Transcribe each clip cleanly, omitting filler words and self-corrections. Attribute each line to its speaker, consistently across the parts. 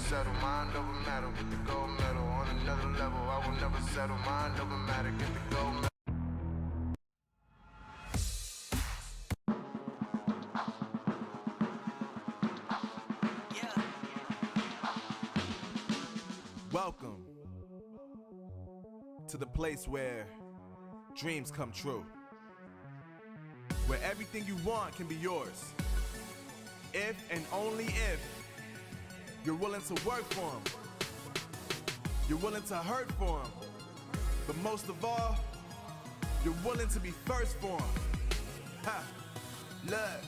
Speaker 1: settle, mind over matter, get the gold medal. On another level, I will never settle, mind over matter, get the gold medal.
Speaker 2: Welcome to the place where dreams come true, where everything you want can be yours, if and only if you're willing to work for them, you're willing to hurt for them, but most of all, you're willing to be first for them. Ha! Look,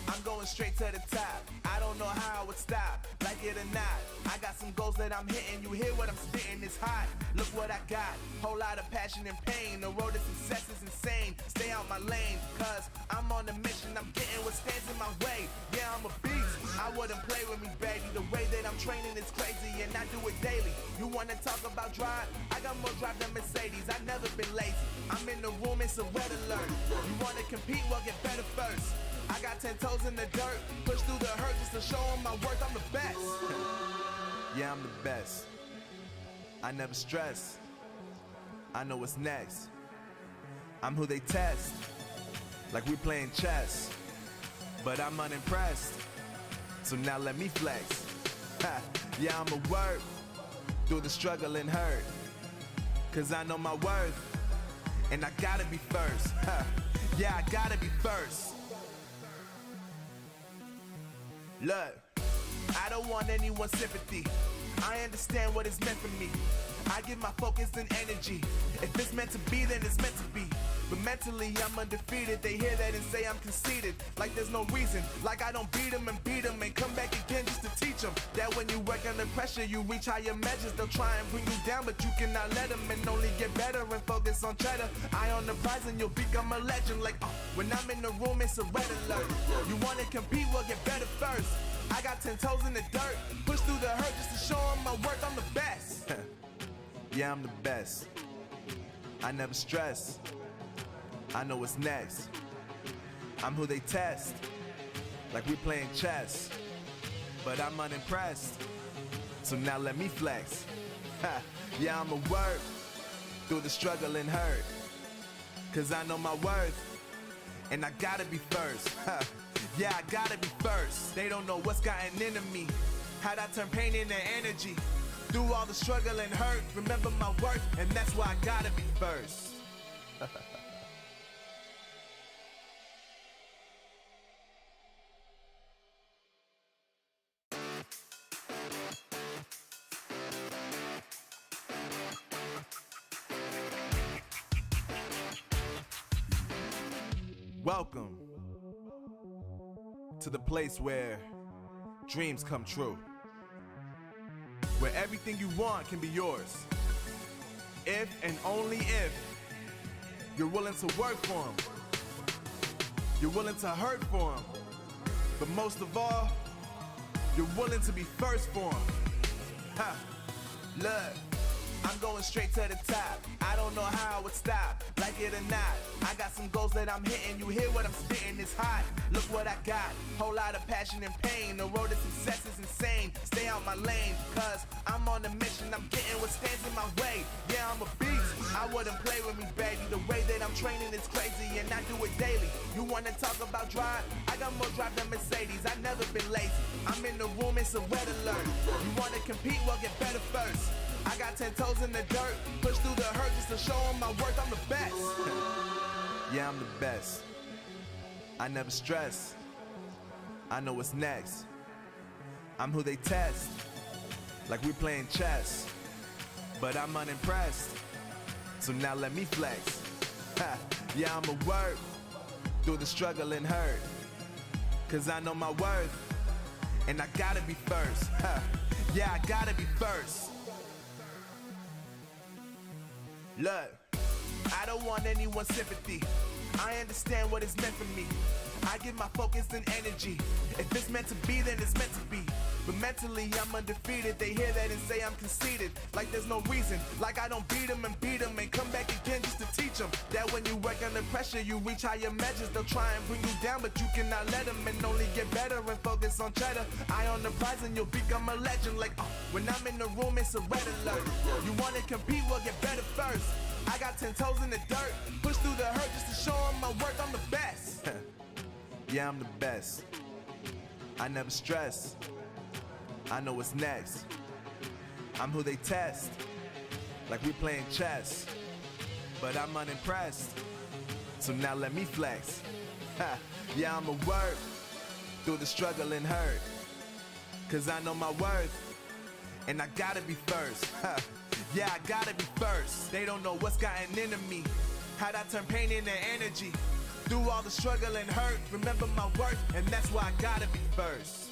Speaker 2: I'm going straight to the top. I don't know how I would stop, like it or not. I got some goals that I'm hitting. You hear what I'm spitting? It's hot. Look what I got. Whole lot of passion and pain. The road to success is insane. Stay out my lane, cause I'm on a mission. I'm getting what stands in my way. Yeah, I'm a beast. I wouldn't play with me, baby. The way that I'm training is crazy, and I do it daily. You wanna talk about drive? I got more drive than Mercedes. I've never been lazy. I'm in the room, it's a red alert. You wanna compete? Well, get better first. I got 10 toes in the dirt, push through the hurt just to show them my worth. I'm the best. Yeah, I'm the best. I never stress. I know what's next. I'm who they test, like we playing chess. But I'm unimpressed, so now let me flex. Ha. Yeah, I'ma work through the struggle and hurt, cause I know my worth, and I gotta be first. Ha. Yeah, I gotta be first. Look, I don't want anyone's sympathy. I understand what is meant for me. I give my focus and energy. If it's meant to be, then it's meant to be. But mentally, I'm undefeated. They hear that and say I'm conceited. Like there's no reason. Like I don't beat them and come back again just to teach them that when you work under pressure, you reach higher measures. They'll try and bring you down, but you cannot let them, and only get better and focus on cheddar. Eye on the prize and you'll become a legend. Like, when I'm in the room, it's a red alert. You wanna compete? Well, get better first. I got 10 toes in the dirt, push through the hurt just to show them my worth. I'm the best. Yeah, I'm the best. I never stress. I know what's next. I'm who they test, like we playing chess. But I'm unimpressed, so now let me flex. Ha. Yeah, I'ma work through the struggle and hurt, cause I know my worth, and I gotta be first. Ha. Yeah, I gotta be first. They don't know what's gotten into me, how'd I turn pain into energy. Through all the struggle and hurt, remember my worth, and that's why I gotta be first. Welcome to the place where dreams come true, where everything you want can be yours, if and only if you're willing to work for them, you're willing to hurt for them, but most of all, you're willing to be first for them. Ha. Look, I'm going straight to the top. I don't know how I would stop, like it or not. I got some goals that I'm hitting. You hear what I'm spitting? It's hot. Look what I got. Whole lot of passion and pain. The road to success is insane. Stay out my lane, cause I'm on a mission. I'm getting what stands in my way. Yeah, I'm a beast. I wouldn't play with me, baby. The way that I'm training is crazy, and I do it daily. You wanna talk about drive? I got more drive than Mercedes. I've never been lazy. I'm in the room, it's a red alert. You wanna compete? Well, get better first. I got 10 toes in the dirt, push through the hurt just to show them my worth. I'm the best. Yeah, I'm the best. I never stress. I know what's next. I'm who they test, like we playing chess. But I'm unimpressed, so now let me flex. Ha. Yeah, I'ma work through the struggle and hurt, cause I know my worth, and I gotta be first. Ha. Yeah, I gotta be first. Look, I don't want anyone's sympathy. I understand what is meant for me. I give my focus and energy. If it's meant to be, then it's meant to be. But mentally, I'm undefeated. They hear that and say I'm conceited. Like there's no reason. Like I don't beat them and come back again just to teach them that when you work under pressure, you reach higher measures. They'll try and bring you down, but you cannot let them, and only get better and focus on cheddar. Eye on the prize and you'll become a legend. Like, when I'm in the room, it's a red alert. You wanna compete, well, get better first. I got 10 toes in the dirt. Push through the hurt just to show them my work. I'm the best. Yeah, I'm the best. I never stress. I know what's next. I'm who they test. Like we playing chess. But I'm unimpressed. So now let me flex. Yeah, I'ma work through the struggle and hurt. Cause I know my worth. And I gotta be first. Yeah, I gotta be first. They don't know what's gotten into me. How'd I turn pain into energy? Through all the struggle and hurt, remember my worth, and that's why I gotta be first.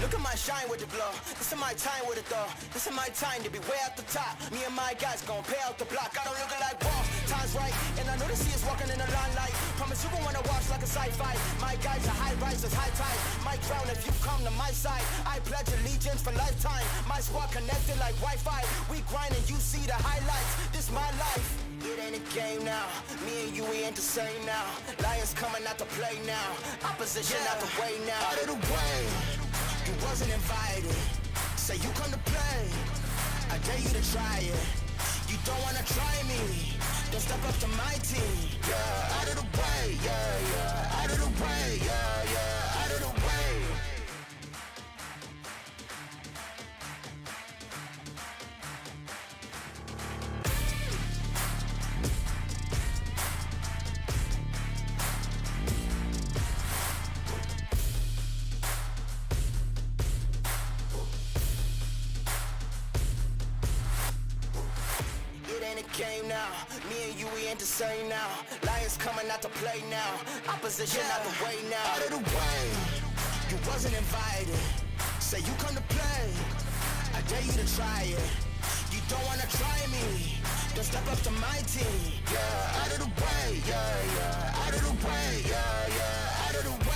Speaker 3: Look at my shine with the glow. This is my time with it though. This is my time to be way at the top. Me and my guys gon' pay out the block. I don't look like boss. Time's right, and I know they see us walking in the limelight. Promise you gon' wanna watch like a sci-fi. My guys are high risers, high tide. My crown if you come to my side. I pledge allegiance for lifetime. My squad connected like Wi-Fi. We grind and you see the highlights. This my life. It ain't a game now. Me and you, we ain't the same now. Lions coming out to play now. Opposition out the way now. Out of the way. You wasn't invited. Say you come to play. I dare you to try it. You don't wanna try me. Then step up to my team. Yeah, out of the way. Yeah, yeah. Out of the way. Yeah, yeah. Out of the way. Game now, me and you, we ain't the same now. Lions coming out to play now. Opposition out the way now. Out of the way, you wasn't invited. Say you come to play. I dare you to try it. You don't wanna try me. Then step up to my team. Yeah, out of the way. Yeah, yeah. Out of the way. Yeah, yeah. Out of the way.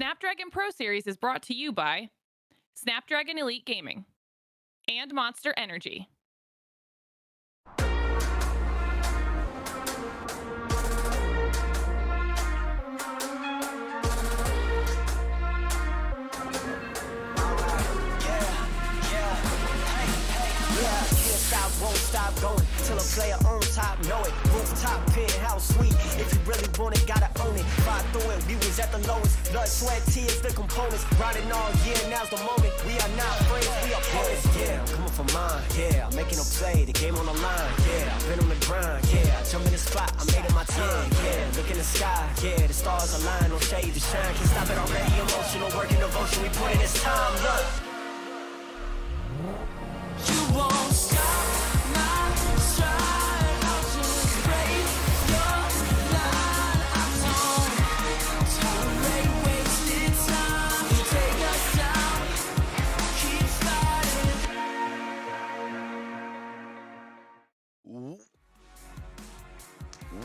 Speaker 4: Snapdragon Pro Series is brought to you by Snapdragon Elite Gaming and Monster Energy.
Speaker 3: Won't stop going till a player on top know it. Rooftop, penthouse suite. If you really want it, gotta own it. Ride through it, we was at the lowest. Blood, sweat, tears, the components. Riding all year, now's the moment. We are not friends, we are opponents. Yeah, I'm coming for mine. Yeah, I'm making a play, the game on the line. Yeah, I've been on the grind. Yeah, I jump in the spot, I made it my time. Yeah, look in the sky. Yeah, the stars align, no shade to shine. Can't stop it already. Emotional work and devotion. We put in this time. Look. You won't stop.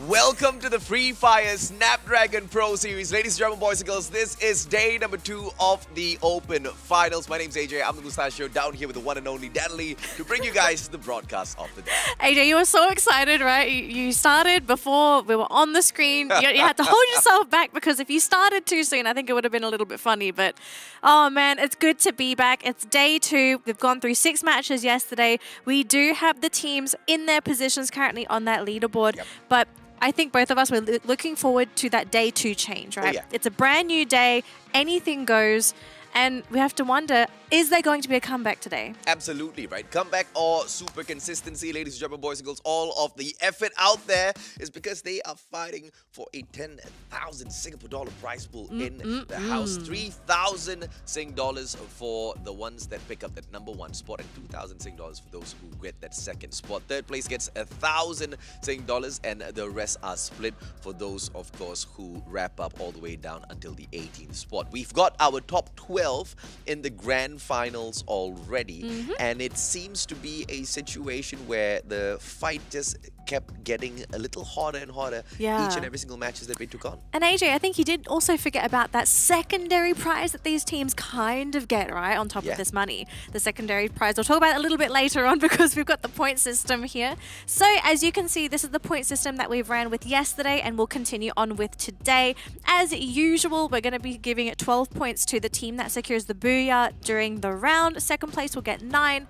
Speaker 5: Welcome to the Free Fire Snapdragon Pro Series. Ladies and gentlemen, boys and girls, this is day number 2 of the Open Finals. My name's AJ. I'm the Mustachio down here with the one and only Dan Lee to bring you guys the broadcast of the day.
Speaker 6: AJ, you were so excited, right? You started before we were on the screen. You had to hold yourself back because if you started too soon, I think it would have been a little bit funny. But, oh man, it's good to be back. It's day 2. We've gone through 6 matches yesterday. We do have the teams in their positions currently on that leaderboard. But I think both of us were looking forward to that day 2 change, right?
Speaker 5: Oh, yeah.
Speaker 6: It's a brand new day. Anything goes. And we have to wonder, is there going to be a comeback today?
Speaker 5: Absolutely, right? Comeback or super consistency, ladies and gentlemen, boys and girls, all of the effort out there is because they are fighting for a 10,000 Singapore dollar prize pool in the house. 3,000 Sing dollars for the ones that pick up that number 1 spot and 2,000 Sing dollars for those who get that second spot. Third place gets 1,000 Sing dollars and the rest are split for those, of course, who wrap up all the way down until the 18th spot. We've got our top 12 in the grand finals already, and it seems to be a situation where the fight just kept getting a little harder and harder each and every single matches that we took on.
Speaker 6: And AJ, I think you did also forget about that secondary prize that these teams kind of get, right, on top of this money. The secondary prize, we'll talk about it a little bit later on because we've got the point system here. So as you can see, this is the point system that we've ran with yesterday and we'll continue on with today. As usual, we're going to be giving 12 points to the team that secures the booyah during the round. Second place will get 9,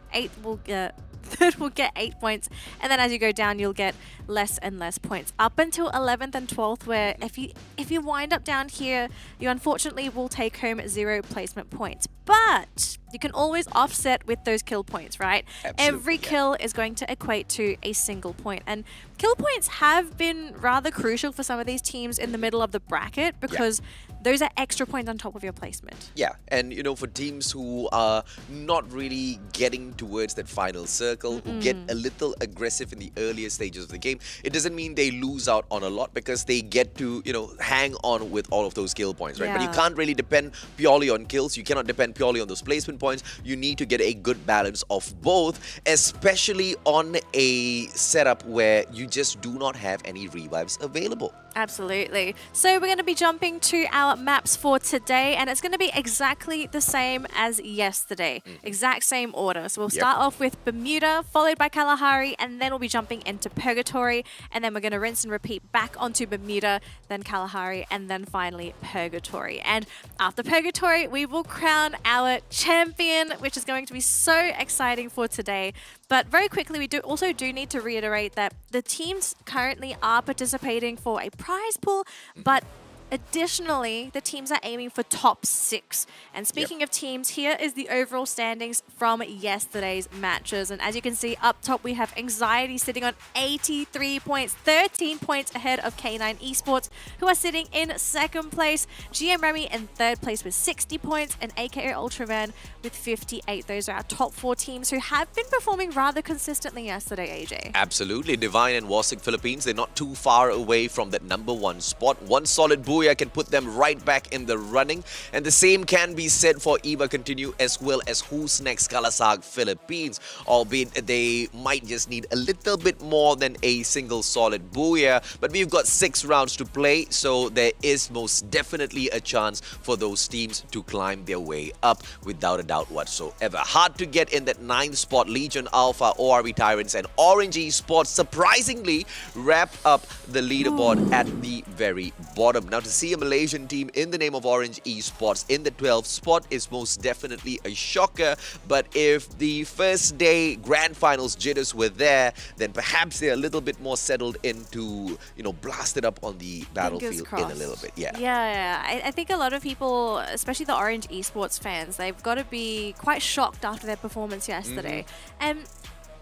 Speaker 6: third will get 8 points, and then as you go down you'll get less and less points up until 11th and 12th, where if you wind up down here, you unfortunately will take home 0 placement points. But you can always offset with those kill points, right? Every kill is going to equate to a single point, and kill points have been rather crucial for some of these teams in the middle of the bracket because those are extra points on top of your placement.
Speaker 5: Yeah, and you know, for teams who are not really getting towards that final circle, who get a little aggressive in the earlier stages of the game, it doesn't mean they lose out on a lot because they get to, you know, hang on with all of those kill points, right? But you can't really depend purely on kills. You cannot depend purely on those placement points. You need to get a good balance of both, especially on a setup where you just do not have any revives available.
Speaker 6: Absolutely. So we're going to be jumping to our maps for today, and it's going to be exactly the same as yesterday. Exact same order. So we'll start off with Bermuda, followed by Kalahari, and then we'll be jumping into Purgatory, and then we're going to rinse and repeat back onto Bermuda, then Kalahari, and then finally Purgatory. And after Purgatory, we will crown our champion, which is going to be so exciting for today. But very quickly, we also do need to reiterate that the teams currently are participating for a prize pool, but additionally, the teams are aiming for top 6. And speaking of teams, here is the overall standings from yesterday's matches. And as you can see up top, we have Anxiety sitting on 83 points, 13 points ahead of K9 Esports, who are sitting in second place. GM Remy in third place with 60 points, and AKO Ultraman with 58. Those are our top 4 teams who have been performing rather consistently yesterday, AJ.
Speaker 5: Absolutely. Divine and Warsick Philippines, they're not too far away from that number 1 spot. One solid boost Booyah can put them right back in the running. And the same can be said for EVA Continue as well as Who's Next Kalasag Philippines, albeit they might just need a little bit more than a single solid Booyah. But we've got 6 rounds to play, so there is most definitely a chance for those teams to climb their way up without a doubt whatsoever. Hard to get in that 9th spot. Legion Alpha, ORB Tyrants and Orange Esports surprisingly wrap up the leaderboard at the very bottom. Now, to see a Malaysian team in the name of Orange Esports in the 12th spot is most definitely a shocker. But if the first day grand finals jitters were there, then perhaps they're a little bit more settled into, blasted up on the battlefield in a little bit.
Speaker 6: Yeah. I think a lot of people, especially the Orange Esports fans, they've got to be quite shocked after their performance yesterday. And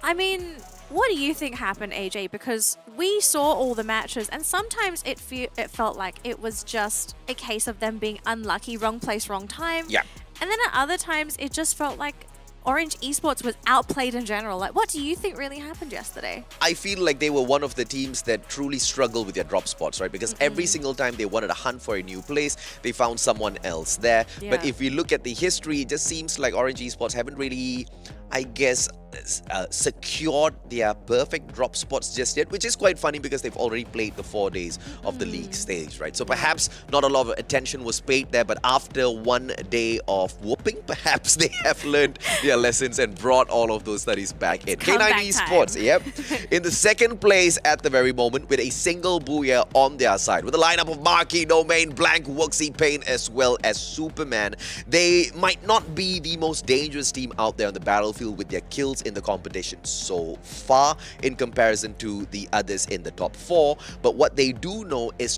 Speaker 6: I mean, what do you think happened, AJ? Because we saw all the matches, and sometimes it felt like it was just a case of them being unlucky, wrong place, wrong time.
Speaker 5: Yeah.
Speaker 6: And then at other times, it just felt like Orange Esports was outplayed in general. Like, what do you think really happened yesterday?
Speaker 5: I feel like they were one of the teams that truly struggled with their drop spots, right? Because every single time they wanted to hunt for a new place, they found someone else there.
Speaker 6: Yeah.
Speaker 5: But if we look at the history, it just seems like Orange Esports haven't really, I guess, secured their perfect drop spots just yet, which is quite funny because they've already played the 4 days of the league stage, right? So perhaps not a lot of attention was paid there, but after 1 day of whooping, perhaps they have learned their lessons and brought all of those studies back in. K9 Esports, yep, in the 2nd place at the very moment with a single Booyah on their side. With a lineup of Marquee, Domain, Blank, Wuxi, Pain, as well as Superman. They might not be the most dangerous team out there on the battlefield with their kills in the competition so far in comparison to the others in the top 4, but what they do know is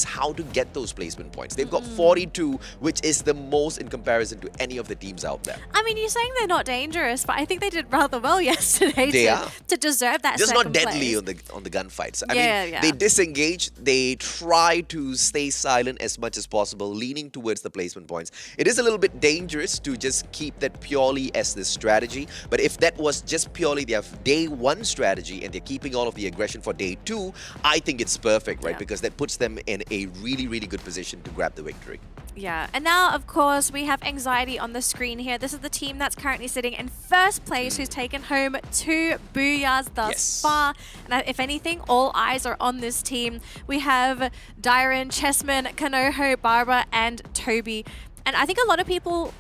Speaker 5: how to get those placement points. They've got 42, which is the most in comparison to any of the teams out there.
Speaker 6: I mean, you're saying they're not dangerous, but I think they did rather well yesterday to deserve that
Speaker 5: just
Speaker 6: second
Speaker 5: not deadly
Speaker 6: place.
Speaker 5: on the gunfights. I mean, they disengage, they try to stay silent as much as possible, leaning towards the placement points. It is a little bit dangerous to just keep that purely as the strategy, but if that was just purely their day 1 strategy and they're keeping all of the aggression for day 2, I think it's perfect, right? Because that puts them in a really, really good position to grab the victory.
Speaker 6: Yeah, and now, of course, we have Anxiety on the screen here. This is the team that's currently sitting in 1st place, who's taken home 2 Booyahs thus far. And if anything, all eyes are on this team. We have Dyron, Chessman, Kanoho, Barbara, and Toby. And I think a lot of people,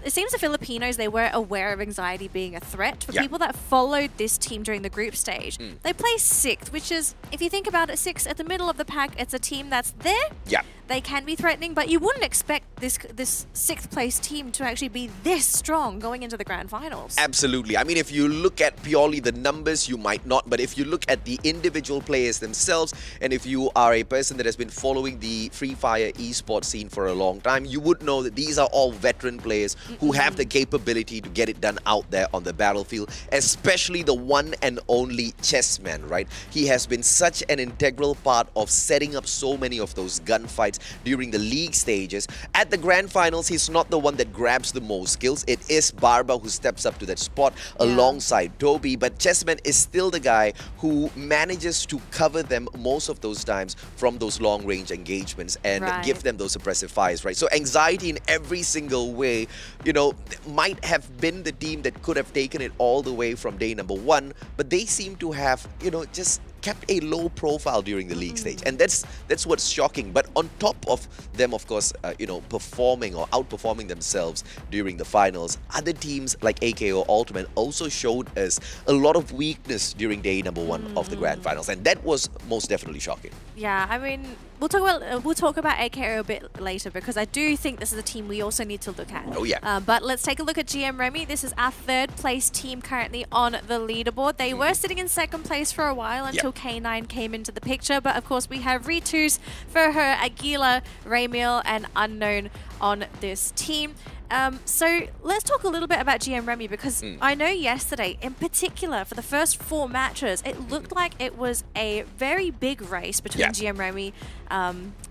Speaker 6: it seems the Filipinos, they were aware of Anxiety being a threat. For people that followed this team during the group stage, they placed 6th, which is, if you think about it, 6th at the middle of the pack. It's a team that's there.
Speaker 5: Yeah.
Speaker 6: They can be threatening, but you wouldn't expect this 6th place team to actually be this strong going into the grand finals.
Speaker 5: Absolutely. I mean, if you look at purely the numbers, you might not. But if you look at the individual players themselves, and if you are a person that has been following the Free Fire esports scene for a long time, you would know that these are all veteran players who have the capability to get it done out there on the battlefield, especially the one and only Chessman, right? He has been such an integral part of setting up so many of those gunfights during the league stages. At the grand finals, he's not the one that grabs the most kills. It is Barba who steps up to that spot alongside Toby, but Chessman is still the guy who manages to cover them most of those times from those long range engagements and give them those suppressive fires, right? So Anxiety in every single way, might have been the team that could have taken it all the way from day number 1, but they seem to have, just kept a low profile during the league stage, and that's what's shocking. But on top of them, of course, performing or outperforming themselves during the finals, other teams like AKO Ultimate also showed us a lot of weakness during day number 1 of the grand finals, and that was most definitely shocking.
Speaker 6: Yeah, I mean, we'll talk about AKO a bit later, because I do think this is a team we also need to look at.
Speaker 5: Oh yeah.
Speaker 6: But let's take a look at GM Remy. This is our 3rd place team currently on the leaderboard. They were sitting in 2nd place for a while until K9 came into the picture. But of course, we have Ritus, Furher, Aguila, Raymil, and Unknown on this team. So let's talk a little bit about GM Remy, because I know yesterday, in particular, for the first 4 matches, it looked like it was a very big race between GM Remy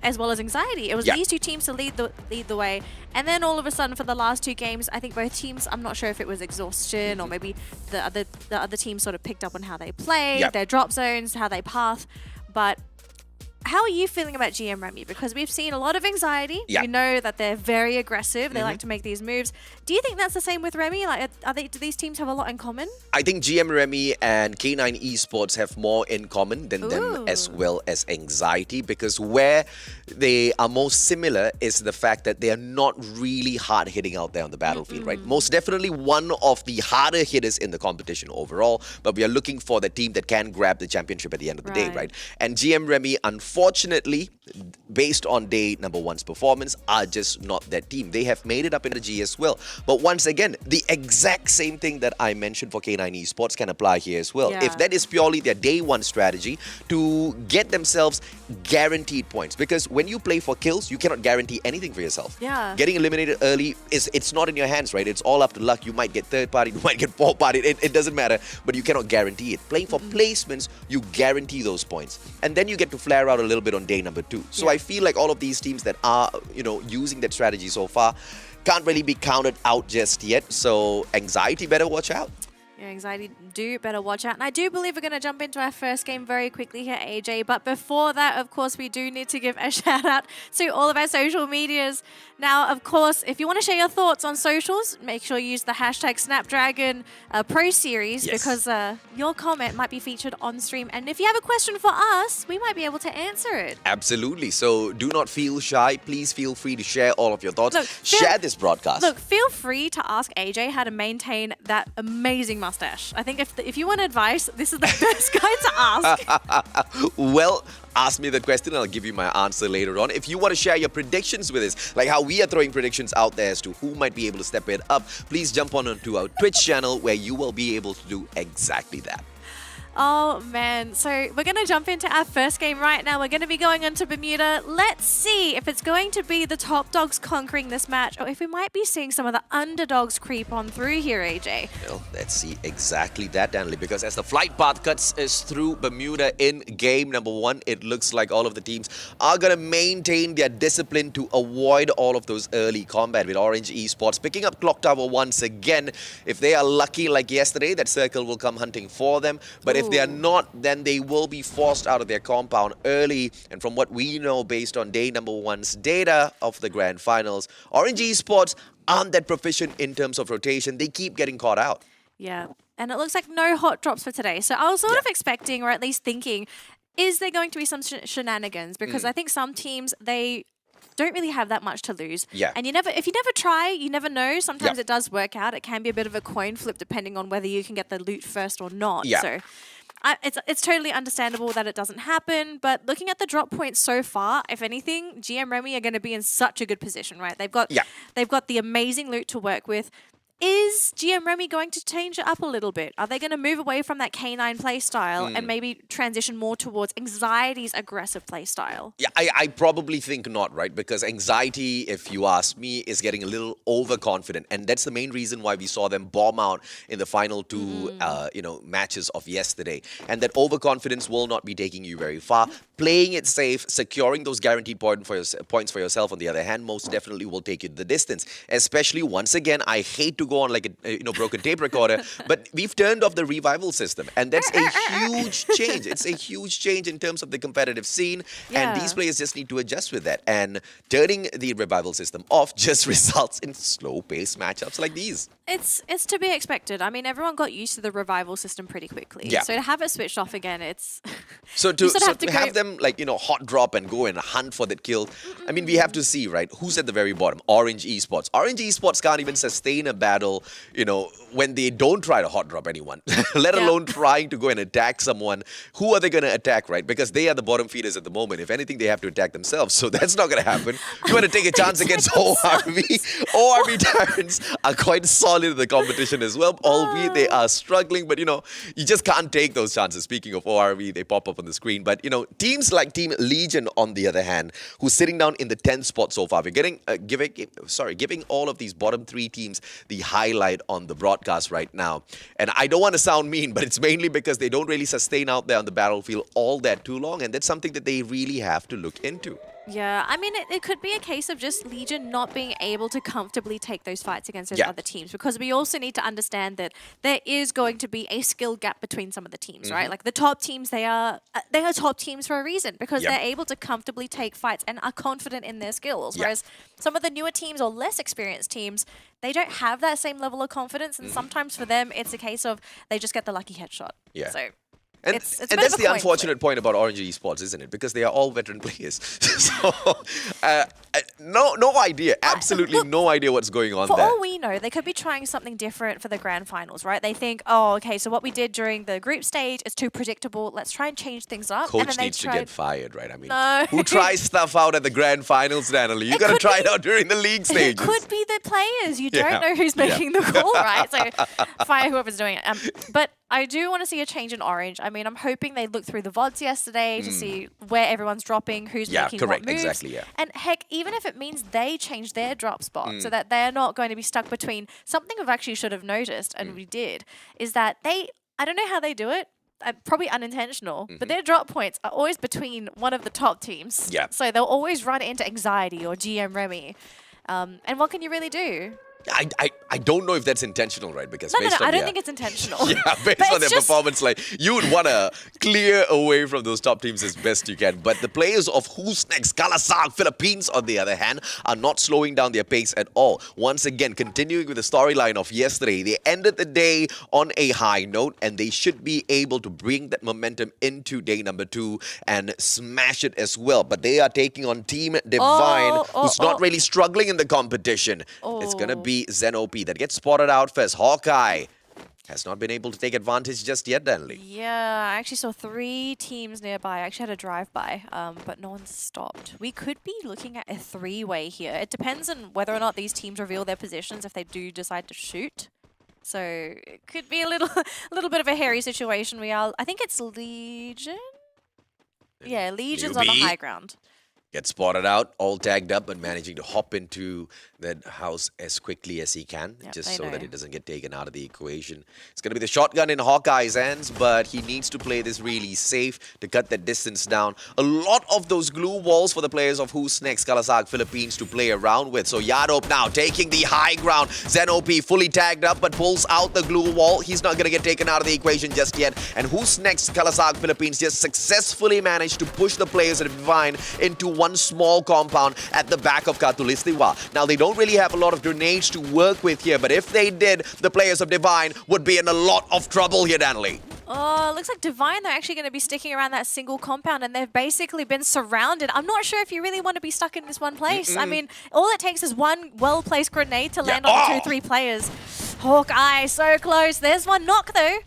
Speaker 6: as well as Anxiety. It was these 2 teams to lead the way, and then all of a sudden for the last 2 games, I think both teams, I'm not sure if it was exhaustion or maybe the other team sort of picked up on how they play, their drop zones, how they path, but how are you feeling about GM Remy? Because we've seen a lot of anxiety.
Speaker 5: Yeah.
Speaker 6: We know that they're very aggressive. They like to make these moves. Do you think that's the same with Remy? Like, do these teams have a lot in common?
Speaker 5: I think GM Remy and K9 Esports have more in common than them, as well as anxiety, because where they are most similar is the fact that they are not really hard hitting out there on the battlefield, right? Most definitely one of the harder hitters in the competition overall, but we are looking for the team that can grab the championship at the end of the day, right? And GM Remy, unfortunately, based on day number one's performance, are just not that team. They have made it up in the G as well. But once again, the exact same thing that I mentioned for K9 Esports can apply here as well.
Speaker 6: Yeah.
Speaker 5: If that is purely their day one strategy to get themselves guaranteed points, because when you play for kills, you cannot guarantee anything for yourself.
Speaker 6: Yeah.
Speaker 5: Getting eliminated early it's not in your hands, right? It's all up to luck. You might get third party, you might get fourth party. It doesn't matter, but you cannot guarantee it. Playing for placements, you guarantee those points, and then you get to flare out a little bit on day number two. So I feel like all of these teams that are using that strategy so far can't really be counted out just yet. So anxiety, better watch out.
Speaker 6: Your anxiety, do better watch out. And I do believe we're going to jump into our first game very quickly here, AJ. But before that, of course, we do need to give a shout out to all of our social medias. Now, of course, if you want to share your thoughts on socials, make sure you use the hashtag Snapdragon Pro Series, because your comment might be featured on stream. And if you have a question for us, we might be able to answer it.
Speaker 5: Absolutely. So do not feel shy. Please feel free to share all of your thoughts.
Speaker 6: Look,
Speaker 5: share this broadcast.
Speaker 6: Look, feel free to ask AJ how to maintain that amazing mustache. I think if you want advice, this is the best guy to ask.
Speaker 5: Well, ask me that question and I'll give you my answer later on. If you want to share your predictions with us, like how we are throwing predictions out there as to who might be able to step it up, please jump onto our Twitch channel where you will be able to do exactly that.
Speaker 6: Oh, man. So we're going to jump into our first game right now. We're going to be going into Bermuda. Let's see if it's going to be the top dogs conquering this match, or if we might be seeing some of the underdogs creep on through here, AJ.
Speaker 5: Well, let's see exactly that, Danley, because as the flight path cuts us through Bermuda in game number one, it looks like all of the teams are going to maintain their discipline to avoid all of those early combat, with Orange Esports picking up Clock Tower once again. If they are lucky like yesterday, that circle will come hunting for them. But if they are not, then they will be forced out of their compound early. And from what we know, based on day number one's data of the grand finals, Orange Esports aren't that proficient in terms of rotation. They keep getting caught out.
Speaker 6: Yeah. And it looks like no hot drops for today. So I was sort of expecting, or at least thinking, is there going to be some shenanigans? Because I think some teams, they don't really have that much to lose.
Speaker 5: Yeah.
Speaker 6: And if you never try, you never know. Sometimes it does work out. It can be a bit of a coin flip depending on whether you can get the loot first or not.
Speaker 5: Yeah.
Speaker 6: So it's totally understandable that it doesn't happen. But looking at the drop points so far, if anything, GM Remy are going to be in such a good position, right? They've got the amazing loot to work with. Is GM Remy going to change it up a little bit? Are they going to move away from that K9 playstyle and maybe transition more towards Anxiety's aggressive playstyle?
Speaker 5: Yeah, I probably think not, right? Because Anxiety, if you ask me, is getting a little overconfident. And that's the main reason why we saw them bomb out in the final two matches of yesterday. And that overconfidence will not be taking you very far. Playing it safe, securing those guaranteed points for yourself, on the other hand, most definitely will take you the distance. Especially, once again, I hate to go on like a broken tape recorder, but we've turned off the revival system, and that's a huge change. It's a huge change in terms of the competitive scene, and these players just need to adjust with that. And turning the revival system off just results in slow-paced matchups like these.
Speaker 6: It's to be expected. I mean, everyone got used to the revival system pretty quickly.
Speaker 5: Yeah.
Speaker 6: So to have it switched off again, it's
Speaker 5: so to have them hot drop and go and hunt for that kill. I mean, we have to see, right, who's at the very bottom. Orange Esports. Orange Esports can't even sustain a battle, when they don't try to hot drop anyone, let alone trying to go and attack someone. Who are they going to attack, right? Because they are the bottom feeders at the moment. If anything, they have to attack themselves. So that's not going to happen. You want to take a chance against ORV. ORV Tyrants are quite solid in the competition as well, albeit they are struggling. But, you just can't take those chances. Speaking of ORV, they pop up on the screen. But, teams like Team Legion, on the other hand, who's sitting down in the 10th spot so far, we're giving all of these bottom three teams the highlight on the broadcast right now. And I don't want to sound mean, but it's mainly because they don't really sustain out there on the battlefield all that too long, and that's something that they really have to look into.
Speaker 6: Yeah, I mean, it could be a case of just Legion not being able to comfortably take those fights against those other teams, because we also need to understand that there is going to be a skill gap between some of the teams, right? Like the top teams, they are top teams for a reason, because they're able to comfortably take fights and are confident in their skills, whereas some of the newer teams or less experienced teams, they don't have that same level of confidence, and sometimes for them, it's a case of they just get the lucky headshot.
Speaker 5: Yeah.
Speaker 6: So
Speaker 5: And,
Speaker 6: it's
Speaker 5: and that's the unfortunate point about Orange Esports, isn't it? Because they are all veteran players. So, no idea. Absolutely no idea what's going on
Speaker 6: for
Speaker 5: there.
Speaker 6: all we know, they could be trying something different for the grand finals, right? They think, oh, okay, so what we did during the group stage is too predictable. Let's try and change things up.
Speaker 5: Coach
Speaker 6: and then
Speaker 5: needs to get fired, right? I mean,
Speaker 6: No.
Speaker 5: who tries stuff out at the grand finals, Natalie? You got to try it out during the league stages.
Speaker 6: It could be the players. You
Speaker 5: Yeah.
Speaker 6: don't know who's
Speaker 5: Yeah.
Speaker 6: making the call, right? So fire whoever's doing it. But I do want to see a change in Orange. I mean, I'm hoping they looked through the VODs yesterday to see where everyone's dropping, who's making
Speaker 5: correct,
Speaker 6: what moves.
Speaker 5: exactly, yeah.
Speaker 6: And heck, even if it means they change their drop spot so that they're not going to be stuck between something we've actually should have noticed, and we did, is that I don't know how they do it. Probably unintentional, but their drop points are always between one of the top teams.
Speaker 5: Yeah.
Speaker 6: So they'll always run into Anxiety or GM Remy. And what can you really do?
Speaker 5: I don't know if that's intentional, right? Because
Speaker 6: No,
Speaker 5: based on
Speaker 6: I don't think it's intentional.
Speaker 5: Yeah, based
Speaker 6: But
Speaker 5: on their
Speaker 6: it's just-
Speaker 5: performance, like you would want to clear away from those top teams as best you can. But the players of Who's Next, Kalahari, Philippines, on the other hand, are not slowing down their pace at all. Once again, continuing with the storyline of yesterday, they ended the day on a high note, and they should be able to bring that momentum into day number 2 and smash it as well. But they are taking on Team Divine, who's not really struggling in the competition. It's going to be Zen OP that gets spotted out first. Hawkeye has not been able to take advantage just yet, Danley.
Speaker 6: Yeah, I actually saw 3 teams nearby. I actually had a drive-by, but no one stopped. We could be looking at a 3-way here. It depends on whether or not these teams reveal their positions if they do decide to shoot. So it could be a little bit of a hairy situation. I think it's Legion. Yeah, Legion's on the
Speaker 5: UB.
Speaker 6: high ground.
Speaker 5: Gets spotted out, all tagged up, and managing to hop into that house as quickly as he can,
Speaker 6: Yep,
Speaker 5: just
Speaker 6: I
Speaker 5: so that
Speaker 6: know.
Speaker 5: it doesn't get taken out of the equation. It's going to be the shotgun in Hawkeye's hands, but he needs to play this really safe to cut that distance down. A lot of those glue walls for the players of Who's Next, Kalahari, Philippines to play around with. So Yadop now taking the high ground. Zen OP fully tagged up, but pulls out the glue wall. He's not going to get taken out of the equation just yet. And Who's Next, Kalahari, Philippines just successfully managed to push the players of Divine into one small compound at the back of Katulistiwa. Now, they don't really have a lot of grenades to work with here, but if they did, the players of Divine would be in a lot of trouble here, Danley.
Speaker 6: Oh, looks like Divine, they're actually going to be sticking around that single compound, and they've basically been surrounded. I'm not sure if you really want to be stuck in this one place. I mean, all it takes is one well-placed grenade to land on 2-3 players. Hawkeye, so close. There's one knock, though.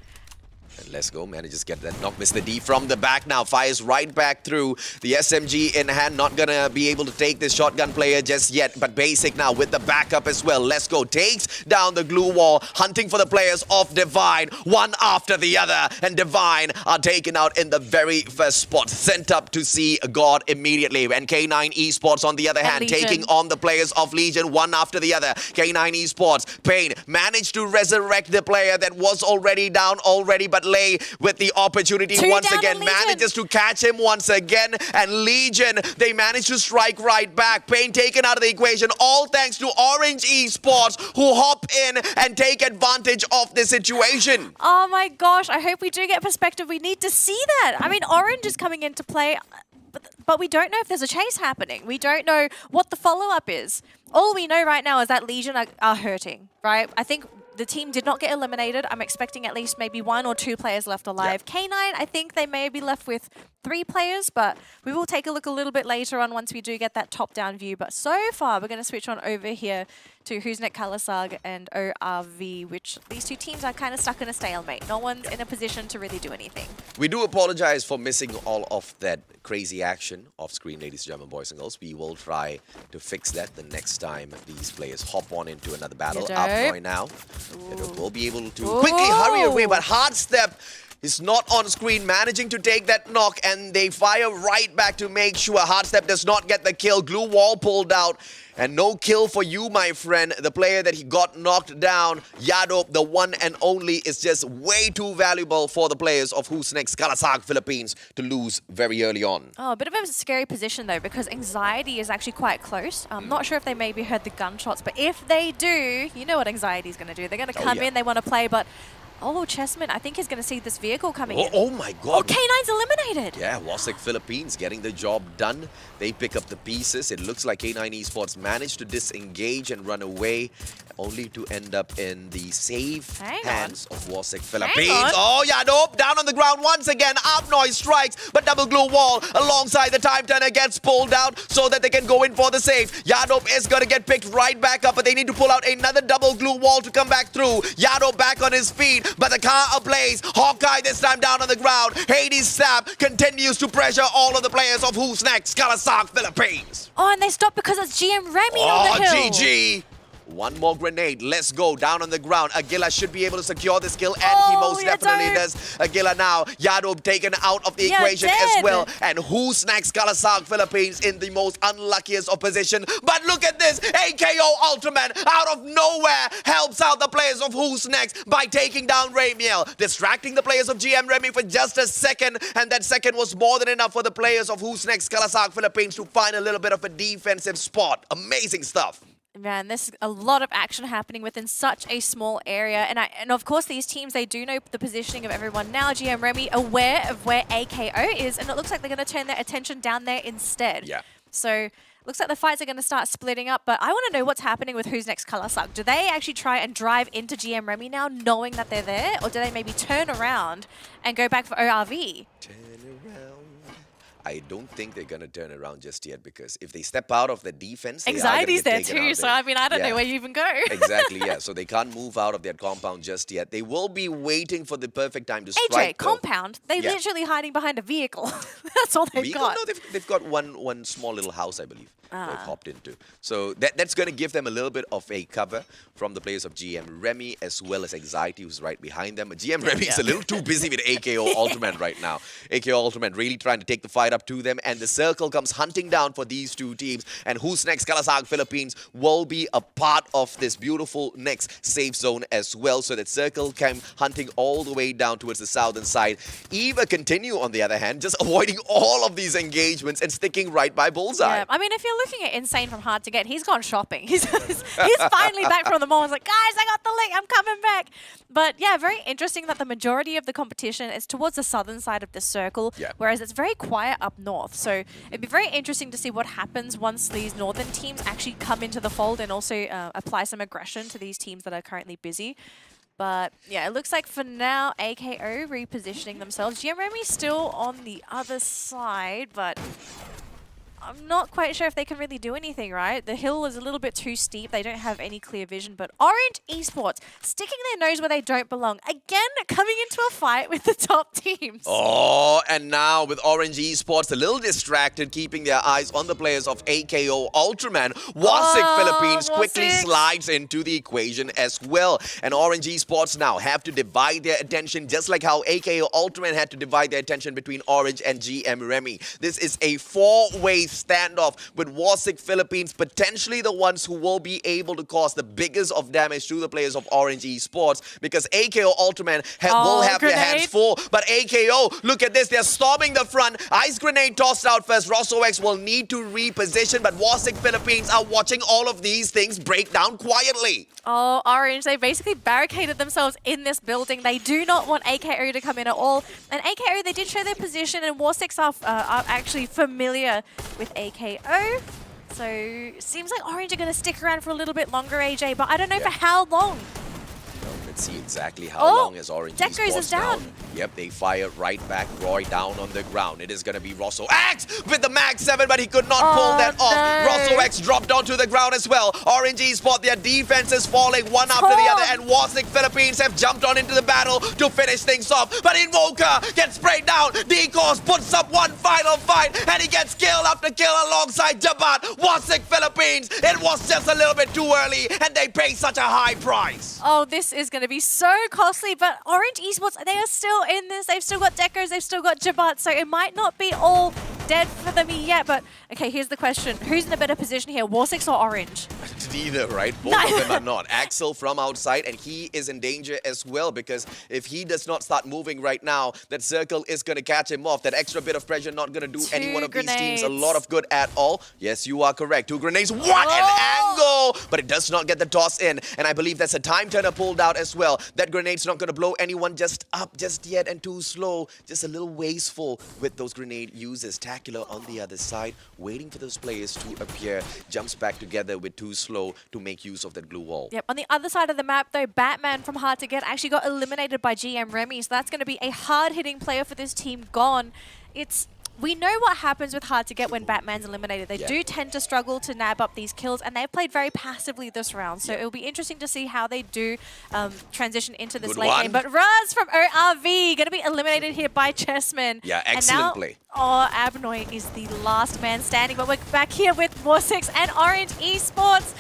Speaker 5: And Let's Go manages to get that knock. Mr. D from the back now. Fires right back through. The SMG in hand. Not gonna be able to take this shotgun player just yet. But Basic now with the backup as well. Let's Go takes down the glue wall. Hunting for the players of Divine. One after the other. And Divine are taken out in the very first spot. Sent up to see God immediately. And K9 Esports on the other hand.
Speaker 6: Legion.
Speaker 5: Taking on the players of Legion. One after the other. K9 Esports. Payne managed to resurrect the player that was already down already. But Lay with the opportunity
Speaker 6: 2
Speaker 5: once
Speaker 6: down
Speaker 5: again.
Speaker 6: on Legion.
Speaker 5: Manages to catch him once again. And Legion, they managed to strike right back. Payne taken out of the equation. All thanks to Orange Esports, who hop in and take advantage of the situation.
Speaker 6: Oh my gosh, I hope we do get perspective. We need to see that. I mean, Orange is coming into play, but we don't know if there's a chase happening. We don't know what the follow-up is. All we know right now is that Legion are hurting, right? I think the team did not get eliminated. I'm expecting at least maybe 1 or 2 players left alive. K9, I think they may be left with 3 players, but we will take a look a little bit later on once we do get that top-down view. But so far, we're going to switch on over here to Who's Next, Kalahari and ORV, which these 2 teams are kind of stuck in a stalemate. No one's in a position to really do anything.
Speaker 5: We do apologize for missing all of that crazy action off screen, ladies and gentlemen, boys and girls. We will try to fix that the next time these players hop on into another battle.
Speaker 6: Dope.
Speaker 5: Up right now. It will be able to quickly hurry away, but hard step He's not on screen, managing to take that knock, and they fire right back to make sure Hardstep does not get the kill. Glue wall pulled out, and no kill for you, my friend. The player that he got knocked down, Yadop, the one and only, is just way too valuable for the players of Who's Next Kalahari Philippines to lose very early on.
Speaker 6: Oh, a bit of a scary position though, because Anxiety is actually quite close. I'm not sure if they maybe heard the gunshots, but if they do, you know what Anxiety is going to do. They're going to come in, they want to play, but oh, Chessman, I think he's going to see this vehicle coming in.
Speaker 5: Oh my God.
Speaker 6: Oh, K9's eliminated.
Speaker 5: Yeah, Wasik Philippines getting the job done. They pick up the pieces. It looks like K9 Esports managed to disengage and run away, only to end up in the safe hands of Wasik Philippines. Oh, yeah, nope. Down on the ground once again. Up noise strikes, but double glue wall alongside the time turner gets pulled out so that they can go in for the save. Yadop is going to get picked right back up, but they need to pull out another double glue wall to come back through. Yadop back on his feet, but the car ablaze. Hawkeye this time down on the ground. Hades Snap continues to pressure all of the players of Who's Next Kalahari Philippines.
Speaker 6: Oh, and they stopped because it's GM Remy on the hill.
Speaker 5: GG. One more grenade. Let's go. Down on the ground. Aguila should be able to secure this kill, and he most definitely does. Aguila now. Yadop taken out of the equation as well. And Who's Next Kalahari Philippines in the most unluckiest of position. But look at this. AKO Ultraman out of nowhere helps out the players of Who's Next by taking down Ramiel, distracting the players of GM Remy for just a second. And that second was more than enough for the players of Who's Next Kalahari Philippines to find a little bit of a defensive spot. Amazing stuff.
Speaker 6: Man, there's a lot of action happening within such a small area. And of course, these teams, they do know the positioning of everyone now. GM Remy aware of where AKO is, and it looks like they're going to turn their attention down there instead. Yeah. So looks like the fights are going to start splitting up, but I want to know what's happening with Who's Next Kalahari. Do they actually try and drive into GM Remy now, knowing that they're there, or do they maybe turn around and go back for ORV?
Speaker 5: I don't think they're going to turn around just yet, because if they step out of the defense,
Speaker 6: Anxiety's there too, so I mean, I don't know where you even go.
Speaker 5: Exactly, yeah. So they can't move out of their compound just yet. They will be waiting for the perfect time to strike.
Speaker 6: AJ, compound? They're literally hiding behind a vehicle. That's all they've got.
Speaker 5: No, they've got one small little house, I believe, they've hopped into. So that's going to give them a little bit of a cover from the players of GM Remy, as well as Anxiety, who's right behind them. But GM Remy is a little too busy with AKO Ultraman right now. AKO Ultraman really trying to take the fight up to them, and the circle comes hunting down for these two teams. And Who's Next Kalahari Philippines will be a part of this beautiful next safe zone as well. So that circle came hunting all the way down towards the southern side. Eva continue, on the other hand, just avoiding all of these engagements and sticking right by Bullseye.
Speaker 6: Yeah, I mean, if you're looking at Insane from Hard to Get, he's gone shopping. He's finally back from the mall. He's like, guys, I got the link. I'm coming back. But yeah, very interesting that the majority of the competition is towards the southern side of the circle, whereas it's very quiet up north. So it'd be very interesting to see what happens once these northern teams actually come into the fold and also apply some aggression to these teams that are currently busy. But yeah, it looks like for now, AKO repositioning themselves. GM Remy's still on the other side, but I'm not quite sure if they can really do anything, right? The hill is a little bit too steep. They don't have any clear vision. But Orange Esports, sticking their nose where they don't belong. Again, coming into a fight with the top teams.
Speaker 5: Oh, and now with Orange Esports a little distracted, keeping their eyes on the players of AKO Ultraman. Wasik Philippines quickly slides into the equation as well. And Orange Esports now have to divide their attention, just like how AKO Ultraman had to divide their attention between Orange and GM Remy. This is a four-way standoff, with Wasik Philippines potentially the ones who will be able to cause the biggest of damage to the players of Orange Esports, because AKO Ultraman will have their hands full. But AKO, look at this, they're storming the front. Ice grenade tossed out first. RossoX will need to reposition, but Wasik Philippines are watching all of these things break down quietly.
Speaker 6: Oh, Orange, they basically barricaded themselves in this building. They do not want AKO to come in at all. And AKO, they did show their position, and Wasix are actually familiar with AKO. So, seems like Orange are going to stick around for a little bit longer, AJ, but I don't know for how long.
Speaker 5: Let's see exactly how long is Orange
Speaker 6: Esports
Speaker 5: is down. Yep, they fire right back. Roy down on the ground. It is going to be RossoX with the Mag 7, but he could not pull that off. RossoX dropped onto the ground as well. Orange Esports, their defense is falling one after the other, and Wasik Philippines have jumped on into the battle to finish things off. But Invoker gets sprayed down. Decos puts up one final fight, and he gets kill after kill alongside Jabat. Wasik Philippines, it was just a little bit too early, and they pay such a high price.
Speaker 6: Oh, this is going going to be so costly. But Orange Esports, they are still in this. They've still got Decos, they've still got Jabat, so it might not be all dead for them yet. But okay, here's the question: who's in a better position here, War6 or Orange?
Speaker 5: Neither, right? Both of them are not. Axel from outside, and he is in danger as well, because if he does not start moving right now, that circle is going to catch him off. That extra bit of pressure not going to do any one of these teams a lot of good at all. Yes, you are correct. 2 grenades. What an angle! But it does not get the toss in, and I believe that's a time turner pulled out as well. That grenade's not going to blow anyone just up just yet, and too slow. Just a little wasteful with those grenade uses. Tacular on the other side, waiting for those players to appear. Jumps back together with too slow to make use of that glue wall.
Speaker 6: Yep, on the other side of the map though, Batman from Hard to Get actually got eliminated by GM Remy, so that's going to be a hard-hitting player for this team gone. We know what happens with Hard to Get when Batman's eliminated. They do tend to struggle to nab up these kills, and they've played very passively this round. So it'll be interesting to see how they do transition into this late game. But Raz from ORV going to be eliminated here by Chessman.
Speaker 5: Yeah, excellent play.
Speaker 6: Oh, Abnoy is the last man standing. But we're back here with War6 and Orange Esports.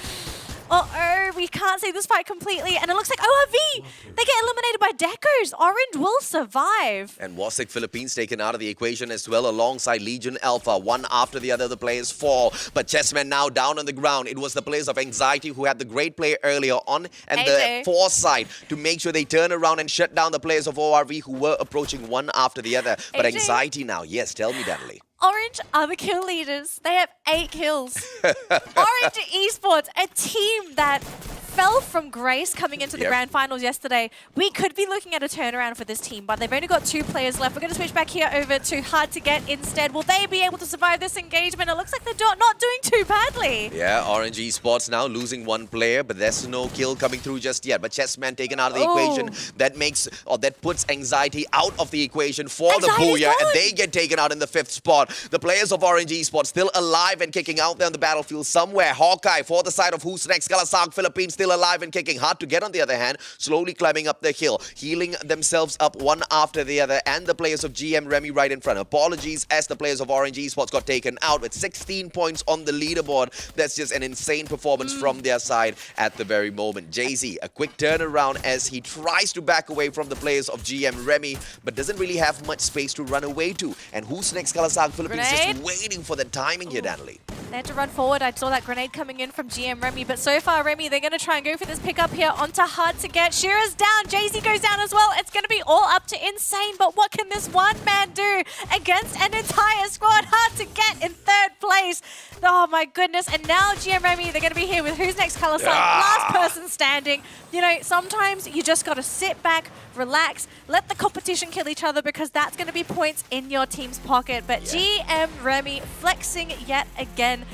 Speaker 6: Uh-oh, we can't see this fight completely. And it looks like ORV, they get eliminated by Decos. Orange will survive.
Speaker 5: And Wasik Philippines taken out of the equation as well, alongside Legion Alpha. One after the other, the players fall. But Chessman now down on the ground. It was the players of Anxiety who had the great play earlier on, and the foresight to make sure they turn around and shut down the players of ORV who were approaching one after the other. But Anxiety now, yes, tell me, Natalie.
Speaker 6: Orange are the kill leaders. They have 8 kills. Orange Esports, a team that fell from grace coming into the grand finals yesterday. We could be looking at a turnaround for this team, but they've only got 2 players left. We're going to switch back here over to Hard to Get instead. Will they be able to survive this engagement? It looks like they're not doing too badly. Yeah,
Speaker 5: Orange Esports now losing 1 player, but there's no kill coming through just yet. But Chessman taken out of the equation. That puts Anxiety out of the equation for the Booyah, and they get taken out in the 5th spot. The players of Orange Esports still alive and kicking out there on the battlefield somewhere. Hawkeye for the side of Who's Next. Kalahari Philippines still alive and kicking. Hard to Get on the other hand, slowly climbing up the hill, healing themselves up one after the other, and the players of GM Remy right in front. Apologies as the players of Orange Esports got taken out with 16 points on the leaderboard. That's just an insane performance from their side at the very moment. Jay-Z, a quick turnaround as he tries to back away from the players of GM Remy, but doesn't really have much space to run away to. And Who's Next? Kalahari Philippines just waiting for the timing here, Natalie.
Speaker 6: They had to run forward. I saw that grenade coming in from GM Remy, but so far, Remy, they're going to try and go for this pickup here onto Hard to Get. Shira's down. Jay-Z goes down as well. It's going to be all up to Insane, but what can this one man do against an entire squad? Hard to Get in 3rd place. Oh, my goodness. And now GM Remy, they're going to be here with Who's Next? Kalahari. Last person standing. You know, sometimes you just got to sit back, relax, let the competition kill each other, because that's going to be points in your team's pocket. But GM Remy flexing yet again.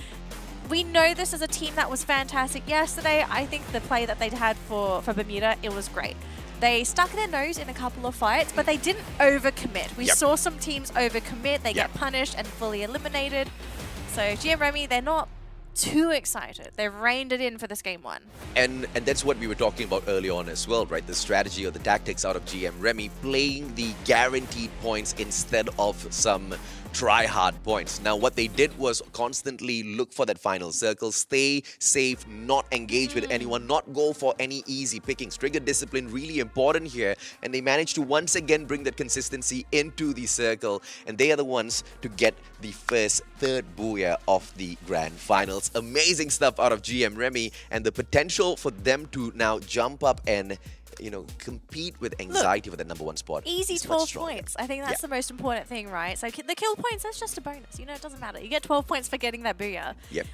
Speaker 6: We know this is a team that was fantastic yesterday. I think the play that they had for Bermuda, it was great. They stuck their nose in a couple of fights, but they didn't overcommit. We saw some teams overcommit. They get punished and fully eliminated. So GM Remy, they're not too excited. They've reined it in for this game 1.
Speaker 5: And that's what we were talking about early on as well, right? The strategy or the tactics out of GM Remy, playing the guaranteed points instead of some try-hard points. Now, what they did was constantly look for that final circle, stay safe, not engage with anyone, not go for any easy pickings. Trigger discipline really important here, and they managed to once again bring that consistency into the circle, and they are the ones to get the third Booyah of the grand finals. Amazing stuff out of GM Remy, and the potential for them to now jump up and compete with Anxiety for the #1 spot.
Speaker 6: Easy 12 points. I think that's the most important thing, right? So the kill points, that's just a bonus. It doesn't matter. You get 12 points for getting that Booyah.
Speaker 5: Yep.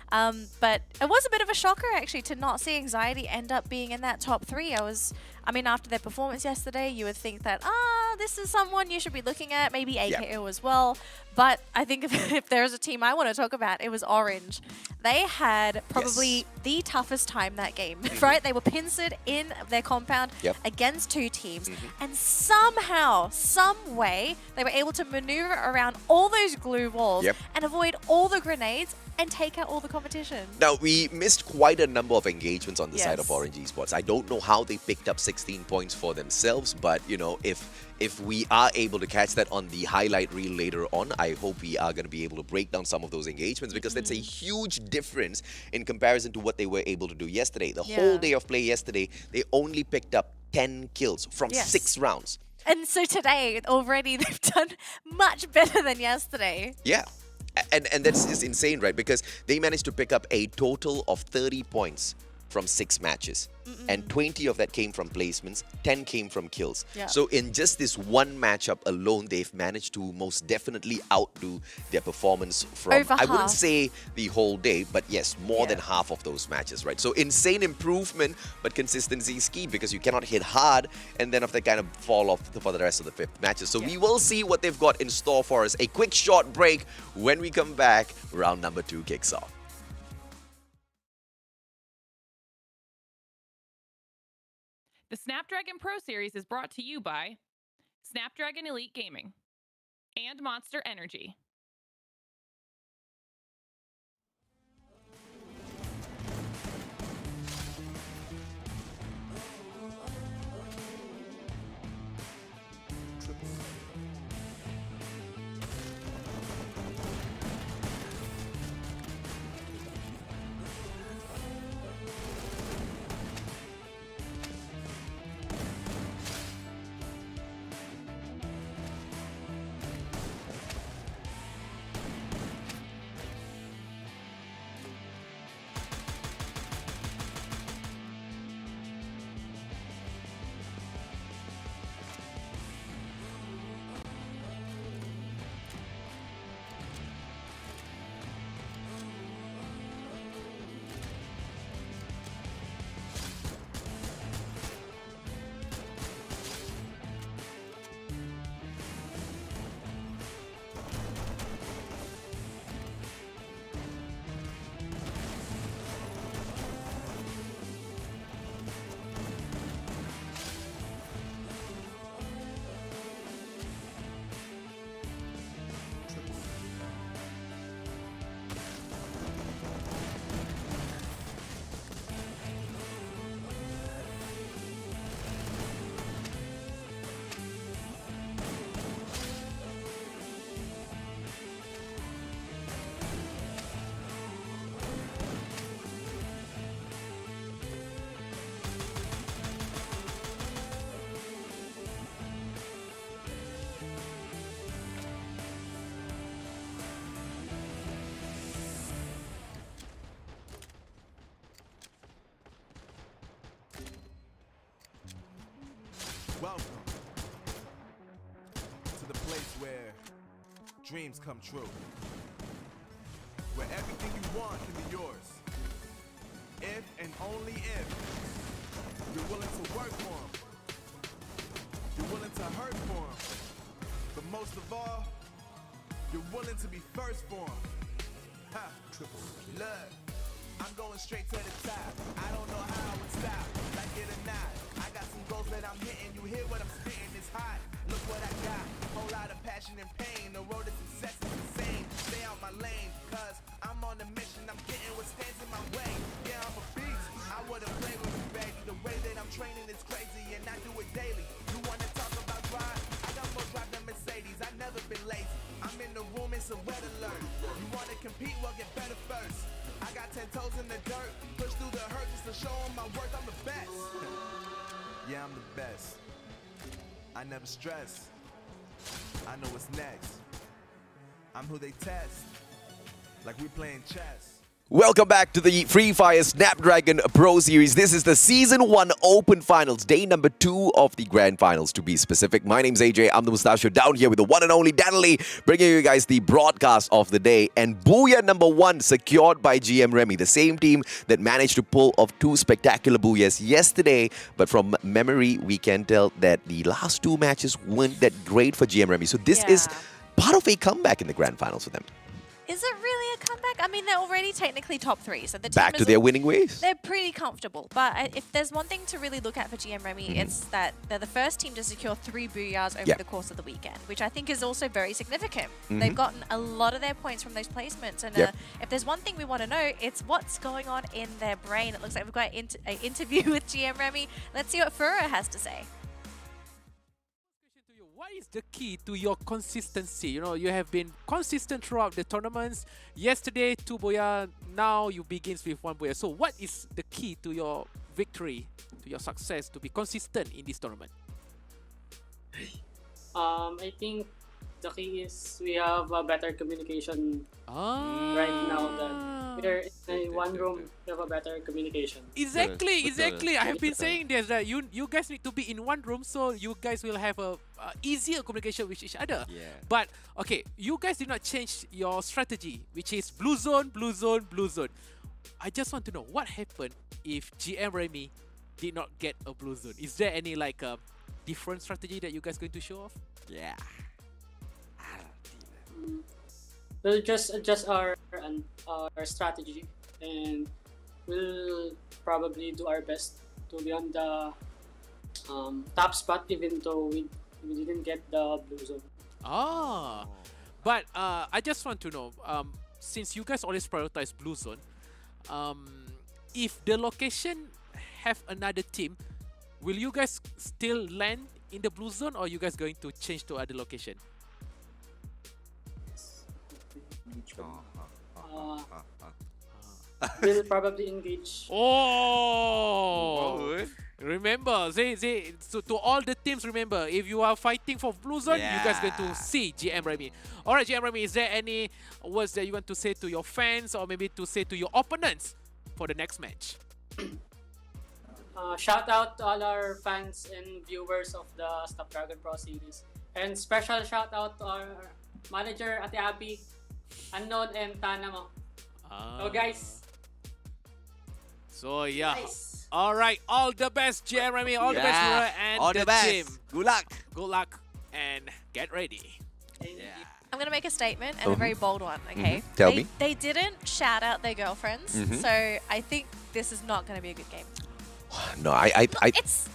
Speaker 6: But it was a bit of a shocker, actually, to not see Anxiety end up being in that top 3. I mean, after their performance yesterday, you would think that, this is someone you should be looking at, maybe AKO as well. But I think if there's a team I want to talk about, it was Orange. They had probably the toughest time that game, right? They were pincered in their compound against 2 teams. And somehow, some way, they were able to maneuver around all those glue walls and avoid all the grenades and take out all the competition.
Speaker 5: Now, we missed quite a number of engagements on the side of Orange Esports. I don't know how they picked up 16 points for themselves, but, if we are able to catch that on the highlight reel later on, I hope we are going to be able to break down some of those engagements, because that's a huge difference in comparison to what they were able to do yesterday. The whole day of play yesterday, they only picked up 10 kills from
Speaker 6: Yes.
Speaker 5: 6 rounds.
Speaker 6: And so today, already, they've done much better than yesterday.
Speaker 5: Yeah. And that's just insane, right? Because they managed to pick up a total of 30 points from 6 matches. And 20 of that came from placements, 10 came from kills.
Speaker 6: Yeah.
Speaker 5: So in just this one matchup alone, they've managed to most definitely outdo their performance from,
Speaker 6: Over
Speaker 5: I wouldn't
Speaker 6: half.
Speaker 5: say the whole day, but yes, more than
Speaker 6: Yeah.
Speaker 5: half of those matches, right? So insane improvement, but consistency is key because you cannot hit hard and then after kind of fall off for the rest of the 5th matches. So we will see what they've got in store for us. A quick short break. When we come back, round number 2 kicks off.
Speaker 4: The Snapdragon Pro Series is brought to you by Snapdragon Elite Gaming and Monster Energy.
Speaker 2: Welcome to the place where dreams come true. Where everything you want can be yours. If and only if you're willing to work for them. You're willing to hurt for them. But most of all, you're willing to be first for them. Ha! Look, I'm going straight to the top. I don't know how I would stop, like it or not. I got some goals that I'm hitting. You hear what I'm spitting? It's hot. Look what I got. Whole lot of passion and pain. The road to success is insane. Stay out my lane, cause I'm on a mission. I'm getting what stands in my way. Yeah, I'm a beast. I would've played with you, baby. The way that I'm training is crazy, and I do it daily. You wanna talk about drive? I got more drive than Mercedes. I've never been lazy. I'm in the room, it's a red alert. You wanna compete? Well, get better first. I got 10 toes in the dirt. Push through the hurt just to show them my worth. I'm the best. Yeah, I'm the best. I never stress. I know what's next. I'm who they test. Like we playing chess.
Speaker 5: Welcome back to the Free Fire Snapdragon Pro Series. This is the Season 1 Open Finals, day number 2 of the Grand Finals to be specific. My name's AJ, I'm the Mustachio, down here with the one and only Danley, bringing you guys the broadcast of the day. And Booyah number 1 secured by GM Remy, the same team that managed to pull off 2 spectacular Booyahs yesterday. But from memory, we can tell that the last 2 matches weren't that great for GM Remy. So this is part of a comeback in the Grand Finals for them.
Speaker 6: Is it really a comeback? I mean, they're already technically top 3, so the team
Speaker 5: Back to their winning ways.
Speaker 6: They're pretty comfortable, but if there's one thing to really look at for GM Remy, it's that they're the first team to secure 3 Booyahs over the course of the weekend, which I think is also very significant. They've gotten a lot of their points from those placements, and if there's one thing we want to know, it's what's going on in their brain. It looks like we've got an interview with GM Remy. Let's see what Fura has to say.
Speaker 7: What is the key to your consistency? You know, you have been consistent throughout the tournaments. Yesterday, 2 Booyah. Now you begins with 1 Booyah. So what is the key to your victory, to your success, to be consistent in this tournament?
Speaker 8: I think the key is we have a better communication right now. That we're in one room, we have a better communication.
Speaker 7: Exactly,
Speaker 9: Betul.
Speaker 7: exactly. I have been saying this, that you guys need to be in one room so you guys will have a easier communication with each other.
Speaker 9: Yeah.
Speaker 7: But okay, you guys did not change your strategy, which is blue zone, blue zone, blue zone. I just want to know what happened if GM Remy did not get a blue zone. Is there any like different strategy that you guys going to show off?
Speaker 9: Yeah.
Speaker 8: We'll just adjust our strategy, and we'll probably do our best to be on the top spot, even though we didn't get the blue zone.
Speaker 7: But I just want to know, since you guys always prioritize blue zone, if the location have another team, will you guys still land in the blue zone, or you guys going to change to other location?
Speaker 8: We'll probably engage.
Speaker 7: Oh! Remember, so to all the teams, remember, if you are fighting for blue zone, you guys going to see GM Remy. Alright, GM Remy, is there any words that you want to say to your fans, or maybe to say to your opponents for the next match?
Speaker 8: Shout out to all our fans and viewers of the Snapdragon Pro Series. And special shout out to our manager, Ate Abby, Unknown, and Tana mo. So guys.
Speaker 7: So yeah.
Speaker 8: Nice.
Speaker 7: Alright, all the best, GM Remy, all the best, Laura, and
Speaker 9: all the best.
Speaker 7: team.
Speaker 9: Good luck.
Speaker 7: Good luck, and get ready.
Speaker 6: I'm going to make a statement, and a very bold one, okay?
Speaker 5: Tell
Speaker 6: they,
Speaker 5: me.
Speaker 6: They didn't shout out their girlfriends, so I think this is not going to be a good game.
Speaker 5: No, I
Speaker 6: It's...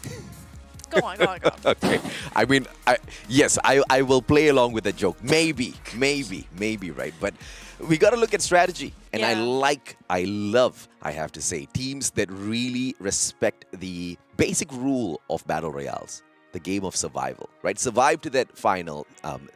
Speaker 6: Go on, go on, go on.
Speaker 5: okay. I mean, yes, I will play along with the joke. Maybe, right? But we got to look at strategy. And
Speaker 6: Yeah.
Speaker 5: I love, I have to say, teams that really respect the basic rule of battle royales. The game of survival, right? Survive to that final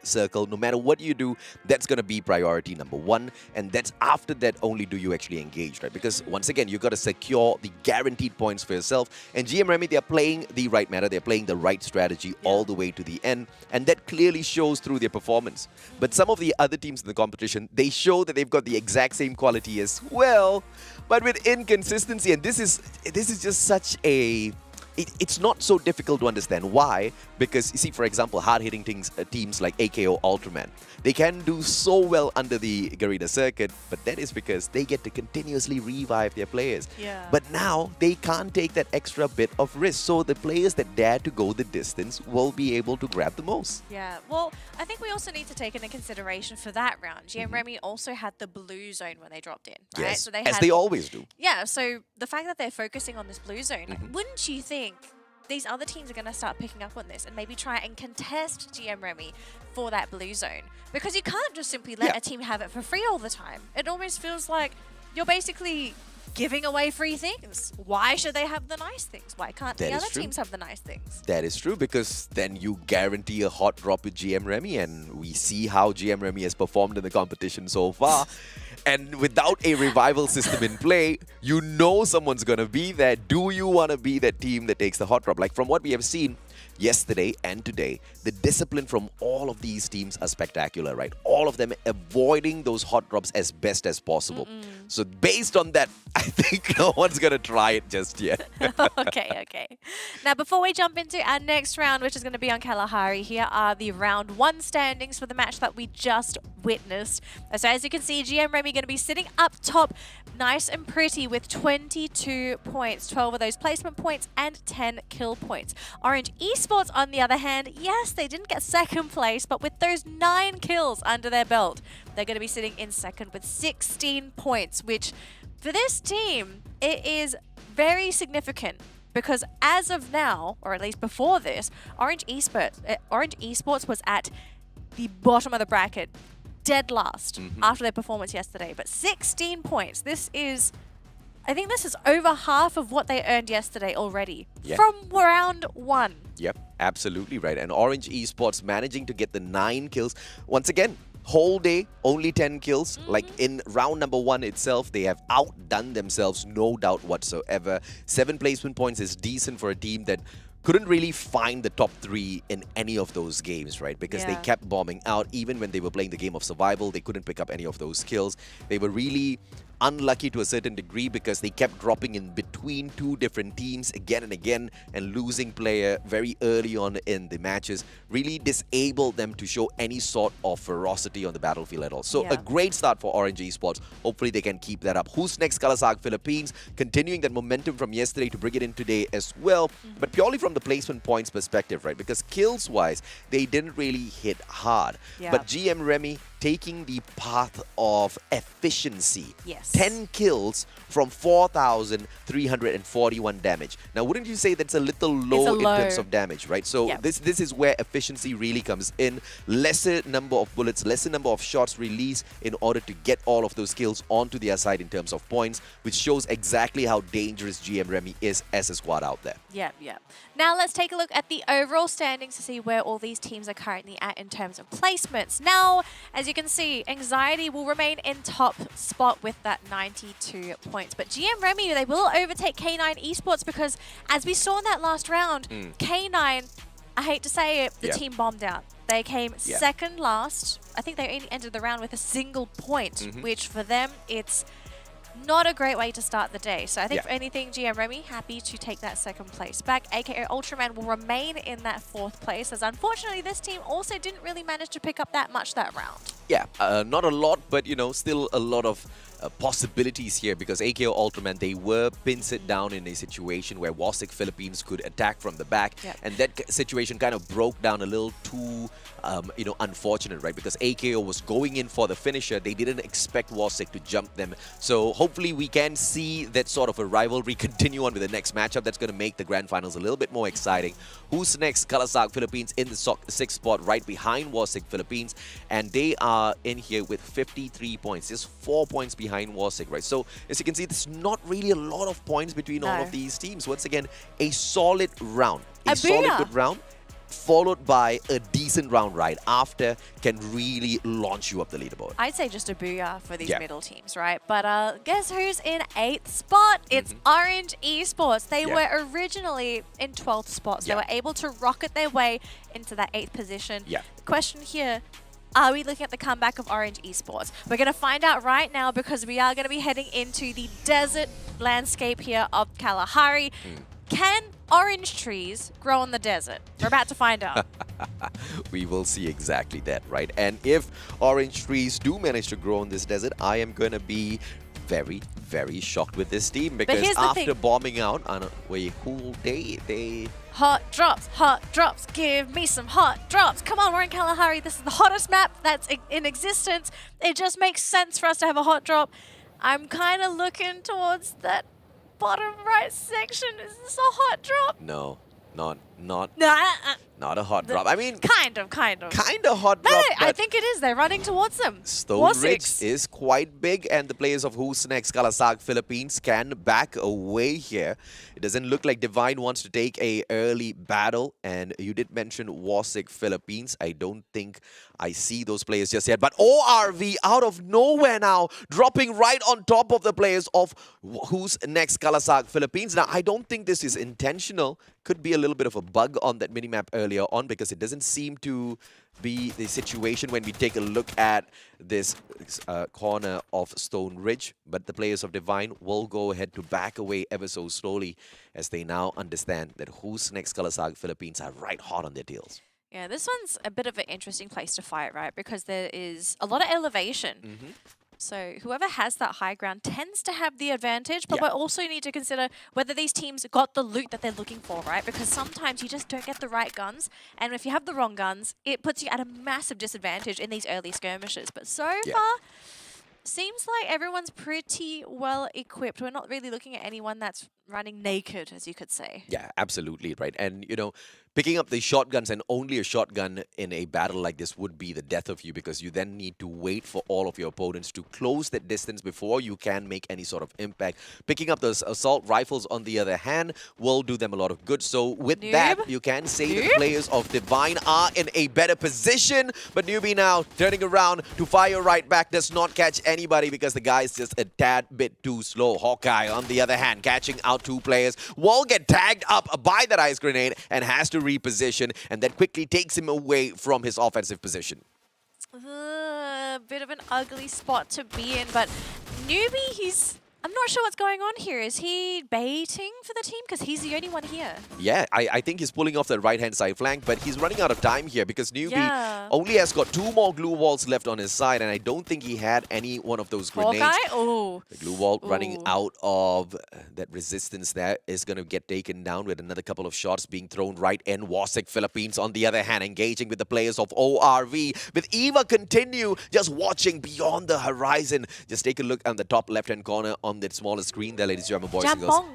Speaker 5: circle. No matter what you do, that's going to be priority number one. And that's after that only do you actually engage, right? Because once again, you got to secure the guaranteed points for yourself. And GM Remy, they're playing the right matter. They're playing the right strategy all the way to the end. And that clearly shows through their performance. But some of the other teams in the competition, they show that they've got the exact same quality as well, but with inconsistency. And this is just such a... It's not so difficult to understand. Why? Because, you see, for example, hard-hitting teams like AKO Ultraman, they can do so well under the Garena circuit, but that is because they get to continuously revive their players.
Speaker 6: Yeah.
Speaker 5: But now, they can't take that extra bit of risk. So the players that dare to go the distance will be able to grab the most.
Speaker 6: Yeah, well, I think we also need to take into consideration for that round. GM Remy also had the blue zone when they dropped in, right?
Speaker 5: Yes,
Speaker 6: So they
Speaker 5: as
Speaker 6: had,
Speaker 5: they always do.
Speaker 6: Yeah, so the fact that they're focusing on this blue zone, wouldn't you think these other teams are going to start picking up on this and maybe try and contest GM Remy for that blue zone? Because you can't just simply let a team have it for free all the time. It almost feels like you're basically giving away free things. Why should they have the nice things? Why can't
Speaker 5: That
Speaker 6: the
Speaker 5: is
Speaker 6: other
Speaker 5: true.
Speaker 6: teams have the nice things?
Speaker 5: That is true, because then you guarantee a hot drop with GM Remy, and we see how GM Remy has performed in the competition so far. And without a revival system in play, you know someone's going to be there. Do you want to be that team that takes the hot drop? Like from what we have seen yesterday and today, the discipline from all of these teams are spectacular, right? All of them avoiding those hot drops as best as possible. So based on that, I think no one's going to try it just yet.
Speaker 6: Okay. Now, before we jump into our next round, which is going to be on Kalahari, here are the round one standings for the match that we just witnessed. So as you can see, GM Remy going to be sitting up top, nice and pretty, with 22 points, 12 of those placement points and 10 kill points. Orange Esports, on the other hand, yes, they didn't get second place, but with those 9 kills under their belt, they're going to be sitting in second with 16 points, which for this team, it is very significant, because as of now, or at least before this, Orange Esports was at the bottom of the bracket, dead last after their performance yesterday. But 16 points. I think this is over half of what they earned yesterday already from round one.
Speaker 5: Yep, absolutely right. And Orange Esports managing to get the 9 kills. Once again, Whole day, only 10 kills. Like in round number 1 itself, they have outdone themselves, no doubt whatsoever. 7 placement points is decent for a team that couldn't really find the top 3 in any of those games, right? Because they kept bombing out. Even when they were playing the game of survival, they couldn't pick up any of those kills. They were really unlucky to a certain degree because they kept dropping in between 2 different teams again and again, and losing player very early on in the matches really disabled them to show any sort of ferocity on the battlefield at all. So a great start for Orange Esports. Hopefully they can keep that up. Who's next? Kalahari Philippines, continuing that momentum from yesterday to bring it in today as well, but purely from the placement points perspective, right? Because kills wise, they didn't really hit hard. But GM Remy taking the path of efficiency. 10 kills from 4,341 damage. Now, wouldn't you say that's a little low in terms of damage, right? So this is where efficiency really comes in. Lesser number of bullets, lesser number of shots released in order to get all of those kills onto their side in terms of points, which shows exactly how dangerous GM Remy is as a squad out there.
Speaker 6: Now let's take a look at the overall standings to see where all these teams are currently at in terms of placements. Now, as you can see, Anxiety will remain in top spot with that 92 points. But GM Remy, they will overtake K9 Esports because, as we saw in that last round, K9, I hate to say it, the team bombed out. They came second last. I think they only ended the round with a single point, which for them, it's not a great way to start the day. So I think for anything, GM Remy happy to take that second place back. AKO Ultraman will remain in that 4th place, as unfortunately this team also didn't really manage to pick up that much that round.
Speaker 5: Not a lot, but you know, still a lot of possibilities here, because AKO Ultraman, they were pinned down in a situation where Wasik Philippines could attack from the back, and that situation kind of broke down a little too unfortunate, right? Because AKO was going in for the finisher. They didn't expect Wasik to jump them. So hopefully we can see that sort of a rivalry continue on with the next matchup. That's going to make the grand finals a little bit more exciting. Who's next? Kalahari Philippines in the 6th spot, right behind Wasik Philippines, and they are in here with 53 points, just 4 points behind Wasik, right? So as you can see, there's not really a lot of points between all of these teams. Once again, a solid round, a solid good round, followed by a decent round right after, can really launch you up the leaderboard.
Speaker 6: I'd say just a booyah for these middle teams, right? But guess who's in 8th spot? It's Orange Esports. They were originally in 12th spot. So they were able to rocket their way into that 8th position. The question here, are we looking at the comeback of Orange Esports? We're going to find out right now, because we are going to be heading into the desert landscape here of Kalahari. Can orange trees grow in the desert? We're about to find out.
Speaker 5: We will see exactly that, right? And if orange trees do manage to grow in this desert, I am going to be very, very shocked with this team, because after bombing out on a whole day, they...
Speaker 6: Hot drops, give me some hot drops. Come on, we're in Kalahari. This is the hottest map that's in existence. It just makes sense for us to have a hot drop. I'm kind of looking towards that bottom right section. Is this a hot drop?
Speaker 5: No, not a hot drop. I mean,
Speaker 6: kind of
Speaker 5: hot
Speaker 6: no,
Speaker 5: drop.
Speaker 6: I think it is. They're running towards them.
Speaker 5: Stone Ridge is quite big, and the players of Who's Next Kalahari Philippines can back away here. It doesn't look like Divine wants to take a early battle, and you did mention Wasik Philippines. I don't think I see those players just yet, but ORV out of nowhere now, dropping right on top of the players of Who's Next Kalahari Philippines. Now, I don't think this is intentional. Could be a little bit of a bug on that minimap earlier on, because it doesn't seem to be the situation when we take a look at this corner of Stone Ridge. But the players of Divine will go ahead to back away ever so slowly, as they now understand that Who's Next Kalahari Philippines are right hot on their tails.
Speaker 6: Yeah, this one's a bit of an interesting place to fight, right? Because there is a lot of elevation. So whoever has that high ground tends to have the advantage, but we also need to consider whether these teams got the loot that they're looking for, right? Because sometimes you just don't get the right guns, and if you have the wrong guns, it puts you at a massive disadvantage in these early skirmishes. But so far, seems like everyone's pretty well equipped. We're not really looking at anyone that's running naked, as you could say.
Speaker 5: Yeah, absolutely, right. And, picking up the shotguns and only a shotgun in a battle like this would be the death of you, because you then need to wait for all of your opponents to close that distance before you can make any sort of impact. Picking up those assault rifles, on the other hand, will do them a lot of good. So with that, you can say the players of Divine are in a better position. But Newbie now turning around to fire right back, does not catch anybody because the guy is just a tad bit too slow. Hawkeye, on the other hand, catching out 2 players, will get tagged up by that ice grenade and has to reposition, and that quickly takes him away from his offensive position.
Speaker 6: Bit of an ugly spot to be in, but Newbie, I'm not sure what's going on here. Is he baiting for the team? Because he's the only one here.
Speaker 5: Yeah, I think he's pulling off the right-hand side flank, but he's running out of time here because Newbie only has got 2 more glue walls left on his side, and I don't think he had any one of those grenades.
Speaker 6: Hawkeye? Oh.
Speaker 5: The glue wall running out of that resistance there is going to get taken down with another couple of shots being thrown right in. Wasik Philippines, on the other hand, engaging with the players of ORV. With Eva continue just watching beyond the horizon. Just take a look on the top left-hand corner on the smaller screen there, ladies and gentlemen, boys and girls.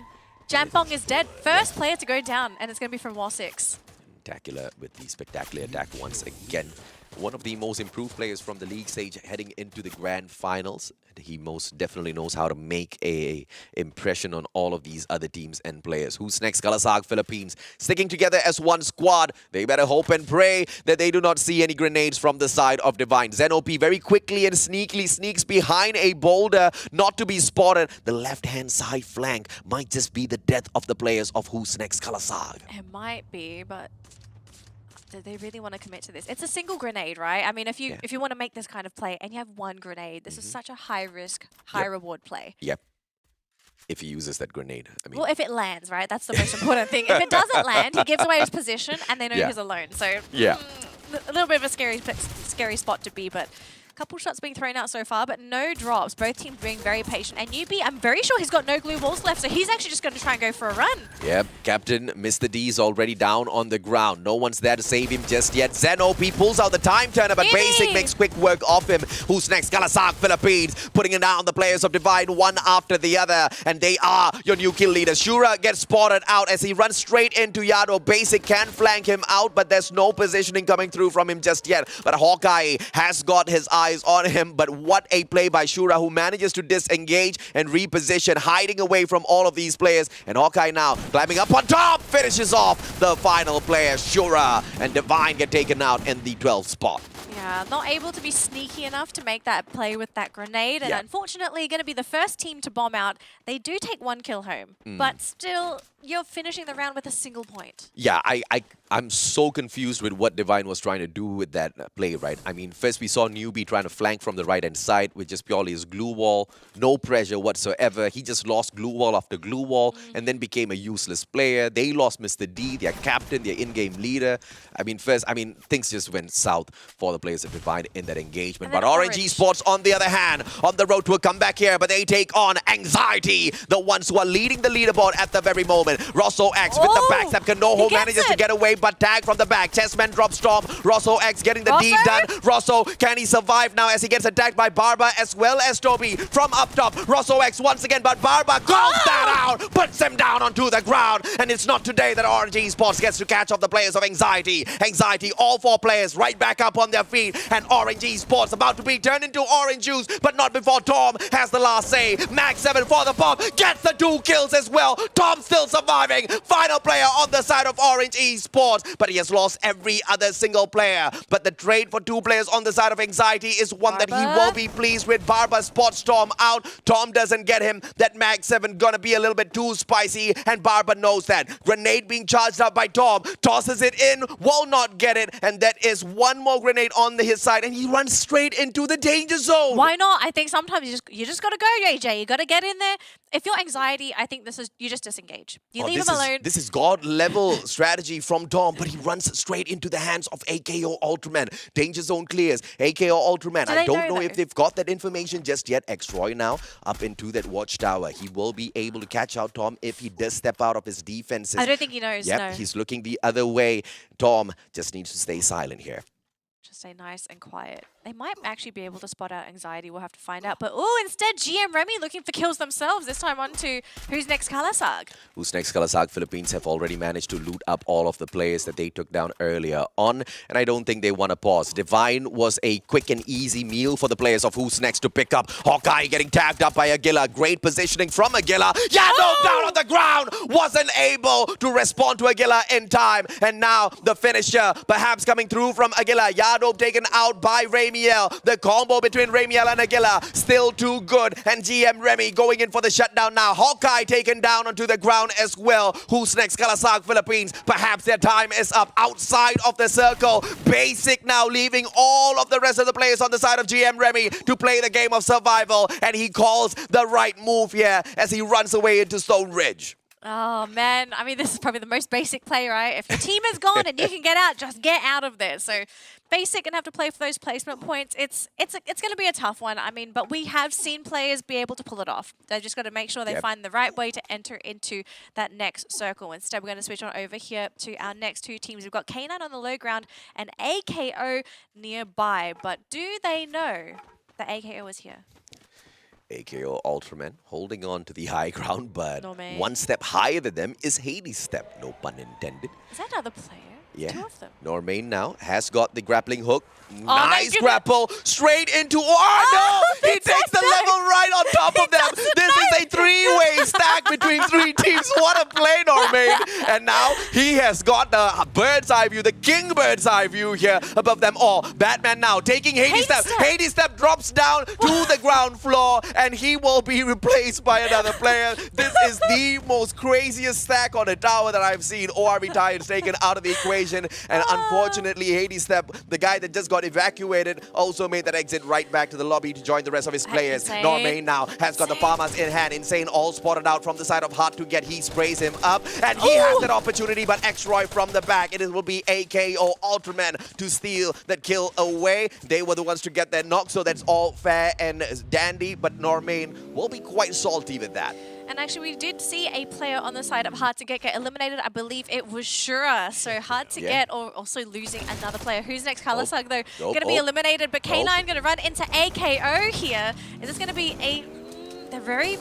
Speaker 6: Jampong is dead. First player to go down, and it's going to be from Wasik.
Speaker 5: Spectacular with the spectacular attack once again. One of the most improved players from the league stage heading into the grand finals. He most definitely knows how to make a impression on all of these other teams and players. Who's next? Kalasag Philippines sticking together as one squad. They better hope and pray that they do not see any grenades from the side of Divine. Zenop very quickly and sneakily sneaks behind a boulder, not to be spotted. The left-hand side flank might just be the death of the players of Who's Next Kalasag.
Speaker 6: It might be, but do they really want to commit to this? It's a single grenade, right? I mean, if you want to make this kind of play and you have 1 grenade, this is such a high-risk, high-reward play.
Speaker 5: Yep. If he uses that grenade. I mean,
Speaker 6: well, if it lands, right? That's the most important thing. If it doesn't land, he gives away his position and they know he's alone. So, a little bit of a scary spot to be, but couple shots being thrown out so far, but no drops. Both teams being very patient. And Newbie, I'm very sure he's got no glue walls left, so he's actually just going to try and go for a run.
Speaker 5: Yep, Captain Mr. D is already down on the ground. No one's there to save him just yet. Zenopi pulls out the time turner, but Basic makes quick work of him. Who's next? Kalasag Philippines putting it down the players of Divine one after the other, and they are your new kill leaders. Shura gets spotted out as he runs straight into Yado. Basic can flank him out, but there's no positioning coming through from him just yet. But Hawkeye has got his eyes on him, but what a play by Shura, who manages to disengage and reposition, hiding away from all of these players. And Hawkeye now climbing up on top, finishes off the final player. Shura and Divine get taken out in the 12th spot.
Speaker 6: Yeah, not able to be sneaky enough to make that play with that grenade, and unfortunately going to be the first team to bomb out. They do take 1 kill home, but still, you're finishing the round with a single point.
Speaker 5: Yeah, I'm so confused with what Divine was trying to do with that play, right? I mean, first we saw Newbie trying to flank from the right-hand side with just purely his glue wall, no pressure whatsoever. He just lost glue wall after glue wall and then became a useless player. They lost Mr. D, their captain, their in-game leader. I mean, things just went south for the players of Divine in that engagement. But Orange Esports, on the other hand, on the road to a comeback here, but they take on Anxiety, the ones who are leading the leaderboard at the very moment. Rosso X with the backstab. Kanoho manages to get away, but tag from the back. Chessman drops Storm. Rosso X getting the deed done. Rosso, can he survive now as he gets attacked by Barba as well as Toby from up top? Rosso X once again, but Barba calls that out, puts him down onto the ground. And it's not today that Orange Esports gets to catch off the players of Anxiety. Anxiety, all 4 players right back up on their feet. And Orange Esports about to be turned into orange juice, but not before Tom has the last say. Max 7 for the bomb, gets the 2 kills as well. Tom still surviving. Final player on the side of Orange Esports, but he has lost every other single player. But the trade for 2 players on the side of Anxiety is one that he will be pleased with. Barba spots Tom out. Tom doesn't get him. That Mag 7 gonna be a little bit too spicy, and Barba knows that. Grenade being charged up by Tom. Tosses it in, will not get it, and that is 1 more grenade on his side, and he runs straight into the danger zone.
Speaker 6: Why not? I think sometimes you just gotta go, JJ. You gotta get in there. If you're Anxiety, I think you just disengage. You leave him alone.
Speaker 5: This is God-level strategy from Tom, but he runs straight into the hands of AKO Ultraman. Danger zone clears. AKO Ultraman. I don't know if they've got that information just yet. X-Roy now up into that watchtower. He will be able to catch out Tom if he does step out of his defenses.
Speaker 6: I don't think he knows.
Speaker 5: Yep,
Speaker 6: no.
Speaker 5: He's looking the other way. Tom just needs to stay silent here.
Speaker 6: Just stay nice and quiet. They might actually be able to spot out Anxiety. We'll have to find out. But oh, instead, GM Remy looking for kills themselves. This time on to Who's Next Kalasag.
Speaker 5: Who's Next Kalahari Philippines have already managed to loot up all of the players that they took down earlier on, and I don't think they want to pause. Divine was a quick and easy meal for the players of Who's Next to pick up. Hawkeye getting tagged up by Aguila. Great positioning from Aguila. Yano down on the ground. Wasn't able to respond to Aguila in time. And now the finisher perhaps coming through from Aguila. Yano taken out by Ramiel. The combo between Ramiel and Aguila still too good. And GM Remy going in for the shutdown now. Hawkeye taken down onto the ground as well. Who's Next Kalasag Philippines. Perhaps their time is up outside of the circle. Basic now leaving all of the rest of the players on the side of GM Remy to play the game of survival. And he calls the right move here as he runs away into Stone Ridge.
Speaker 6: Oh, man. I mean, this is probably the most basic play, right? If your team is gone and you can get out, just get out of there. So Basic going to have to play for those placement points. It's going to be a tough one. I mean, but we have seen players be able to pull it off. They've just got to make sure they find the right way to enter into that next circle. Instead, we're going to switch on over here to our next two teams. We've got K9 on the low ground and AKO nearby. But do they know that AKO is here?
Speaker 5: AKO Ultraman holding on to the high ground, but
Speaker 6: Normain.
Speaker 5: one step higher than them is Hades' step, no pun intended.
Speaker 6: Is that another player?
Speaker 5: Yeah.
Speaker 6: Two of them.
Speaker 5: Normain now has got the grappling hook.
Speaker 6: my
Speaker 5: Nice
Speaker 6: goodness.
Speaker 5: grapple straight into. Oh, no! He takes the level right on top of them. This is a three-way stack between three teams. What a play, Normain. And now he has got the bird's eye view, the king bird's eye view here above them all. Batman now taking Hades' step. Hades' step drops down to the ground floor, and he will be replaced by another player. This is the most craziest stack on a tower that I've seen. ORB Tie is taken out of the equation, and unfortunately, Hades' step, the guy that just got evacuated, also made that exit right back to the lobby to join the rest of his players. Normain now has got the farmers in hand. Insane all spotted out from the side of Hart to get. He sprays him up, and he has that opportunity, but X-Roy from the back. It will be AKO Ultraman to steal that kill away. They were the ones to get that knock, so that's all fair and dandy, but Normain will be quite salty with that.
Speaker 6: And actually, we did see a player on the side of Hard to get eliminated. I believe it was Shura. So Hard to get, or also losing another player. Who's next? Kalasag, though, going to be eliminated. But K9 going to run into AKO here. Is this going to be a... They're very...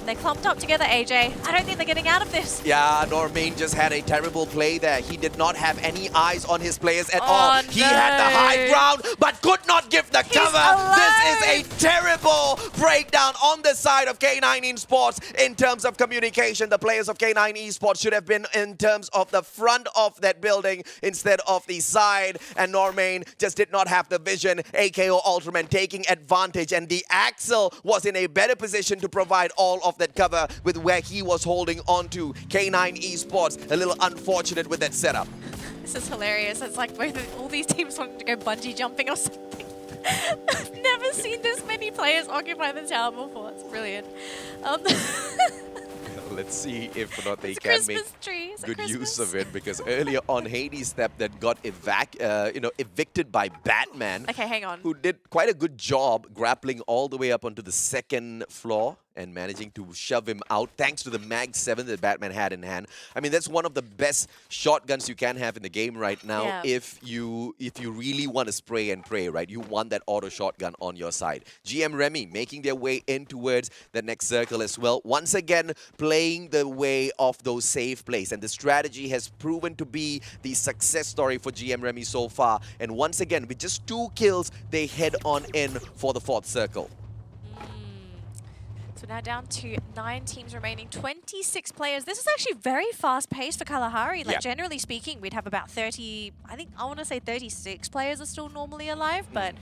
Speaker 6: They're clumped up together, AJ. I don't think they're getting out of this.
Speaker 5: Yeah, Normain just had a terrible play there. He did not have any eyes on his players at all. He had the high ground, but could not give the cover.
Speaker 6: Alone.
Speaker 5: This is a terrible breakdown on the side of K9 Esports in terms of communication. The players of K9 Esports should have been in terms of the front of that building instead of the side. And Normain just did not have the vision. AKO Ultraman taking advantage, and the Axel was in a better position to provide all of that cover with where he was holding on to. K9 Esports a little unfortunate with that setup.
Speaker 6: This is hilarious. It's like all these teams wanting to go bungee jumping or something. I've never seen this many players occupy the tower before. It's brilliant.
Speaker 5: Let's see if or not they
Speaker 6: It's
Speaker 5: can
Speaker 6: Christmas
Speaker 5: make
Speaker 6: tree. Is it
Speaker 5: good
Speaker 6: Christmas?
Speaker 5: use of it, because earlier on Hades' step that got evicted by Batman,
Speaker 6: Okay, hang on.
Speaker 5: who did quite a good job grappling all the way up onto the second floor and managing to shove him out thanks to the Mag 7 that Batman had in hand. I mean, that's one of the best shotguns you can have in the game right now. If you really want to spray and pray, right? You want that auto shotgun on your side. GM Remy making their way in towards the next circle as well. Once again, playing the way of those safe plays. And the strategy has proven to be the success story for GM Remy so far. And once again, with just 2 kills, they head on in for the 4th circle.
Speaker 6: So now down to 9 teams remaining, 26 players. This is actually very fast paced for Kalahari. Like generally speaking, we'd have about 30, I want to say 36 players are still normally alive, but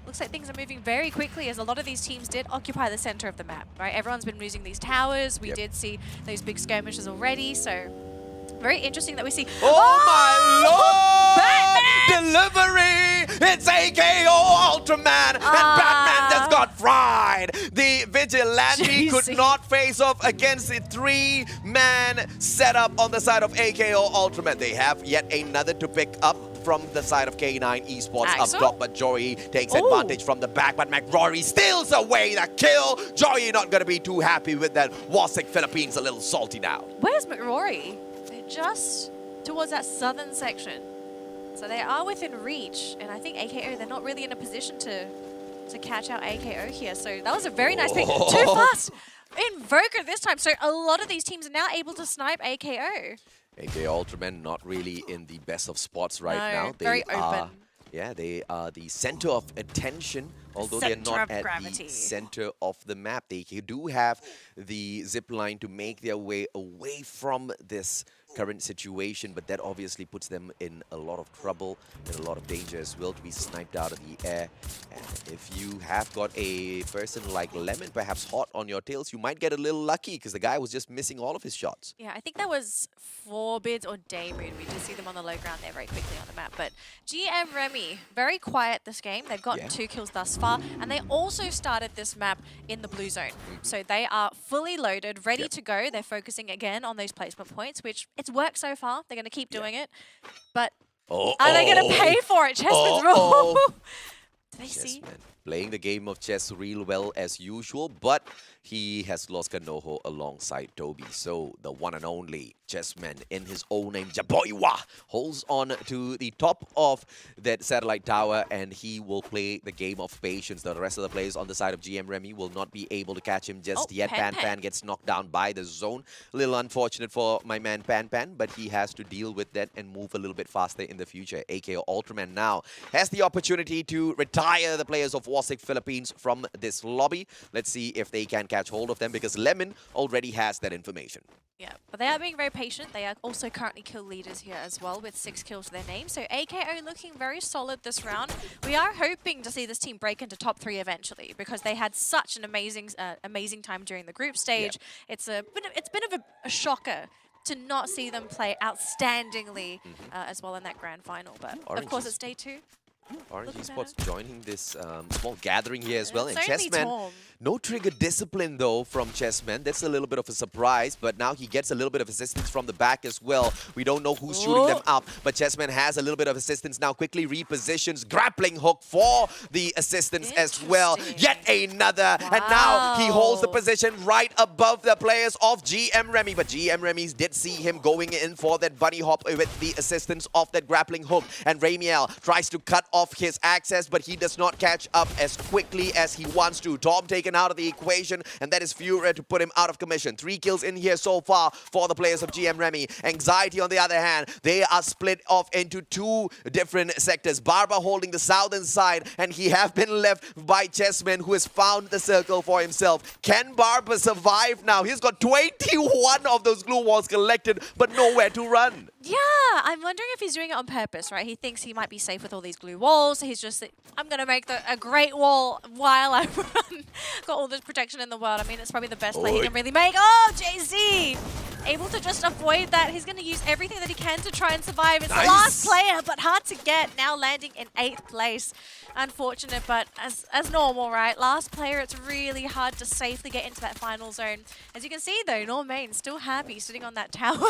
Speaker 6: looks like things are moving very quickly as a lot of these teams did occupy the center of the map, right? Everyone's been losing these towers. We did see those big skirmishes already, so very interesting that we see...
Speaker 5: Oh my lord! Delivery! It's AKO Ultraman! And Batman just got fried! The Vigilante could not face off against the 3-man setup on the side of AKO Ultraman. They have yet another to pick up from the side of K9 Esports up top, but Joey takes advantage from the back, but McRory steals away the kill. Joey not going to be too happy with that. Wasik Philippines a little salty now.
Speaker 6: Where's McRory? They're just towards that southern section. So they are within reach, and I think AKO, they're not really in a position to catch out AKO here. So that was a very nice pick. Too fast! Invoker this time. So a lot of these teams are now able to snipe AKO.
Speaker 5: AKO Ultraman not really in the best of spots right now. They
Speaker 6: very
Speaker 5: are,
Speaker 6: open.
Speaker 5: Yeah, they are the center of attention, although they're
Speaker 6: Center
Speaker 5: not
Speaker 6: of
Speaker 5: at
Speaker 6: gravity.
Speaker 5: the center of the map. They do have the zip line to make their way away from this current situation, but that obviously puts them in a lot of trouble and a lot of danger as well to be sniped out of the air. And if you have got a person like Lemon perhaps hot on your tails, you might get a little lucky because the guy was just missing all of his shots.
Speaker 6: Yeah, I think that was Forbids or Daymoon. We did see them on the low ground there very quickly on the map. But GM Remy, very quiet this game. They've gotten 2 kills thus far. And they also started this map in the blue zone. So they are fully loaded, ready to go. They're focusing again on those placement points, which it's worked so far. They're going to keep doing it. But are they going to pay for it? Chessman's rule. Do they see?
Speaker 5: Chessman playing the game of chess real well as usual, but he has lost Kanoho alongside Toby. So the one and only Chessman in his own name, Jaboiwa, holds on to the top of that satellite tower, and he will play the game of patience. The rest of the players on the side of GM Remy will not be able to catch him just yet. Pan gets knocked down by the zone. A little unfortunate for my man Pan, but he has to deal with that and move a little bit faster in the future. AKO Ultraman now has the opportunity to retire the players of Wasik Philippines from this lobby. Let's see if they can catch hold of them, because Lemon already has that information.
Speaker 6: Yeah, but they are being very patient. They are also currently kill leaders here as well with 6 kills to their name. So AKO looking very solid this round. We are hoping to see this team break into top 3 eventually, because they had such an amazing time during the group stage. It's been a shocker to not see them play outstandingly as well in that grand final. But of course, it's day 2.
Speaker 5: Orange Esports joining this small gathering here as well. And
Speaker 6: Certainly
Speaker 5: Chessman,
Speaker 6: Tom.
Speaker 5: no trigger discipline though from Chessman. That's a little bit of a surprise, but now he gets a little bit of assistance from the back as well. We don't know who's shooting them up, but Chessman has a little bit of assistance now. Quickly repositions, grappling hook for the assistance as well. Yet another, and now he holds the position right above the players of GM Remy. But GM Remy did see him going in for that bunny hop with the assistance of that grappling hook, and Ramiel tries to cut off his access, but he does not catch up as quickly as he wants to. Tom taken out of the equation, and that is Fury to put him out of commission. 3 kills in here so far for the players of GM Remy. Anxiety, on the other hand, they are split off into 2 different sectors. Barba holding the southern side, and he have been left by Chessman, who has found the circle for himself. Can Barba survive now? He's got 21 of those glue walls collected, but nowhere to run.
Speaker 6: Yeah, I'm wondering if he's doing it on purpose, right? He thinks he might be safe with all these glue walls. He's just, I'm going to make a great wall while I run. Got all this protection in the world. I mean, it's probably the best play he can really make. Oh, JZ! Able to just avoid that. He's going to use everything that he can to try and survive. It's the last player, but hard to get. Now landing in 8th place. Unfortunate, but as normal, right? Last player, it's really hard to safely get into that final zone. As you can see, though, Normain still happy sitting on that tower.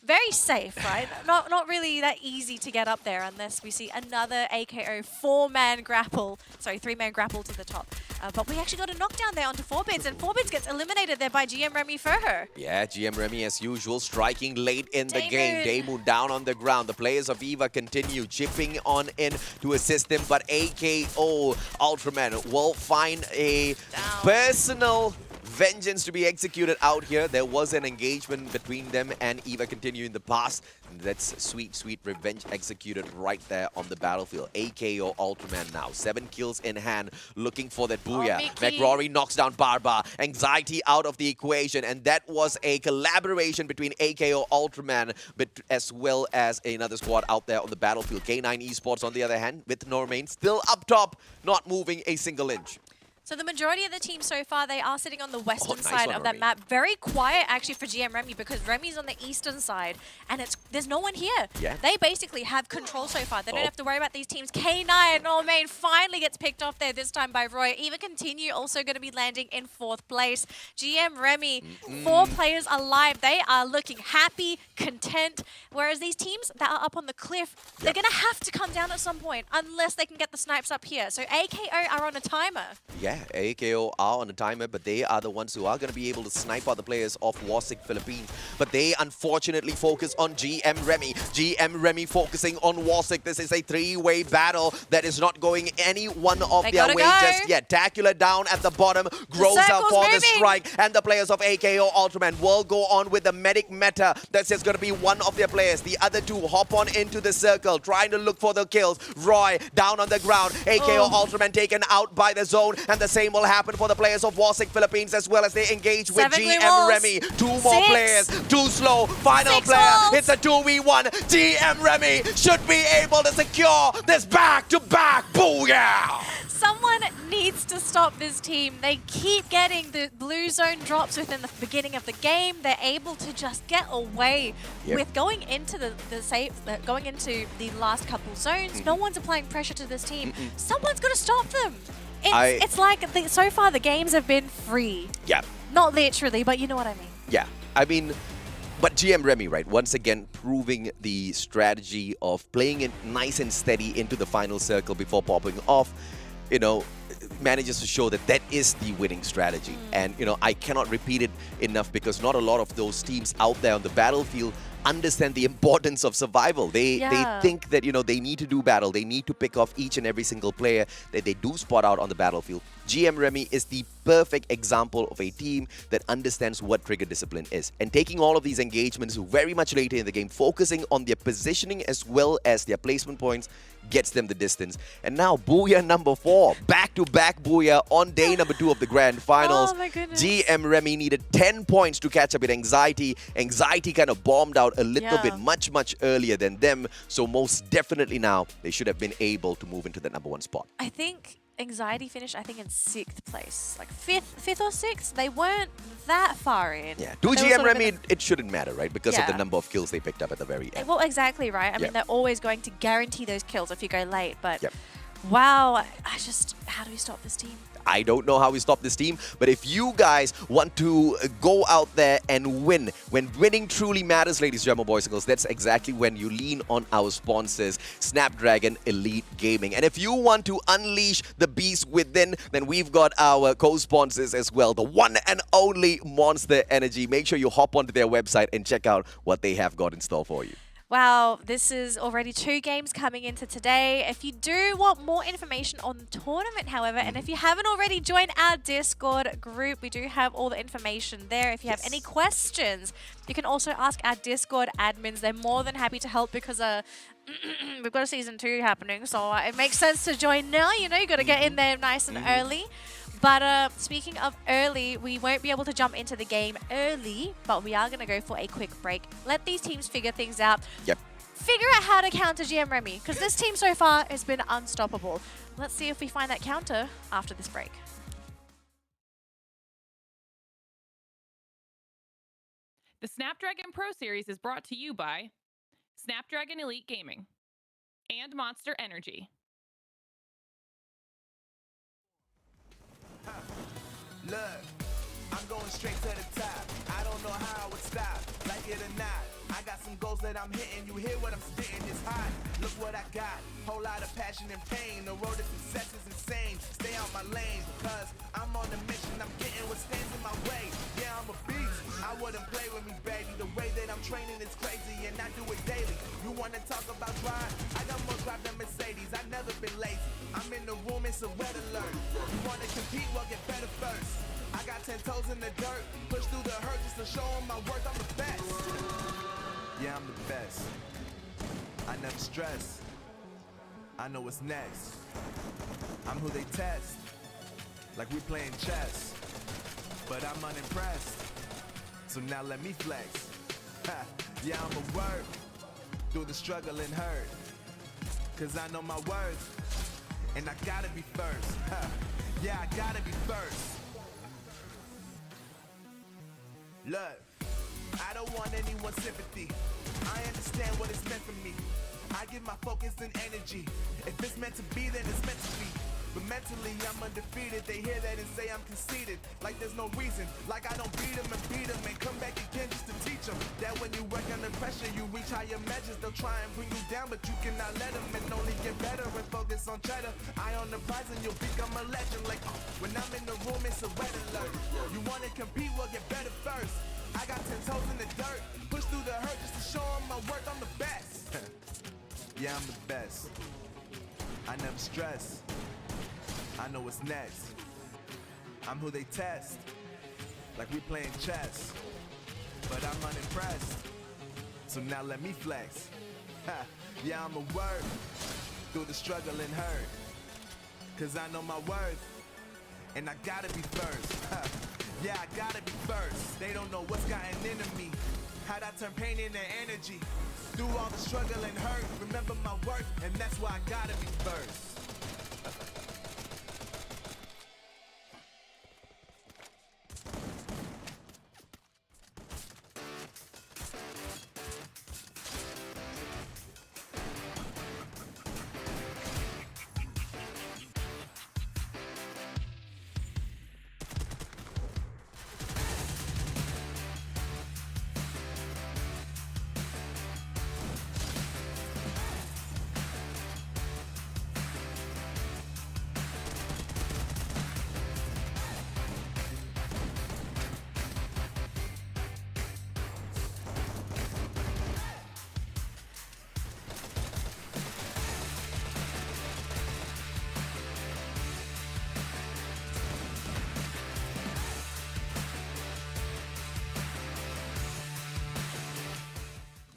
Speaker 6: Very safe, right? Not really that easy to get up there unless we see another AKO 4-man grapple. Sorry, 3-man grapple to the top. But we actually got a knockdown there onto Forbids, and Forbids gets eliminated there by GM Remy Furher.
Speaker 5: Yeah, GM Remy as usual, striking late in the game. Daymoon down on the ground. The players of EVA continue chipping on in to assist him, but AKO Ultraman will find a personal vengeance to be executed out here. There was an engagement between them and EVA continue in the past. That's sweet, sweet revenge executed right there on the battlefield. AKO Ultraman now, 7 kills in hand, looking for that booyah. McRory knocks down Barba. Anxiety out of the equation, and that was a collaboration between AKO Ultraman, but as well as another squad out there on the battlefield. K9 Esports, on the other hand, with Normain still up top, not moving a single inch.
Speaker 6: So the majority of the team so far, they are sitting on the western side of that map. Very quiet, actually, for GM Remy, because Remy's on the eastern side, and there's no one here.
Speaker 5: Yeah.
Speaker 6: They basically have control so far. They don't have to worry about these teams. K9, Normain finally gets picked off there, this time by Roy. EVA Continue also going to be landing in 4th place. GM Remy, 4 players alive. They are looking happy, content, whereas these teams that are up on the cliff, they're going to have to come down at some point, unless they can get the snipes up here. So AKO are on a timer.
Speaker 5: Yeah, AKO are on a timer, but they are the ones who are going to be able to snipe out the players of Warsic Philippines. But they unfortunately focus on GM Remy. GM Remy focusing on Warsic. This is a three-way battle that is not going any one of their way just yet. Tacula down at the bottom, grows up for the strike, and the players of AKO Ultraman will go on with the medic meta. That's just going to be one of their players. The other two hop on into the circle, trying to look for the kills. Roy down on the ground. AKO Ultraman taken out by the zone, and the same will happen for the players of Warsic Philippines as well as they engage with GM Remy. Two more players, too slow. Final player, it's a 2v1. GM Remy should be able to secure this back-to-back. Booyah!
Speaker 6: Someone needs to stop this team. They keep getting the blue zone drops within the beginning of the game. They're able to just get away with going into the the last couple zones. No one's applying pressure to this team. Someone's got to stop them. It's like so far the games have been free.
Speaker 5: Yeah.
Speaker 6: Not literally, but you know what I mean.
Speaker 5: Yeah. I mean, but GM Remy, right, once again proving the strategy of playing it nice and steady into the final circle before popping off, you know, manages to show that that is the winning strategy. And, you know, I cannot repeat it enough because not a lot of those teams out there on the battlefield understand the importance of survival. They think that, you know, they need to do battle. They need to pick off each and every single player that they do spot out on the battlefield. GM Remy is the perfect example of a team that understands what trigger discipline is. And taking all of these engagements very much later in the game, focusing on their positioning as well as their placement points, gets them the distance. And now Booyah number 4, back-to-back Booyah on day number 2 of the Grand Finals.
Speaker 6: Oh my goodness.
Speaker 5: GM Remy needed 10 points to catch up with Anxiety. Anxiety kind of bombed out a little bit much earlier than them. So most definitely now, they should have been able to move into the number 1 spot.
Speaker 6: I think Anxiety finished, I think, in 6th place. Like 5th or 6th. They weren't that far in.
Speaker 5: Yeah, to GM Remy, it shouldn't matter, right? Because of the number of kills they picked up at the very end.
Speaker 6: Well, exactly, right? I mean, they're always going to guarantee those kills if you go late. But wow, how do we stop this team?
Speaker 5: I don't know how we stop this team, but if you guys want to go out there and win, when winning truly matters, ladies and gentlemen, boys and girls, that's exactly when you lean on our sponsors, Snapdragon Elite Gaming. And if you want to unleash the beast within, then we've got our co-sponsors as well, the one and only Monster Energy. Make sure you hop onto their website and check out what they have got in store for you.
Speaker 6: Wow, this is already 2 games coming into today. If you do want more information on the tournament, however, and if you haven't already joined our Discord group, we do have all the information there. If you have any questions, you can also ask our Discord admins. They're more than happy to help because we've got a Season 2 happening, so it makes sense to join now. You know, you got to get in there nice and early. But speaking of early, we won't be able to jump into the game early, but we are going to go for a quick break. Let these teams figure things out. Figure out how to counter GM Remy, because this team so far has been unstoppable. Let's see if we find that counter after this break.
Speaker 4: The Snapdragon Pro Series is brought to you by Snapdragon Elite Gaming and Monster Energy.
Speaker 2: Look, I'm going straight to the top. I don't know how I would stop, like it or not. I got some goals that I'm hitting. You hear what I'm spitting? It's hot. Look what I got. Whole lot of passion and pain. The road to success is insane. Stay out my lane because I'm on a mission. I'm getting what stands in my way. Yeah, I'm a beast. I wouldn't play with me, baby. The way that I'm training is crazy and I do it daily. You want to talk about drive? I got more drive than Mercedes. I've never been lazy. I'm in the room, it's a red alert. You want to compete? Well, get better first. I got 10 toes in the dirt. Push through the hurt just to show them my worth. I'm the best. Yeah, I'm the best. I never stress. I know what's next. I'm who they test. Like we playing chess. But I'm unimpressed. So now let me flex. Ha. Yeah, I'm a work. Through the struggle and hurt. Cause I know my worth. And I gotta be first. Ha. Yeah, I gotta be first. Look, I don't want anyone's sympathy. I understand what it's meant for me. I give my focus and energy. If it's meant to be, then it's meant to be. But mentally, I'm undefeated. They hear that and say I'm conceited. Like there's no reason. Like I don't beat them and come back again just to teach them. That when you work under pressure, you reach higher measures. They'll try and bring you down, but you cannot let them. And only get better and focus on cheddar. Eye on the prize and you'll become a legend. Like, when I'm in the room, it's a red alert. You wanna compete, well, get better first. I got 10 toes in the dirt. Push through the hurt just to show them my work. I'm the best. Yeah, I'm the best. I never stress. I know what's next. I'm who they test. Like we playing chess. But I'm unimpressed. So now let me flex. Yeah, I'm a word. Through the struggle and hurt. Cause I know my worth. And I gotta be first. Yeah, I gotta be first. They don't know what's gotten into me. How'd I turn pain into energy? Through all the struggle and hurt. Remember my worth. And that's why I gotta be first.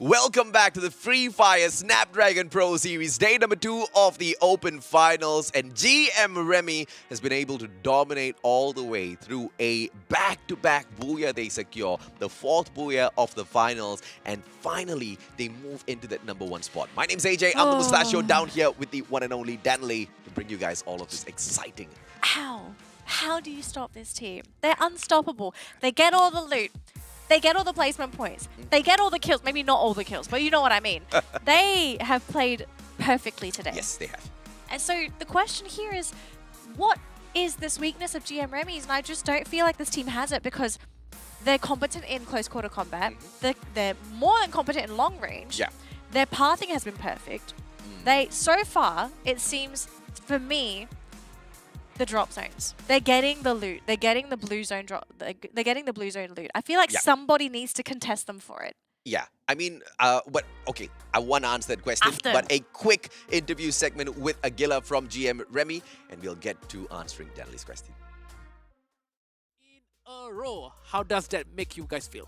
Speaker 5: Welcome back to the Free Fire Snapdragon Pro Series, day number 2 of the Open Finals, and GM Remy has been able to dominate all the way through a back-to-back booyah. They secure the 4th booyah of the finals, and finally they move into that number 1 spot. My name's AJ, I'm the Mustachio down here with the one and only Danley to bring you guys all of this exciting.
Speaker 6: How do you stop this team? They're unstoppable. They get all the loot. They get all the placement points. They get all the kills. Maybe not all the kills, but you know what I mean. They have played perfectly today.
Speaker 5: Yes, they have.
Speaker 6: And so the question here is, what is this weakness of GM Remy's? And I just don't feel like this team has it, because they're competent in close quarter combat. They're more than competent in long range.
Speaker 5: Yeah.
Speaker 6: Their pathing has been perfect. They, so far, it seems, for me, the drop zones. They're getting the loot. They're getting the blue zone drop. They're getting the blue zone loot. I feel like somebody needs to contest them for it.
Speaker 5: Yeah, I mean, but okay, I want to answer that question, but a quick interview segment with Aguila from GM Remy, and we'll get to answering Danley's question.
Speaker 7: In a row, how does that make you guys feel?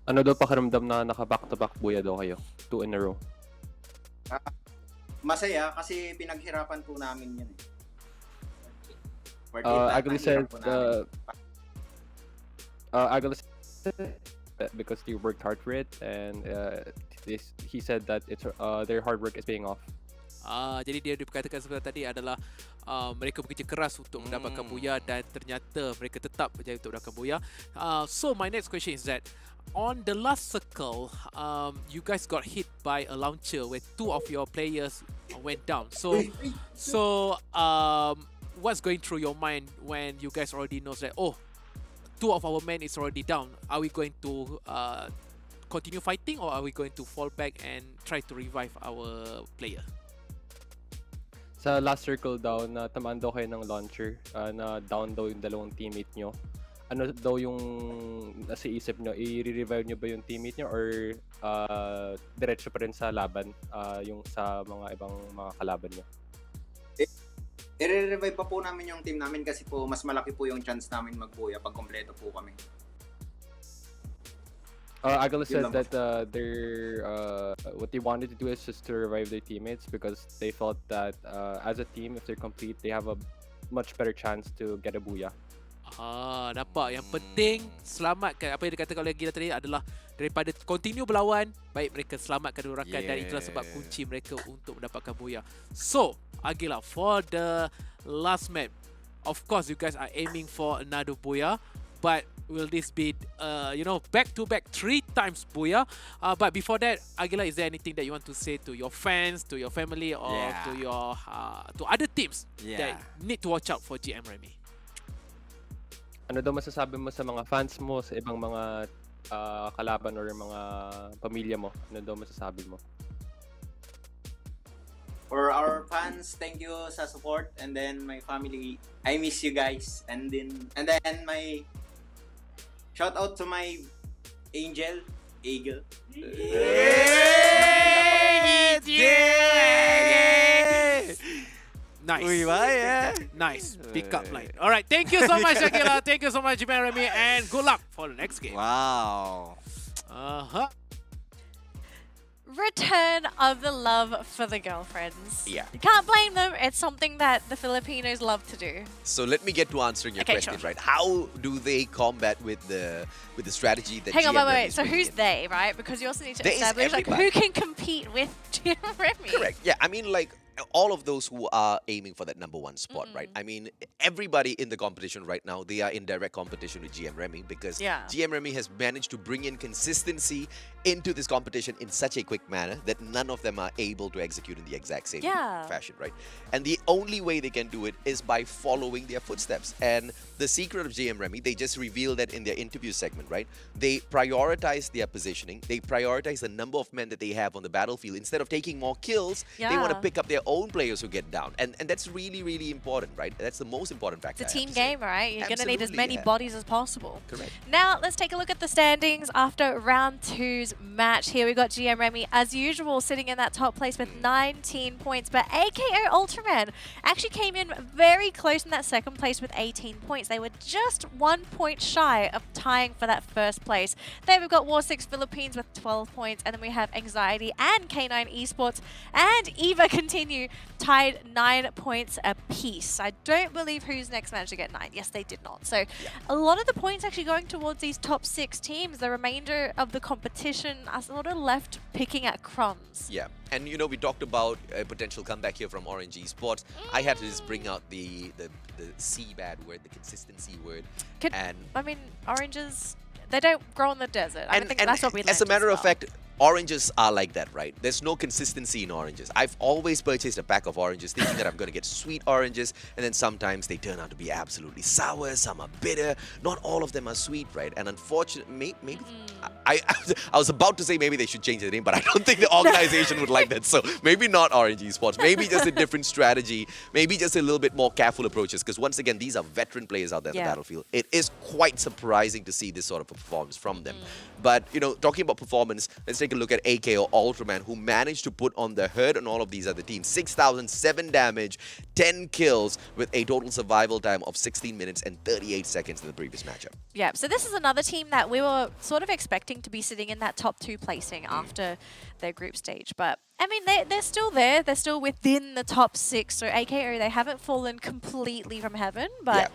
Speaker 9: Ano daw pakiramdam na naka-back-to-back buya daw kayo? 2 in a row.
Speaker 10: Masaya kasi pinaghirapan po namin yun eh.
Speaker 9: Aguila said, Aguila said because they worked hard for it, and he said that it's their hard work is paying off.
Speaker 7: Jadi dia berkatakan sebenarnya tadi adalah mereka bekerja keras untuk mendapatkan buya, dan ternyata mereka tetap berjaya untuk mendapatkan buya. So my next question is that on the last circle, you guys got hit by a launcher where 2 of your players went down. So what's going through your mind when you guys already know that 2 of our men is already down? Are we going to continue fighting, or are we going to fall back and try to revive our player?
Speaker 9: Sa last circle daw, na tamaan daw kayo ng launcher, na down daw yung dalawang teammate nyo. Ano daw yung nasa isip nyo? I-revive nyo ba yung teammate nyo, or diretso pa rin sa laban, yung sa mga ibang mga kalaban nyo?
Speaker 10: I-revive pa po namin yung team namin kasi po mas malaki po yung chance namin magbuya pag kompleto po kami.
Speaker 9: Aguila said that what they wanted to do is just to revive their teammates, because they felt that as a team, if they're complete, they have a much better chance to get a booyah.
Speaker 7: Nampak. Yang penting selamatkan. Apa yang dikatakan oleh Gila tadi adalah daripada continue berlawan, baik mereka selamatkan dua rakan, dan itulah sebab kunci mereka untuk mendapatkan booyah. So, Aguila, for the last map, of course you guys are aiming for another booyah, but will this be back-to-back 3 times booyah? But before that, Aguila, is there anything that you want to say to your fans, to your family, or to your to other teams that need to watch out for GM Remy?
Speaker 9: Ano daw masasabi mo sa mga fans mo, sa ibang mga kalaban or mga pamilya mo? Ano daw masasabi mo?
Speaker 10: For our fans, thank you sa support. And then my family, I miss you guys. And then my shout out to my Eagle.
Speaker 7: Nice.
Speaker 5: Uy, vaya.
Speaker 7: Nice. Pick up line. All right. Thank you so much, Shakila. Thank you so much, Jeremy. And good luck for the next game.
Speaker 5: Wow.
Speaker 7: Uh-huh.
Speaker 6: Return of the love for the girlfriends.
Speaker 5: Yeah.
Speaker 6: You can't blame them. It's something that the Filipinos love to do.
Speaker 5: So let me get to answering your
Speaker 6: Okay,
Speaker 5: question,
Speaker 6: sure.
Speaker 5: right? How do they combat with the strategy that
Speaker 6: Hang on,
Speaker 5: GM Remy
Speaker 6: wait.
Speaker 5: is
Speaker 6: So
Speaker 5: bringing
Speaker 6: who's
Speaker 5: in?
Speaker 6: they, right? Because you also need to
Speaker 5: They is
Speaker 6: establish like
Speaker 5: everybody.
Speaker 6: who can compete with GM Remy.
Speaker 5: Correct. Yeah, I mean, like all of those who are aiming for that #1 spot, right? I mean, everybody in the competition right now, they are in direct competition with GM Remy because
Speaker 6: Yeah.
Speaker 5: GM Remy has managed to bring in consistency into this competition in such a quick manner that none of them are able to execute in the exact same
Speaker 6: Yeah.
Speaker 5: fashion, right? And the only way they can do it is by following their footsteps. And the secret of GM Remy, they just revealed that in their interview segment, right? They prioritize their positioning. They prioritize the number of men that they have on the battlefield. Instead of taking more kills, they want to
Speaker 6: Yeah.
Speaker 5: pick up their own players who get down. And that's really, really important, right? That's the most important factor.
Speaker 6: It's a
Speaker 5: I have
Speaker 6: team
Speaker 5: to say.
Speaker 6: game, right? You're going to need as
Speaker 5: Absolutely,
Speaker 6: many
Speaker 5: yeah.
Speaker 6: bodies as possible.
Speaker 5: Correct.
Speaker 6: Now, let's take a look at the standings after round 2's match. Here we got GM Remy, as usual, sitting in that top place with 19 points. But AKO Ultraman actually came in very close in that second place with 18 points. They were just 1 point shy of tying for that first place. Then we've got War6 Philippines with 12 points. And then we have Anxiety and K9 Esports and Eva Continue tied 9 points apiece. I don't believe Who's Next managed to get 9. Yes, they did not. So a lot of the points actually going towards these top 6 teams. The remainder of the competition are sort of left picking at crumbs.
Speaker 5: Yeah, and you know, we talked about a potential comeback here from Orange Esports. I had to just bring out the C-bad word, the consistency word. And
Speaker 6: I mean, oranges, they don't grow in the desert. I think that's what we learned
Speaker 5: as a matter
Speaker 6: as
Speaker 5: of
Speaker 6: well.
Speaker 5: fact, oranges are like that, right? There's no consistency in oranges. I've always purchased a pack of oranges thinking that I'm going to get sweet oranges, and then sometimes they turn out to be absolutely sour, some are bitter. Not all of them are sweet, right? And unfortunately, maybe I was about to say maybe they should change the name, but I don't think the organization would like that. So maybe not Orange Esports, maybe just a different strategy, maybe just a little bit more careful approaches, because once again, these are veteran players out there in the battlefield. It is quite surprising to see this sort of performance from them. But, you know, talking about performance, let's take a look at AKO Ultraman, who managed to put on the hurt on all of these other teams. 6,007 damage, 10 kills, with a total survival time of 16 minutes and 38 seconds in the previous matchup.
Speaker 6: Yeah, so this is another team that we were sort of expecting to be sitting in that top 2 placing after their group stage. But, I mean, they're still there. They're still within the top 6. So AKO, they haven't fallen completely from heaven. But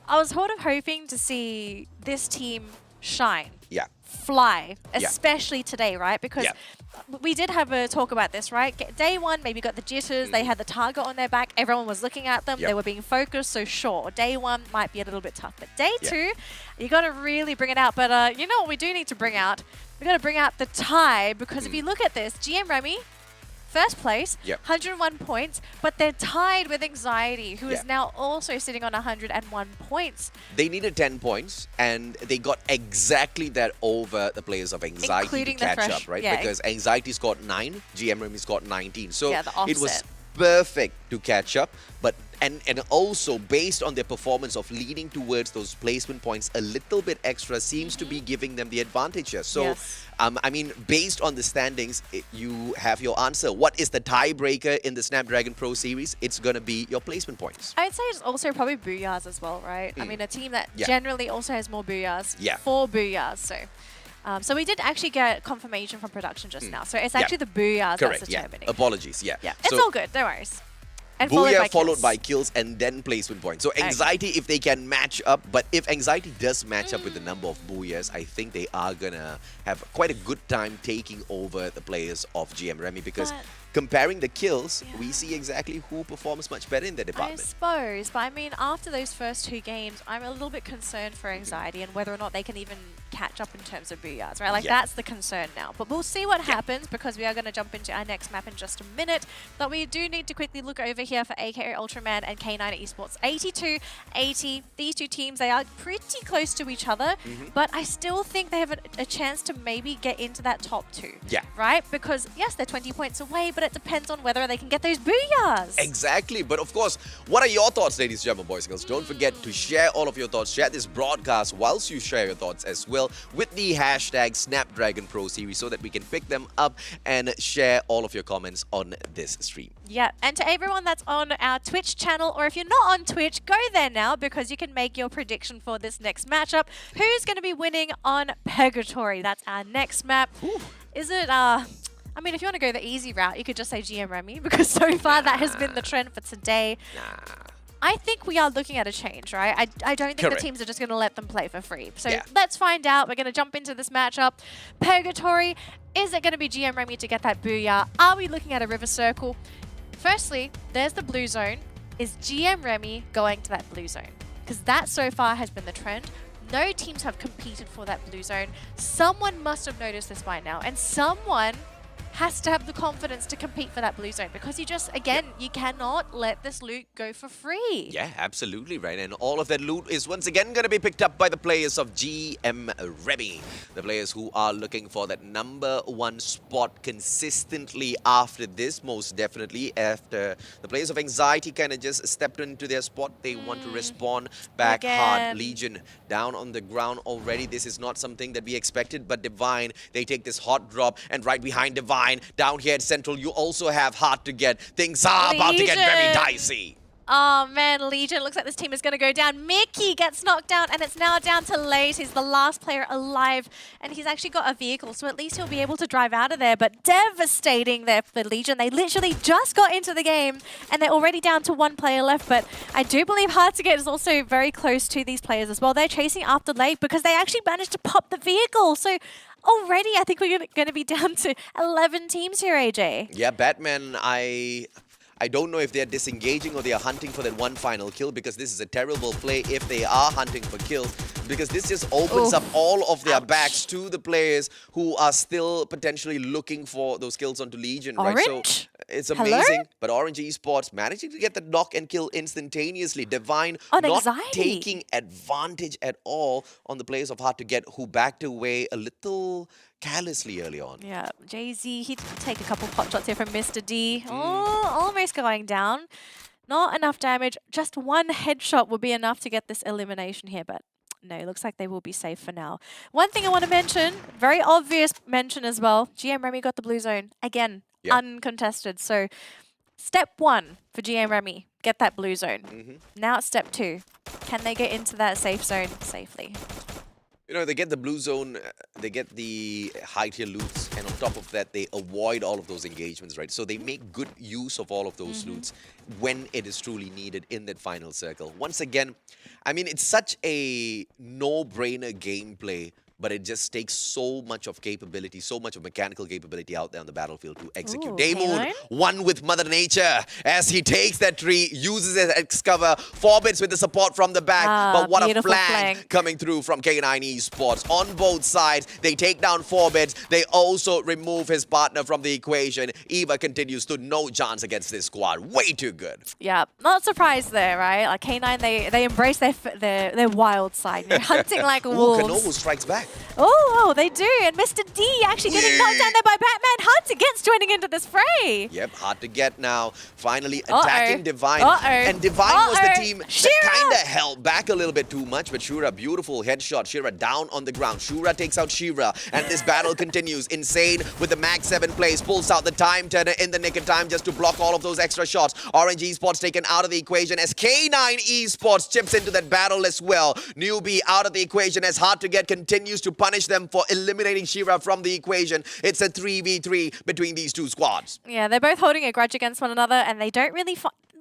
Speaker 6: I was sort of hoping to see this team shine.
Speaker 5: Yeah.
Speaker 6: Fly, especially today, right? Because we did have a talk about this, right? Day 1, maybe got the jitters. They had the target on their back. Everyone was looking at them. They were being focused. So sure, day 1 might be a little bit tough. But day 2, you got to really bring it out. But you know what we do need to bring out? We got to bring out the tie, because if you look at this, GM Remy, first place, 101 points, but they're tied with Anxiety, who is now also sitting on 101 points.
Speaker 5: They needed 10 points, and they got exactly that over the players of Anxiety
Speaker 6: Including
Speaker 5: to
Speaker 6: the
Speaker 5: catch
Speaker 6: fresh-
Speaker 5: up, right?
Speaker 6: yeah.
Speaker 5: Because Anxiety scored 9, GM Remy's got 19. So
Speaker 6: Yeah, the
Speaker 5: it was
Speaker 6: offset.
Speaker 5: perfect to catch up, but and also based on their performance of leading towards those placement points a little bit extra seems to be giving them the advantage here. So I mean, based on the standings, you have your answer. What is the tiebreaker in the Snapdragon Pro Series? It's going to be your placement points.
Speaker 6: I'd say it's also probably Booyahs as well, right? I mean, a team that generally also has more Booyahs.
Speaker 5: Yeah.
Speaker 6: 4 Booyahs, so... so we did actually get confirmation from production just now. So it's actually the Booyahs
Speaker 5: Correct,
Speaker 6: that's determining.
Speaker 5: Apologies,
Speaker 6: It's
Speaker 5: So,
Speaker 6: all good, no worries. And
Speaker 5: Booyah followed
Speaker 6: kills.
Speaker 5: by kills and then placement points. So Anxiety, if they can match up, but if Anxiety does match up with the number of Booyahs, I think they are going to have quite a good time taking over the players of GM Remy, because comparing the kills, we see exactly who performs much better in the
Speaker 6: I
Speaker 5: department.
Speaker 6: suppose, but I mean, after those first 2 games, I'm a little bit concerned for Anxiety and whether or not they can even catch up in terms of booyahs, right? Like,
Speaker 5: Yeah.
Speaker 6: that's the concern now. But we'll see what happens because we are going to jump into our next map in just a minute. But we do need to quickly look over here for AKO Ultraman and K9 Esports. 82-80. These two teams, they are pretty close to each other, but I still think they have a chance to maybe get into that top 2.
Speaker 5: Yeah.
Speaker 6: Right? Because, yes, they're 20 points away, but it depends on whether they can get those booyahs.
Speaker 5: Exactly. But of course, what are your thoughts, ladies and gentlemen, boys and girls? Don't forget to share all of your thoughts. Share this broadcast whilst you share your thoughts as well with the hashtag Snapdragon Pro Series so that we can pick them up and share all of your comments on this stream.
Speaker 6: Yeah, and to everyone that's on our Twitch channel, or if you're not on Twitch, go there now because you can make your prediction for this next matchup. Who's going to be winning on Purgatory? That's our next map. Is it, I mean, if you want to go the easy route, you could just say GM Remy because so far that has been the trend for today. I think we are looking at a change, right? I don't think the teams are just going to let them play for free. So let's find out. We're going to jump into this matchup. Purgatory, is it going to be GM Remy to get that booyah? Are we looking at a river circle? Firstly, there's the blue zone. Is GM Remy going to that blue zone? Because that so far has been the trend. No teams have competed for that blue zone. Someone must have noticed this by now, and someone has to have the confidence to compete for that blue zone because you just, again, you cannot let this loot go for free.
Speaker 5: Yeah, absolutely right. And all of that loot is once again going to be picked up by the players of GM Remy. The players who are looking for that #1 spot consistently after this, most definitely. After the players of Anxiety kind of just stepped into their spot, they want to respawn back hard. Legion down on the ground already. This is not something that we expected, but Divine, they take this hot drop, and right behind Divine, down here at Central, you also have Hard to Get. Things are about to get very dicey.
Speaker 6: Oh man, Legion, looks like this team is going to go down. Mickey gets knocked down, and it's now down to Lace. He's the last player alive, and he's actually got a vehicle, so at least he'll be able to drive out of there. But devastating there for Legion. They literally just got into the game, and they're already down to 1 player left. But I do believe Hard to Get is also very close to these players as well. They're chasing after Lake because they actually managed to pop the vehicle. So already, I think we're going to be down to 11 teams here, AJ.
Speaker 5: Yeah, Batman, I don't know if they're disengaging or they are hunting for that one final kill because this is a terrible play if they are hunting for kills because this just opens up all of their backs to the players who are still potentially looking for those kills onto Legion, right? So it's amazing. But Orange Esports managing to get the knock and kill instantaneously. Divine not taking advantage at all on the players of Hard to Get who backed away a little carelessly early on.
Speaker 6: Yeah, Jay-Z, he'd take a couple pot shots here from Mr. D. Oh, almost going down. Not enough damage. Just 1 headshot would be enough to get this elimination here, but no, it looks like they will be safe for now. One thing I want to mention, very obvious mention as well, GM Remy got the blue zone. Again, uncontested. So step 1 for GM Remy, get that blue zone. Now it's step 2. Can they get into that safe zone safely?
Speaker 5: You know, they get the blue zone, they get the high-tier loots, and on top of that, they avoid all of those engagements, right? So they make good use of all of those loots when it is truly needed in that final circle. Once again, I mean, it's such a no-brainer gameplay, but it just takes so much of capability, so much of mechanical capability out there on the battlefield to execute. Daymoon, one with Mother Nature, as he takes that tree, uses it as cover, Forbits with the support from the back, but what a flank coming through from K9 Esports. On both sides, they take down Forbits, they also remove his partner from the equation. Eva continues to no chance against this squad, way too good.
Speaker 6: Yeah, not surprised there, right? Like K9, they embrace their wild side, you know, hunting like wolves.
Speaker 5: Kanobu strikes back.
Speaker 6: Oh, they do. And Mr. D actually getting knocked down there by Batman. Hard to Get's joining into this fray.
Speaker 5: Yep, Hard to Get now. Finally attacking Divine. And Divine was the team that kind of held back a little bit too much. But Shura, beautiful headshot. Shura down on the ground. Shura takes out Shira. And this battle continues. Insane with the Mag 7 plays. Pulls out the time turner in the nick of time just to block all of those extra shots. Orange Esports taken out of the equation as K9 Esports chips into that battle as well. Newbie out of the equation as Hard to Get continues to punish them for eliminating Shira from the equation. It's a 3v3 between these two squads.
Speaker 6: Yeah, they're both holding a grudge against one another, and they don't really...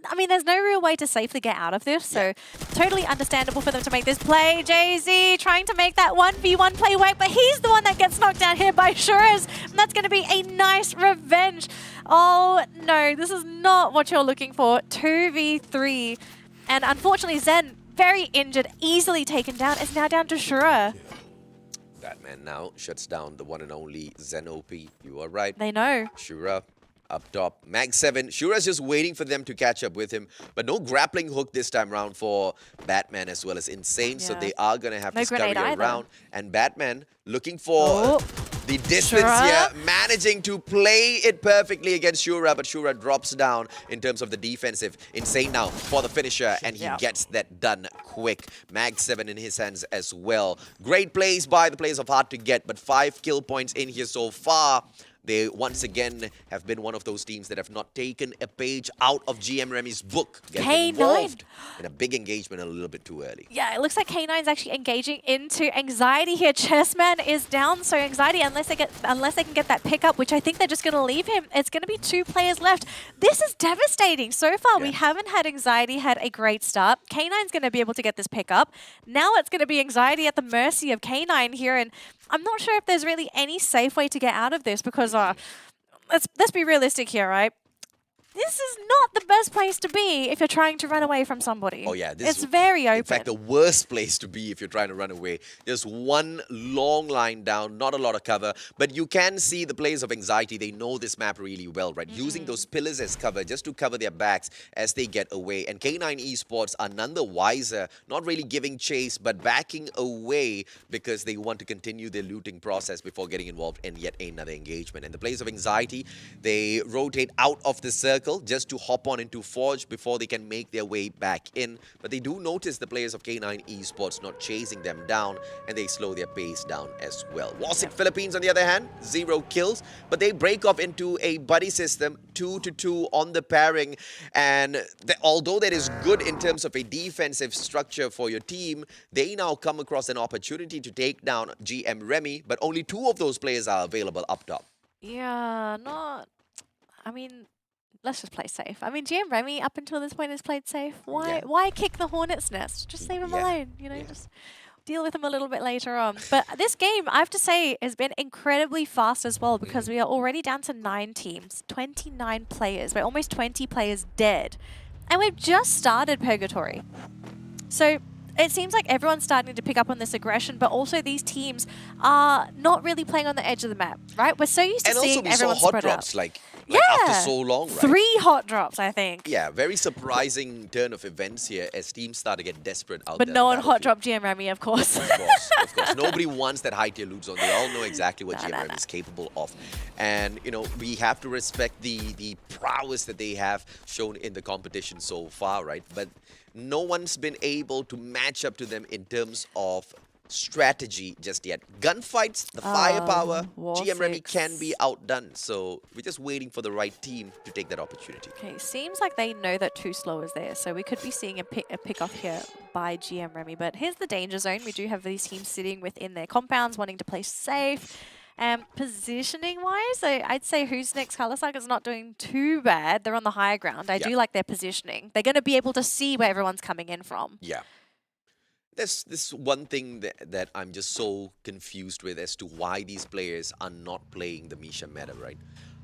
Speaker 6: I mean, there's no real way to safely get out of this, so totally understandable for them to make this play. Jay-Z trying to make that 1v1 play work, but he's the one that gets knocked down here by Shures, and that's going to be a nice revenge. Oh, no, this is not what you're looking for. 2v3. And unfortunately, Zen, very injured, easily taken down, is now down to Shura.
Speaker 5: Batman now shuts down the one and only Zenopi. You are right.
Speaker 6: They know.
Speaker 5: Shura up top. Mag 7. Shura's just waiting for them to catch up with him. But no grappling hook this time around for Batman as well as Insane. So
Speaker 6: Yeah.
Speaker 5: they are going to have
Speaker 6: No
Speaker 5: to scurry
Speaker 6: grenade either.
Speaker 5: around. And Batman looking for the distance
Speaker 6: Shura.
Speaker 5: here. Managing to play it perfectly against Shura. But Shura drops down in terms of the defensive. Insane now for the finisher. And he gets that done quick. Mag 7 in his hands as well. Great plays by the players of Hard to Get. But 5 kill points in here so far. They once again have been one of those teams that have not taken a page out of GM Remy's book. Getting
Speaker 6: K9.
Speaker 5: involved in a big engagement a little bit too early.
Speaker 6: Yeah, it looks like K9's actually engaging into Anxiety here. Chessman is down, so Anxiety, unless they can get that pickup, which I think they're just going to leave him, it's going to be 2 players left. This is devastating. So far, we haven't had Anxiety had a great start. K9's going to be able to get this pickup. Now it's going to be Anxiety at the mercy of K9 here, and I'm not sure if there's really any safe way to get out of this because let's be realistic here, right? This is not the best place to be if you're trying to run away from somebody.
Speaker 5: Oh yeah,
Speaker 6: it's very open.
Speaker 5: In fact, the worst place to be if you're trying to run away. Just one long line down, not a lot of cover. But you can see the players of Anxiety, they know this map really well, right? Using those pillars as cover just to cover their backs as they get away. And K9 Esports are none the wiser, not really giving chase, but backing away because they want to continue their looting process before getting involved in yet another engagement. And the players of Anxiety, they rotate out of the circle just to hop on into Forge before they can make their way back in. But they do notice the players of K9 Esports not chasing them down, and they slow their pace down as well. Wasik Philippines, on the other hand, 0 kills, but they break off into a buddy system, 2-2 on the pairing. And although that is good in terms of a defensive structure for your team, they now come across an opportunity to take down GM Remy, but only 2 of those players are available up top.
Speaker 6: Yeah, I mean, let's just play safe. I mean, GM Remy up until this point has played safe. Why kick the hornet's nest? Just leave him alone. You know, just deal with him a little bit later on. But this game, I have to say, has been incredibly fast as well because we are already down to 9 teams, 29 players. We're almost 20 players dead. And we've just started Purgatory. So it seems like everyone's starting to pick up on this aggression, but also these teams are not really playing on the edge of the map, right? We're so used to seeing everyone
Speaker 5: saw hot
Speaker 6: spread
Speaker 5: drops,
Speaker 6: out.
Speaker 5: like after so long, right?
Speaker 6: 3 hot drops, I think.
Speaker 5: Yeah, very surprising turn of events here as teams start to get desperate out
Speaker 6: But
Speaker 5: there.
Speaker 6: no
Speaker 5: on
Speaker 6: one
Speaker 5: the
Speaker 6: hot
Speaker 5: battlefield.
Speaker 6: drop GM Remy, of course.
Speaker 5: Of course. Nobody wants that high tier loot zone. They all know exactly what GM Remy is capable of. And, you know, we have to respect the prowess that they have shown in the competition so far, right? But no one's been able to match up to them in terms of strategy just yet. Gunfights, the firepower, GM Remy can be outdone. So we're just waiting for the right team to take that opportunity.
Speaker 6: Okay, seems like they know that Too Slow is there, so we could be seeing a pick-off here by GM Remy. But here's the danger zone. We do have these teams sitting within their compounds, wanting to play safe. Positioning-wise, I'd say Who's Next Kalahari is not doing too bad. They're on the higher ground. I do like their positioning. They're going to be able to see where everyone's coming in from.
Speaker 5: Yeah. There's this one thing that I'm just so confused with as to why these players are not playing the Misha meta, right?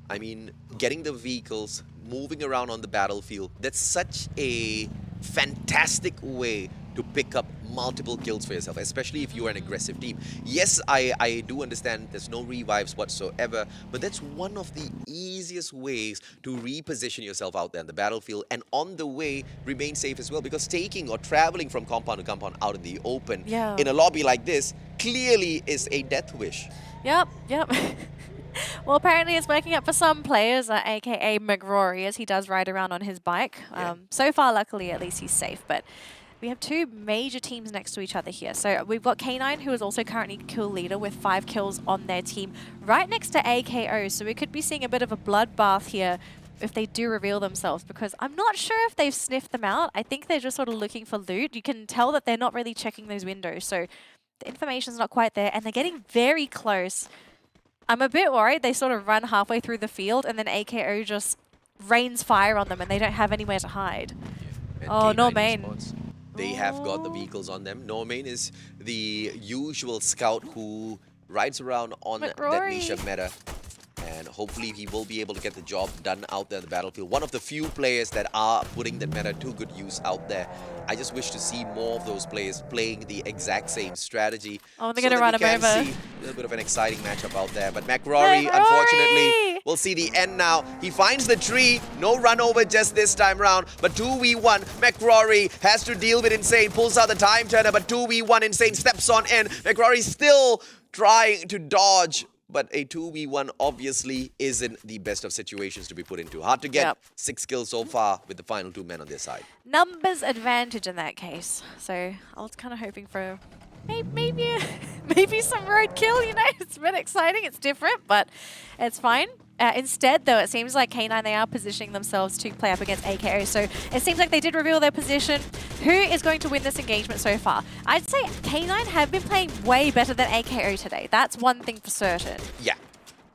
Speaker 5: I mean, getting the vehicles, moving around on the battlefield, that's such a fantastic way to pick up multiple kills for yourself, especially if you are an aggressive team. Yes, I do understand there's no revives whatsoever, but that's one of the easiest ways to reposition yourself out there in the battlefield, and on the way, remain safe as well, because taking or traveling from compound to compound out in the open in a lobby like this clearly is a death wish.
Speaker 6: Yep. Well, apparently it's working out for some players, aka McRory, as he does ride around on his bike. So far, luckily, at least he's safe, but we have 2 major teams next to each other here. So we've got K9, who is also currently kill leader with 5 kills on their team, right next to AKO. So we could be seeing a bit of a bloodbath here if they do reveal themselves, because I'm not sure if they've sniffed them out. I think they're just sort of looking for loot. You can tell that they're not really checking those windows. So the information's not quite there, and they're getting very close. I'm a bit worried they sort of run halfway through the field, and then AKO just rains fire on them, and they don't have anywhere to hide. Oh, no main.
Speaker 5: They have got the vehicles on them. Normain is the usual scout who rides around on that Misha meta. And and hopefully he will be able to get the job done out there on the battlefield. One of the few players that are putting that meta to good use out there. I just wish to see more of those players playing the exact same strategy.
Speaker 6: Oh, they're going to run him over.
Speaker 5: See a little bit of an exciting matchup out there. But McRory, unfortunately, we'll see the end now. He finds the tree. No run over just this time round. But 2v1, McRory has to deal with Insane. Pulls out the time turner, but 2v1, Insane steps on in. McRory still trying to dodge. But a 2v1 obviously isn't the best of situations to be put into. Hard to get 6 kills so far with the final 2 men on their side.
Speaker 6: Numbers advantage in that case. So I was kind of hoping for maybe some roadkill, you know. It's been exciting, it's different, but it's fine. Instead, though, it seems like K9, they are positioning themselves to play up against AKO. So it seems like they did reveal their position. Who is going to win this engagement so far? I'd say K9 have been playing way better than AKO today. That's one thing for certain.
Speaker 5: Yeah,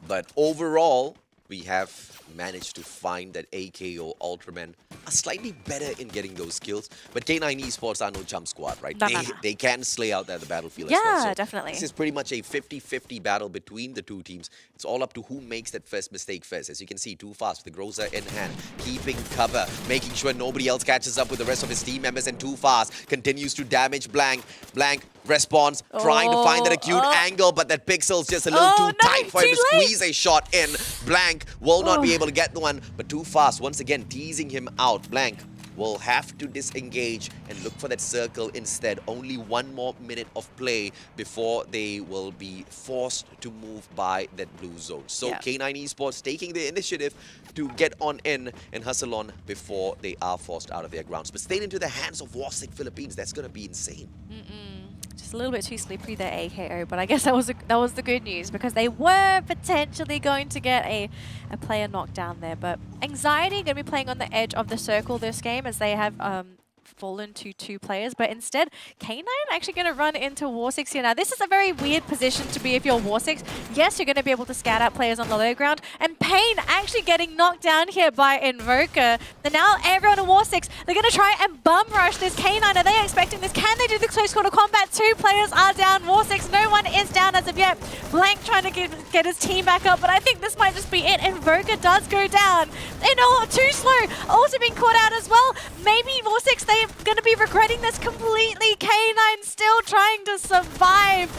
Speaker 5: but overall, we have managed to find that AKO Ultramen are slightly better in getting those kills. But K9 Esports are no jump squad, right? They can slay out there the battlefield as well. So
Speaker 6: definitely.
Speaker 5: This is pretty much a 50-50 battle between the two teams. It's all up to who makes that first mistake first. As you can see, Too Fast with the Groza in hand, keeping cover, making sure nobody else catches up with the rest of his team members, and Too Fast continues to damage Blank. Blank responds, trying to find that acute angle, but that pixel's just a little too tight for him to squeeze a shot in. Blank will not be able to get the one, but Too Fast once again teasing him out. Blank will have to disengage and look for that circle instead. Only 1 more minute of play before they will be forced to move by that blue zone. So K9 Esports taking the initiative to get on in and hustle on before they are forced out of their grounds. But staying into the hands of Warsick Philippines, that's going to be insane.
Speaker 6: Just a little bit too slippery there, AKO, but I guess that was the good news, because they were potentially going to get a player knocked down there. But Anxiety going to be playing on the edge of the circle this game, as they have fallen to 2 players, but instead K9 actually going to run into War6 here. Now this is a very weird position to be if you're War6. Yes, you're going to be able to scout out players on the low ground, and Pain actually getting knocked down here by Invoker. And now everyone in War6, they're going to try and bum rush this K9. Are they expecting this? Can they do the close call to combat? 2 players are down. War6, no one is down as of yet. Blank trying to get his team back up, but I think this might just be it. Invoker does go down. And too slow. Also being caught out as well. Maybe War6, they're going to be regretting this completely. K9 still trying to survive.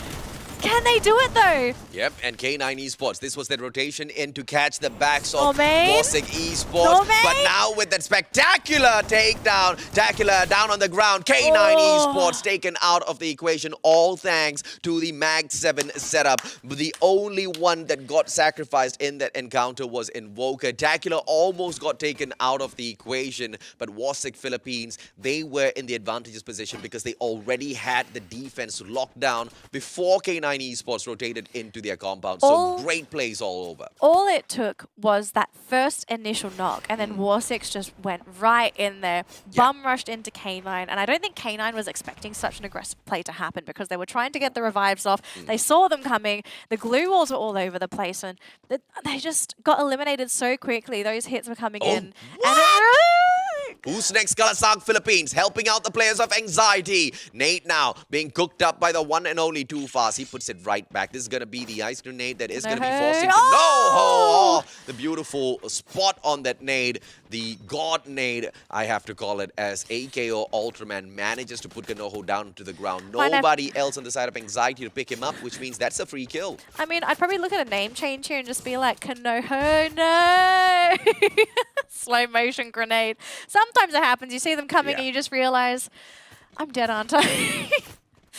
Speaker 6: Can they do it though?
Speaker 5: Yep, and K9 Esports. This was that rotation in to catch the backs of Warsick Esports. But now with that spectacular takedown, Tacular down on the ground, K9 Esports taken out of the equation, all thanks to the Mag 7 setup. The only one that got sacrificed in that encounter was Invoker. Tacular almost got taken out of the equation, but Warsick Philippines, they were in the advantageous position because they already had the defense locked down before K9 Esports rotated into their compound. So great plays all over.
Speaker 6: All it took was that first initial knock, and then War6 just went right in there, bum rushed into K9, and I don't think K9 was expecting such an aggressive play to happen, because they were trying to get the revives off. They saw them coming. The glue walls were all over the place, and they just got eliminated so quickly. Those hits were coming in.
Speaker 5: Who's next? Kalahari Philippines helping out the players of Anxiety. Nate now being cooked up by the one and only Too Fast. He puts it right back. This is going to be the ice grenade that is going to be forcing the beautiful spot on that nade. The God nade, I have to call it, as AKO Ultraman manages to put Kanoho down to the ground. Nobody else on the side of Anxiety to pick him up, which means that's a free kill.
Speaker 6: I mean, I'd probably look at a name change here and just be like, Kanoho, no! Slow motion grenade. Sometimes it happens. You see them coming and you just realize, I'm dead, aren't I?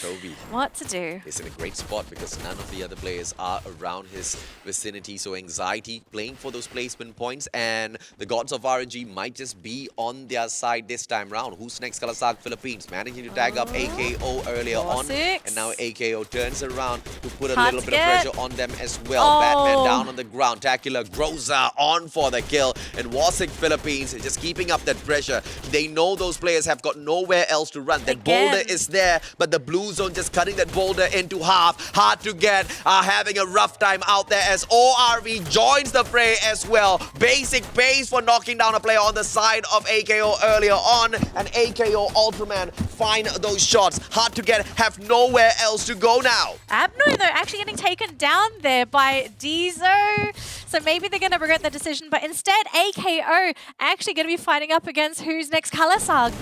Speaker 5: Toby.
Speaker 6: What to do?
Speaker 5: He's in a great spot because none of the other players are around his vicinity. So Anxiety playing for those placement points, and the gods of RNG might just be on their side this time round. Who's next? Kalahari Philippines managing to tag up AKO earlier on. And now AKO turns around to put a little bit of pressure on them as well. Batman down on the ground. Tacular Groza on for the kill. And Warsick Philippines is just keeping up that pressure. They know those players have got nowhere else to run. That boulder is there, but the blue zone, just cutting that boulder into half. Hard to get, having a rough time out there as ORV joins the fray as well. Basic base for knocking down a player on the side of AKO earlier on, and AKO Ultraman find those shots. Hard to get, have nowhere else to go now.
Speaker 6: Abnoy, though, actually getting taken down there by Dizo. So maybe they're going to regret the decision, but instead, AKO actually going to be fighting up against who's next, Kalasag.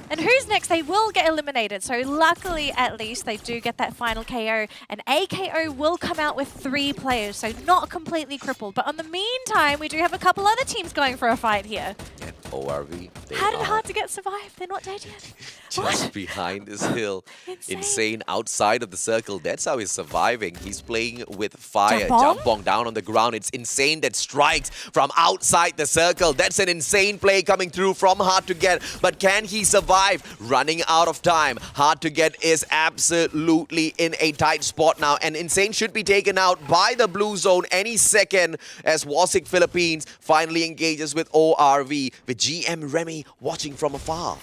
Speaker 6: And who's next? They will get eliminated. So luckily, at least, they do get that final KO. And AKO will come out with 3 players, so not completely crippled. But in the meantime, we do have a couple other teams going for a fight here.
Speaker 5: And ORV, they
Speaker 6: How did
Speaker 5: are
Speaker 6: Hard to Get survive? They're not dead yet.
Speaker 5: just behind this hill.
Speaker 6: Insane.
Speaker 5: Outside of the circle. That's how he's surviving. He's playing with fire.
Speaker 6: Jump
Speaker 5: Jumpong down on the ground. It's insane that strikes from outside the circle. That's an insane play coming through from Hard to Get. But can he survive? Running out of time. Hard to Get is absolutely in a tight spot now. And Insane should be taken out by the blue zone any second as Wasik Philippines finally engages with ORV, with GM Remy watching from afar.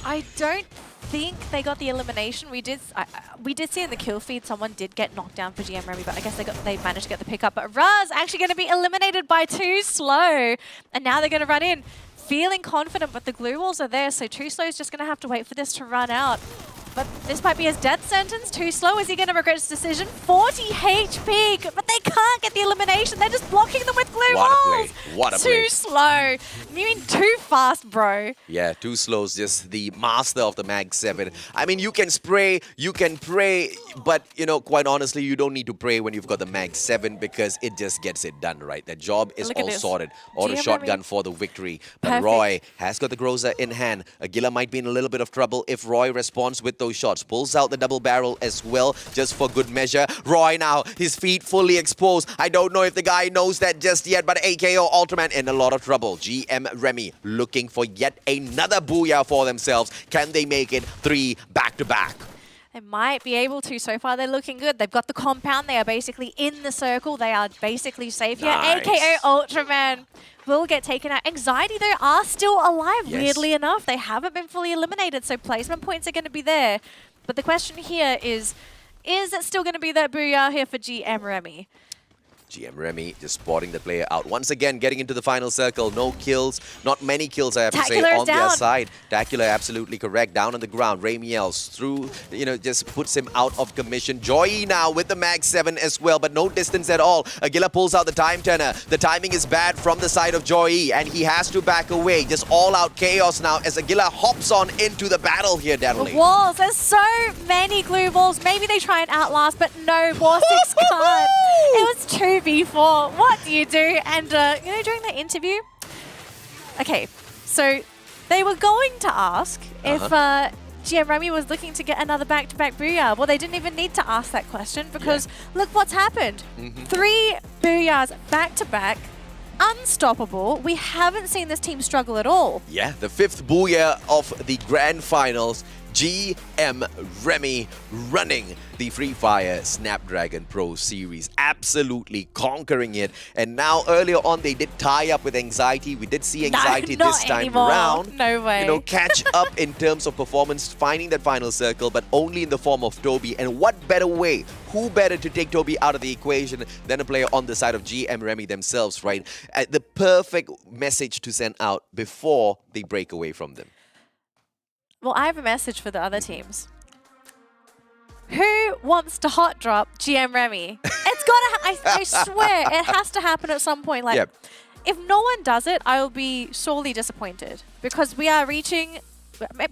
Speaker 6: I don't think they got the elimination. We did see in the kill feed someone did get knocked down for GM Remy, but I guess they managed to get the pickup. But Raz actually going to be eliminated by Too Slow, and now they're going to run in. Feeling confident, but the glue walls are there, so Too Slow is just going to have to wait for this to run out. But this might be his death sentence. Too Slow, is he going to regret his decision? 40 HP, but they can't get the elimination. They're just blocking them with glue walls.
Speaker 5: What a play.
Speaker 6: Too slow. You mean too fast, bro.
Speaker 5: Yeah, Too Slow's just the master of the Mag 7. I mean, you can spray, you can pray, but, you know, quite honestly, you don't need to pray when you've got the Mag 7 because it just gets it done, right? That job is all sorted. Auto shotgun for the victory. But Roy has got the Groza in hand. Aguila might be in a little bit of trouble if Roy responds with those shots. Pulls out the double barrel as well, just for good measure. Roy now, his feet fully exposed. I don't know if the guy knows that just yet, but AKO Ultraman in a lot of trouble. GM Remy looking for yet another booyah for themselves. Can they make it 3 back-to-back?
Speaker 6: They might be able to. So far, they're looking good. They've got the compound. They are basically in the circle. They are basically safe here.
Speaker 5: Nice.
Speaker 6: AKO Ultraman will get taken out. Anxiety, though, are still alive, weirdly enough. They haven't been fully eliminated, so placement points are going to be there. But the question here is it still going to be that booyah here for GM Remy?
Speaker 5: GM Remy just spotting the player out. Once again, getting into the final circle. No kills. Not many kills, I have to say, on their side. Tacular, absolutely correct. Down on the ground. Ramiel's through, you know, just puts him out of commission. Joy now with the Mag 7 as well, but no distance at all. Aguila pulls out the time turner. The timing is bad from the side of Joy, and he has to back away. Just all-out chaos now as Aguila hops on into the battle here, Daryl.
Speaker 6: Walls. There's so many glue balls. Maybe they try and outlast, but no, Warsix can't. It was 2v4. What do you do? And, you know, during the interview, okay, so they were going to ask if GM Remy was looking to get another back-to-back booyah. Well, they didn't even need to ask that question because look what's happened. 3 booyahs back-to-back. Unstoppable. We haven't seen this team struggle at all.
Speaker 5: Yeah, the 5th booyah of the grand finals. GM Remy running the Free Fire Snapdragon Pro Series, absolutely conquering it. And now earlier on they did tie up with Anxiety. We did see Anxiety this time around.
Speaker 6: No way.
Speaker 5: You know, catch up in terms of performance, finding that final circle, but only in the form of Toby. And what better way? Who better to take Toby out of the equation than a player on the side of GM Remy themselves, right? The perfect message to send out before they break away from them.
Speaker 6: Well, I have a message for the other teams. Who wants to hot drop GM Remy? It's gotta, I swear, it has to happen at some point. Like, if no one does it, I will be sorely disappointed because we are reaching,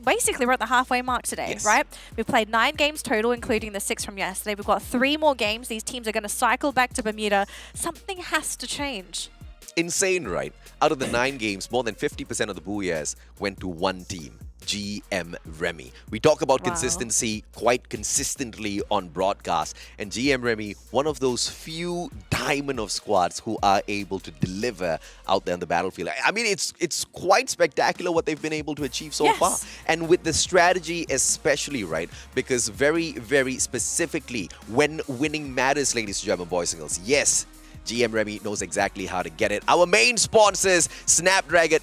Speaker 6: basically we're at the halfway mark today, right? We've played 9 games total, including the 6 from yesterday. We've got 3 more games. These teams are gonna cycle back to Bermuda. Something has to change.
Speaker 5: Insane, right? Out of the 9 games, more than 50% of the booyahs went to one team. GM Remy. We talk about consistency quite consistently on broadcast, and GM Remy, one of those few diamond of squads who are able to deliver out there on the battlefield. I mean, it's quite spectacular what they've been able to achieve so far. And with the strategy especially, right? Because very, very specifically, when winning matters, ladies and gentlemen, boys and girls, yes, GM Remy knows exactly how to get it. Our main sponsors, Snapdragon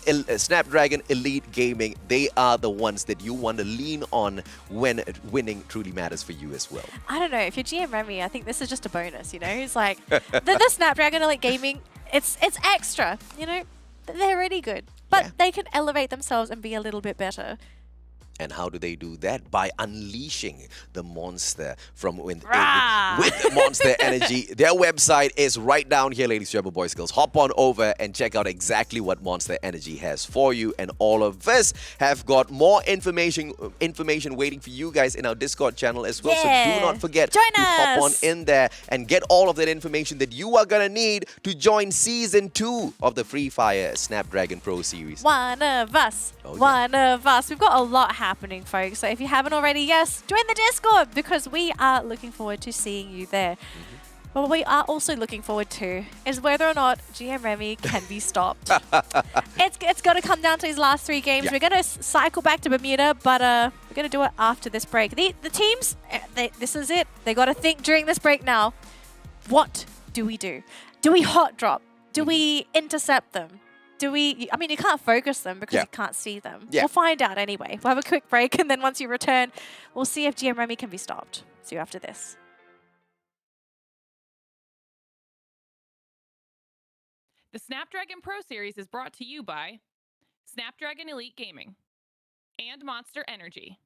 Speaker 5: Elite Gaming, they are the ones that you want to lean on when winning truly matters for you as well.
Speaker 6: I don't know. If you're GM Remy, I think this is just a bonus, you know? It's like, the Snapdragon Elite Gaming, it's extra, you know? They're really good. But they can elevate themselves and be a little bit better.
Speaker 5: And how do they do that? By unleashing the monster from with Monster Energy. Their website is right down here, ladies and gentlemen, boys and girls. Hop on over and check out exactly what Monster Energy has for you. And all of us have got more information waiting for you guys in our Discord channel as well. So do not forget to hop on in there and get all of that information that you are going to need to join Season 2 of the Free Fire Snapdragon Pro Series.
Speaker 6: One of us. One of us. We've got a lot happening, folks. So if you haven't already, yes, join the Discord because we are looking forward to seeing you there. But what we are also looking forward to is whether or not GM Remy can be stopped. It's got to come down to his last 3 games. We're going to cycle back to Bermuda, but we're going to do it after this break. The teams, this is it. They got to think during this break now. What do we do? Do we hot drop? Do we intercept them? I mean, you can't focus them because you can't see them. We'll find out anyway. We'll have a quick break, and then once you return, we'll see if GM Remy can be stopped. See you after this.
Speaker 4: The Snapdragon Pro Series is brought to you by Snapdragon Elite Gaming and Monster Energy.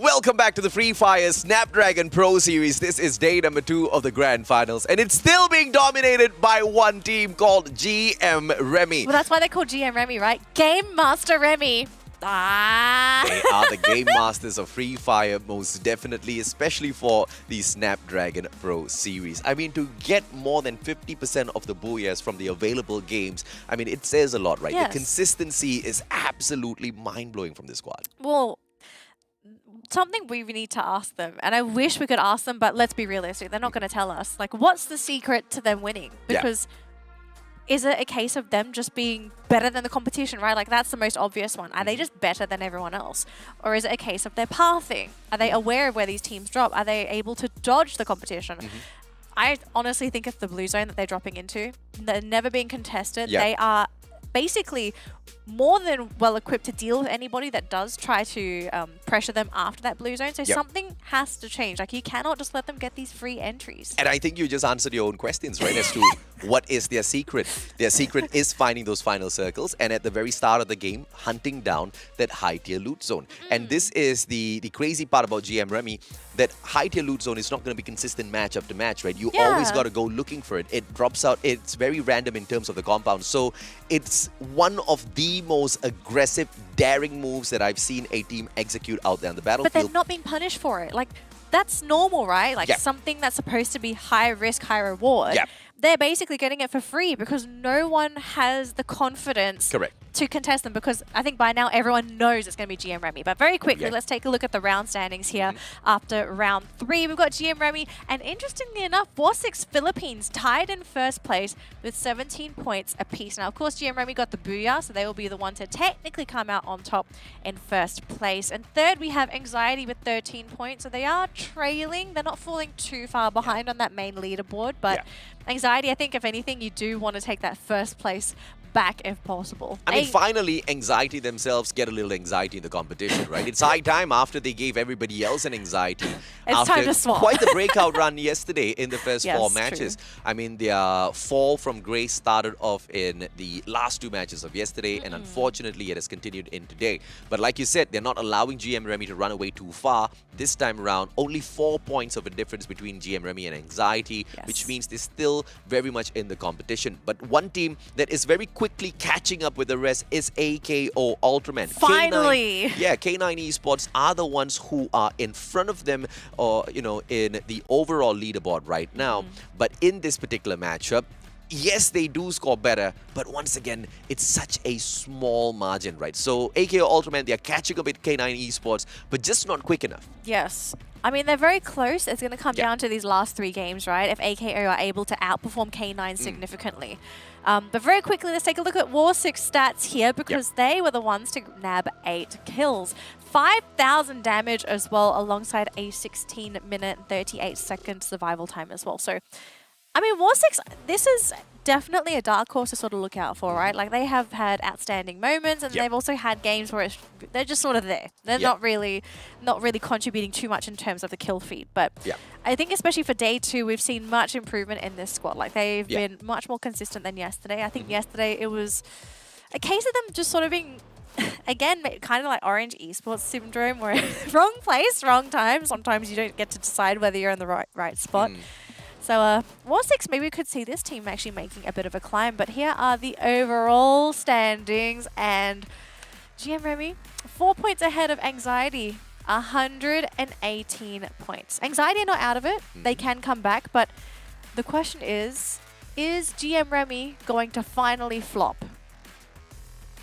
Speaker 5: Welcome back to the Free Fire Snapdragon Pro Series. This is day number 2 of the Grand Finals, and it's still being dominated by one team called GM Remy.
Speaker 6: Well, that's why they call GM Remy, right? Game Master Remy. Ah.
Speaker 5: They are the game masters of Free Fire, most definitely, especially for the Snapdragon Pro Series. I mean, to get more than 50% of the booyahs from the available games, I mean, it says a lot, right?
Speaker 6: Yes.
Speaker 5: The consistency is absolutely mind-blowing from this squad.
Speaker 6: Well, something we need to ask them, and I wish we could ask them, but let's be realistic. They're not going to tell us. Like, what's the secret to them winning? Because is it a case of them just being better than the competition, right? Like, that's the most obvious one. Are they just better than everyone else? Or is it a case of their pathing? Are they aware of where these teams drop? Are they able to dodge the competition? I honestly think it's the blue zone that they're dropping into. They're never being contested. They are basically more than well equipped to deal with anybody that does try to pressure them after that blue zone. So something has to change. Like, you cannot just let them get these free entries.
Speaker 5: And I think you just answered your own questions, right, as to what is their secret. Their secret is finding those final circles, and at the very start of the game, hunting down that high-tier loot zone. And this is the crazy part about GM Remy, that high-tier loot zone is not going to be consistent match after match, right? You always got to go looking for it. It drops out. It's very random in terms of the compound. So it's one of the most aggressive, daring moves that I've seen a team execute out there on the battlefield.
Speaker 6: But they're not being punished for it. Like, that's normal, right? Like, something that's supposed to be high risk, high reward. They're basically getting it for free because no one has the confidence to contest them, because I think by now everyone knows it's going to be GM Remy. But very quickly, let's take a look at the round standings here. After round 3, we've got GM Remy, and interestingly enough, War6 Philippines tied in first place with 17 points apiece. Now, of course, GM Remy got the booyah, so they will be the one to technically come out on top in first place. And third, we have Anxiety with 13 points, so they are trailing. They're not falling too far behind on that main leaderboard, but Anxiety, I think, if anything, you do want to take that first place back if possible.
Speaker 5: I mean, finally, Anxiety themselves get a little anxiety in the competition, right? It's high time after they gave everybody else an anxiety.
Speaker 6: It's time to swap.
Speaker 5: Quite the breakout run yesterday in the first 4 matches. I mean, their fall from grace started off in the last 2 matches of yesterday, and unfortunately, it has continued in today. But like you said, they're not allowing GM Remy to run away too far. This time around, only 4 points of a difference between GM Remy and Anxiety, which means they're still very much in the competition. But one team that is very quickly catching up with the rest is AKO Ultraman.
Speaker 6: Finally!
Speaker 5: K9 Esports are the ones who are in front of them, or in the overall leaderboard right now. But in this particular matchup, yes, they do score better, but once again, it's such a small margin, right? So AKO Ultraman, they're catching up with K9 Esports, but just not quick enough.
Speaker 6: Yes. I mean, they're very close. It's going to come down to these last 3 games, right? If AKO are able to outperform K9 significantly. But very quickly, let's take a look at War6 stats here, because they were the ones to nab 8 kills. 5,000 damage as well, alongside a 16-minute, 38-second survival time as well. So, I mean, War6, this is definitely a dark horse to sort of look out for, right? Like, they have had outstanding moments, and they've also had games where they're just sort of there. They're not really contributing too much in terms of the kill feed. But I think especially for day 2, we've seen much improvement in this squad. Like, they've been much more consistent than yesterday. I think yesterday it was a case of them just sort of being, again, kind of like Orange Esports syndrome, where wrong place, wrong time. Sometimes you don't get to decide whether you're in the right spot. So, War6, maybe we could see this team actually making a bit of a climb. But here are the overall standings. And GM Remy, 4 points ahead of Anxiety, 118 points. Anxiety are not out of it. They can come back. But the question is GM Remy going to finally flop?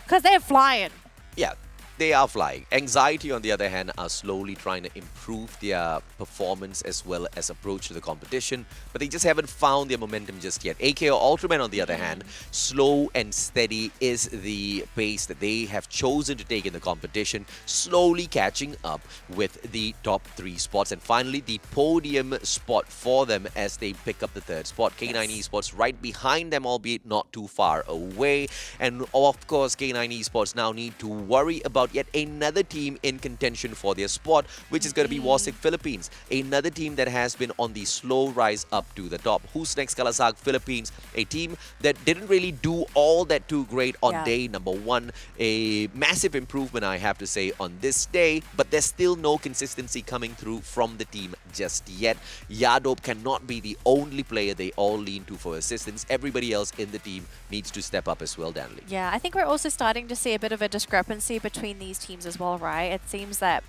Speaker 6: Because they're flying.
Speaker 5: Yeah, they are flying. Anxiety, on the other hand, are slowly trying to improve their performance as well as approach to the competition, but they just haven't found their momentum just yet. AKO Ultraman, on the other hand, slow and steady is the pace that they have chosen to take in the competition, slowly catching up with the top 3 spots, and finally the podium spot for them as they pick up the 3rd spot. K9 Esports right behind them, albeit not too far away, and of course K9 Esports now need to worry about out yet another team in contention for their spot, which is going to be Wasik Philippines, another team that has been on the slow rise up to the top. Who's next? Kalasag Philippines, a team that didn't really do all that too great on day number 1. A massive improvement, I have to say, on this day, but there's still no consistency coming through from the team just yet. Yadob cannot be the only player they all lean to for assistance. Everybody else in the team needs to step up as well, Danley.
Speaker 6: Yeah, I think we're also starting to see a bit of a discrepancy between these teams as well, right? It seems that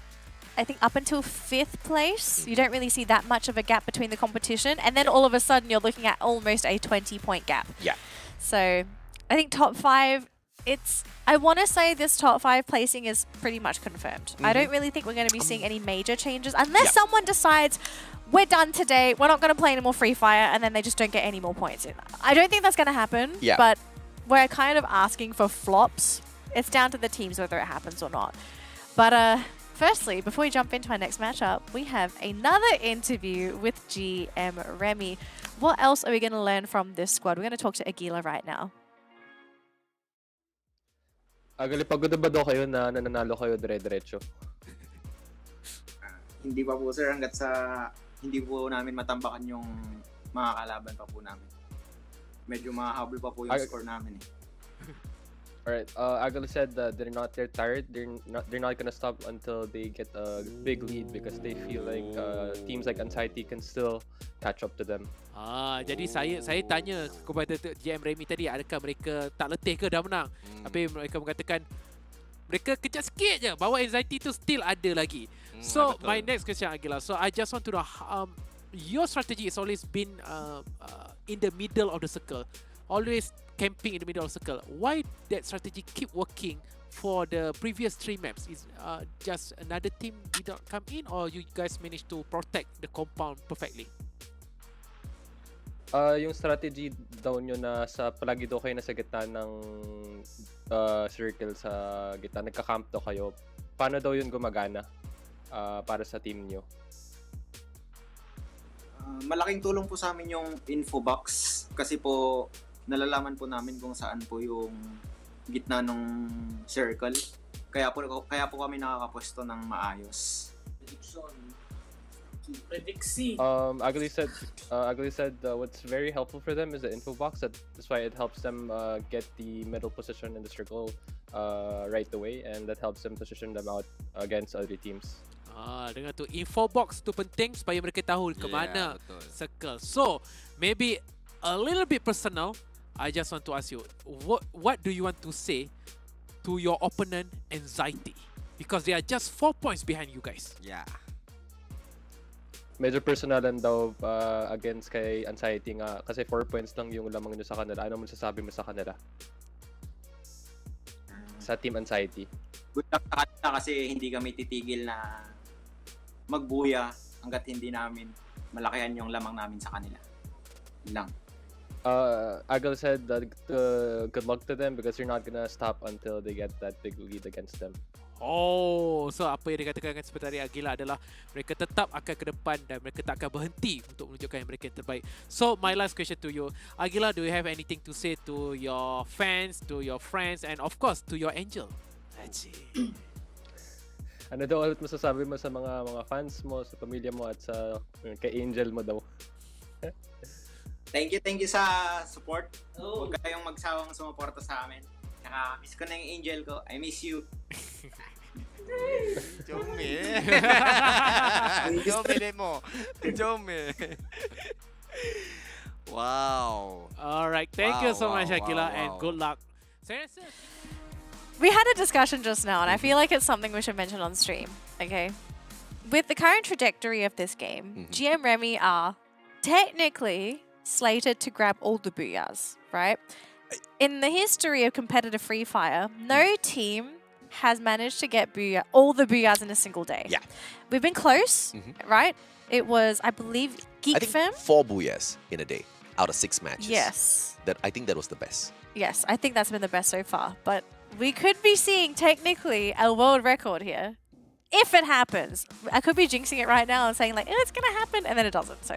Speaker 6: I think up until 5th place, you don't really see that much of a gap between the competition. And then all of a sudden, you're looking at almost a 20-point gap.
Speaker 5: Yeah.
Speaker 6: So I think top 5, I want to say this top 5 placing is pretty much confirmed. I don't really think we're going to be seeing any major changes unless someone decides, we're done today, we're not going to play any more Free Fire, and then they just don't get any more points in. I don't think that's going to happen, but we're kind of asking for flops. It's down to the teams whether it happens or not. But firstly, before we jump into our next matchup, we have another interview with GM Remy. What else are we going to learn from this squad? We're going to talk to Aguila right now.
Speaker 9: Agali, pagod na ba daw kayo na nananalo kayo dire-diretso?
Speaker 10: Hindi pa po sir hanggat sa hindi po namin matambakan yung mga kalaban pa po namin. Medyo mahahabol pa po yung score namin eh.
Speaker 9: Alright, Agali said that they're tired. They're not gonna stop until they get a big lead because they feel like teams like Anxiety can still catch up to them.
Speaker 7: Jadi saya tanya kepada GM Remy tadi, adakah mereka tak letih ke dah menang? Tapi mereka mengatakan mereka kejap sikit je, bahawa Anxiety tu still ada lagi. So my next question, Aguila. So I just want to know, your strategy has always been in the middle of the circle, always camping in the middle of the circle. Why that strategy keep working for the previous 3 maps? Is just another team did not come in, or you guys managed to protect the compound perfectly?
Speaker 9: Yung strategy daw nyo na palagi daw kayo nasa gitna ng circle sa gitna, nagka-camp daw kayo. Paano daw yun gumagana para sa team nyo?
Speaker 10: Malaking tulong po sa amin yung info box kasi po nalalaman po namin kung saan po yung gitna ng circle. Kaya po kami nakakapwesto ng maayos.
Speaker 8: Prediksi.
Speaker 9: Ugly said what's very helpful for them is the info box. That's why it helps them get the middle position in the circle right away, and that helps them position them out against other teams.
Speaker 7: Dengan tu info box tu penting supaya mereka tahu ke mana circle. So maybe a little bit personal. I just want to ask you, what do you want to say to your opponent Anxiety? Because they are just 4 points behind you guys.
Speaker 5: Yeah.
Speaker 9: Medyo personalan daw against kay Anxiety nga kasi 4 points lang yung lamang nyo sa kanila. Ano mo sasabi mo sa kanila? Sa Team Anxiety.
Speaker 10: Good luck sa kanila kasi hindi kami titigil na magbuya hanggat hindi namin malakihan yung lamang namin sa kanila. Lang.
Speaker 9: Agal said that good luck to them because you're not gonna stop until they get that big lead against them.
Speaker 7: So apa yang dikatakan seperti tadi Aguila adalah mereka tetap akan ke depan dan mereka tak akan berhenti untuk menunjukkan yang mereka yang terbaik. So my last question to you, Aguila, do you have anything to say to your fans, to your friends, and of course to your angel?
Speaker 9: Ano daw ulit masasabi mo sa mga fans mo, sa pamilya mo at sa kay Angel mo daw?
Speaker 10: Thank you sa support. Huwag kayong magsawang sumuporta sa amin. Miss ko na yung Angel ko. I miss you.
Speaker 5: Wow.
Speaker 7: Alright, thank you so much, Aguila, and good luck.
Speaker 6: We had a discussion just now, and I feel like it's something we should mention on stream, okay? With the current trajectory of this game, GM Remy are technically slated to grab all the booyahs, right? In the history of competitive Free Fire, no team has managed to get all the booyahs in a single day.
Speaker 5: Yeah.
Speaker 6: We've been close, right? It was, I believe,
Speaker 5: I think
Speaker 6: GeekFam.
Speaker 5: 4 booyahs in a day out of 6 matches.
Speaker 6: Yes.
Speaker 5: I think that was the best.
Speaker 6: Yes, I think that's been the best so far. But we could be seeing technically a world record here. If it happens. I could be jinxing it right now and saying like, oh, it's going to happen, and then it doesn't. So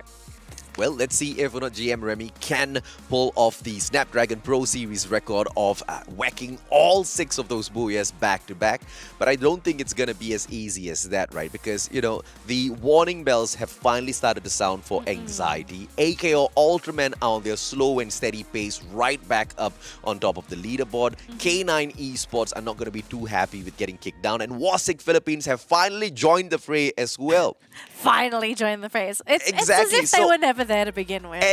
Speaker 5: Well, let's see if or not GM Remy can pull off the Snapdragon Pro Series record of whacking all 6 of those Booyahs back to back. But I don't think it's going to be as easy as that, right? Because, you know, the warning bells have finally started to sound for anxiety. AKO Ultraman are on their slow and steady pace right back up on top of the leaderboard. K9 esports are not going to be too happy with getting kicked down. And Wasik Philippines have finally joined the fray as well.
Speaker 6: Finally joined the phrase. It's as
Speaker 5: Exactly,
Speaker 6: if they
Speaker 5: so-
Speaker 6: were never there to begin with.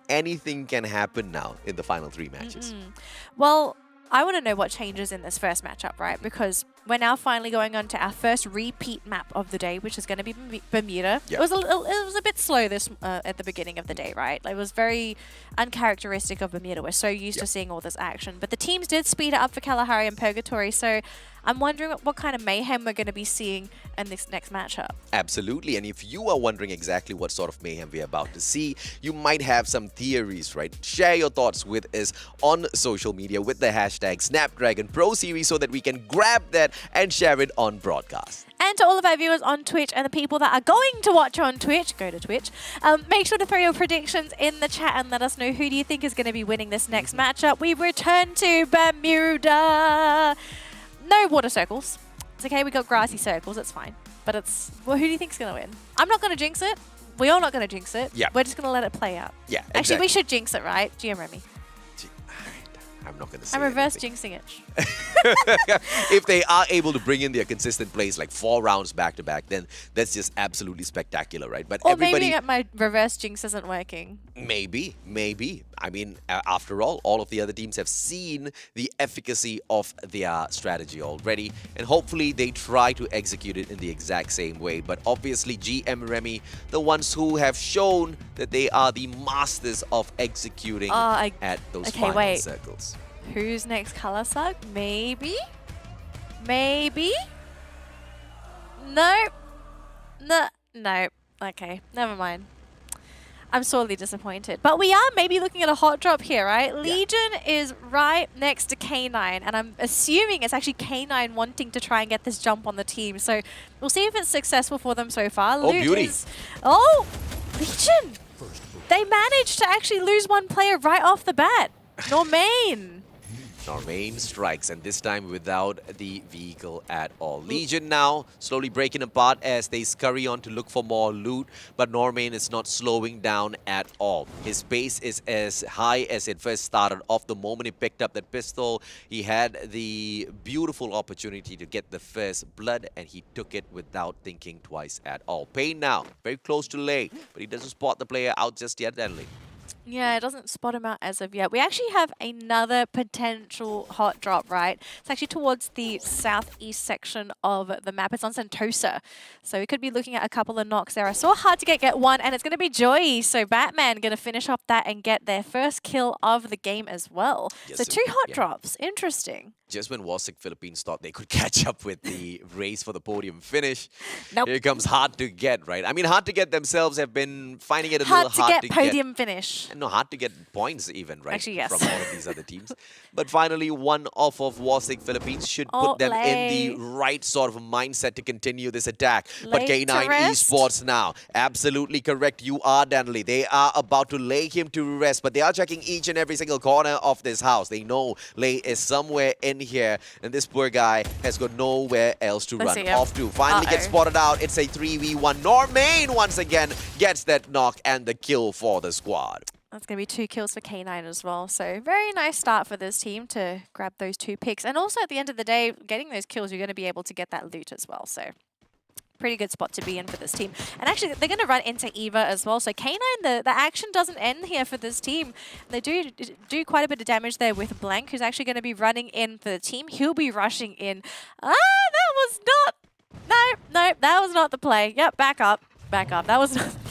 Speaker 5: Anything can happen now in the final 3 matches.
Speaker 6: Well, I want to know what changes in this first matchup, right? Because we're now finally going on to our first repeat map of the day, which is going to be Bermuda.
Speaker 5: Yeah.
Speaker 6: It was a bit slow this at the beginning of the day, right? Like, it was very uncharacteristic of Bermuda. We're so used to seeing all this action, but the teams did speed it up for Kalahari and Purgatory. So I'm wondering what kind of mayhem we're going to be seeing in this next matchup.
Speaker 5: Absolutely, and if you are wondering exactly what sort of mayhem we're about to see, you might have some theories, right? Share your thoughts with us on social media with the hashtag Snapdragon Pro Series so that we can grab that and share it on broadcast.
Speaker 6: And to all of our viewers on Twitch and the people that are going to watch on Twitch, go to Twitch, make sure to throw your predictions in the chat and let us know who do you think is going to be winning this next matchup. We return to Bermuda. No water circles. It's okay, we got grassy circles, it's fine. But it's, well, who do you think's going to win? I'm not going to jinx it. We're all not going to jinx it.
Speaker 5: Yeah.
Speaker 6: We're just going to let it play out.
Speaker 5: Yeah,
Speaker 6: Actually,
Speaker 5: exactly.
Speaker 6: we should jinx it, right? GM Remy.
Speaker 5: I'm not going to say
Speaker 6: I'm reverse
Speaker 5: anything.
Speaker 6: jinxing it.
Speaker 5: If they are able to bring in their consistent plays like 4 rounds back to back, then that's just absolutely spectacular, right? But
Speaker 6: Or
Speaker 5: everybody,
Speaker 6: maybe my reverse jinx isn't working.
Speaker 5: maybe. I mean, after all of the other teams have seen the efficacy of their strategy already, and hopefully they try to execute it in the exact same way. But obviously, GM Remy, the ones who have shown that they are the masters of executing at those final circles.
Speaker 6: Who's next color suck? Maybe? Maybe? No. No. Okay, never mind. I'm sorely disappointed. But we are maybe looking at a hot drop here, right? Legion is right next to K9, and I'm assuming it's actually K9 wanting to try and get this jump on the team. So we'll see if it's successful for them so far.
Speaker 5: Oh, beauty.
Speaker 6: Oh, Legion! They managed to actually lose one player right off the bat. Normain.
Speaker 5: Normain strikes, and this time without the vehicle at all. Legion now slowly breaking apart as they scurry on to look for more loot, but Normain is not slowing down at all. His pace is as high as it first started off. The moment he picked up that pistol, he had the beautiful opportunity to get the first blood, and he took it without thinking twice at all. Payne now, very close to late, but he doesn't spot the player out just yet, Denley.
Speaker 6: Yeah, it doesn't spot him out as of yet. We actually have another potential hot drop, right? It's actually towards the southeast section of the map. It's on Sentosa. So we could be looking at a couple of knocks there. I saw hard to get one, and it's going to be Joy. So Batman going to finish up that and get their first kill of the game as well.
Speaker 5: Yes,
Speaker 6: so 2 hot drops. Interesting.
Speaker 5: Just when Wasik Philippines thought they could catch up with the race for the podium finish,
Speaker 6: Nope.
Speaker 5: here comes Hard to Get, right? I mean, Hard to Get themselves have been finding it a little hard to get.
Speaker 6: Podium finish.
Speaker 5: No, hard to get points even, right?
Speaker 6: Actually, yes.
Speaker 5: From all of these other teams. But finally, one off of Wasik Philippines should put them in the right sort of mindset to continue this attack. But
Speaker 6: Lay to
Speaker 5: K9
Speaker 6: rest.
Speaker 5: Esports now, absolutely correct. You are, Danley. They are about to lay him to rest, but they are checking each and every single corner of this house. They know Lay is somewhere in here, and this poor guy has got nowhere else to
Speaker 6: Let's
Speaker 5: run
Speaker 6: see,
Speaker 5: off to. Finally gets spotted out. It's a 3v1. Normain once again gets that knock and the kill for the squad.
Speaker 6: That's going to be 2 kills for K9 as well. So very nice start for this team to grab those 2 picks. And also at the end of the day, getting those kills, you're going to be able to get that loot as well. So pretty good spot to be in for this team. And actually, they're going to run into Eva as well. So K9, the action doesn't end here for this team. They do quite a bit of damage there with Blank, who's actually going to be running in for the team. He'll be rushing in. That was not... No, that was not the play. Yep, back up. That was not the play.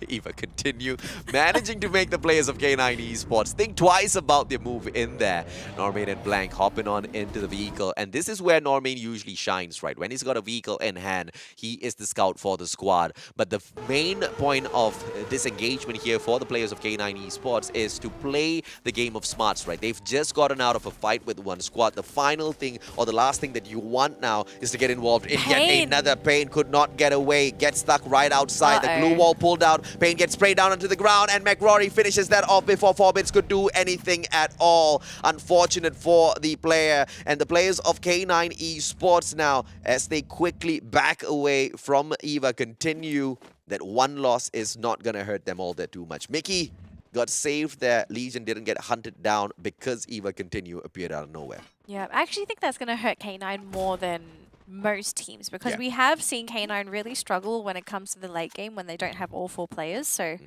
Speaker 5: Eva continue managing to make the players of K9 Esports think twice about their move in there. Normain and Blank hopping on into the vehicle, and this is where Normain usually shines, right? When he's got a vehicle in hand, he is the scout for the squad. But the main point of this engagement here for the players of K9 Esports is to play the game of smarts, right? They've just gotten out of a fight with one squad. The final thing, or the last thing that you want now is to get involved in yet another. Pain could not get away, gets stuck right outside. The glue wall pulled out. Pain gets sprayed down onto the ground, and McRory finishes that off before Forbits could do anything at all. Unfortunate for the player, and the players of K9 Esports now, as they quickly back away from Eva, continue that one loss is not going to hurt them all that too much. Mickey got saved there. Legion didn't get hunted down because Eva Continue appeared out of nowhere.
Speaker 6: Yeah, I actually think that's going to hurt K9 more than most teams, because we have seen K9 really struggle when it comes to the late game when they don't have all 4 players. So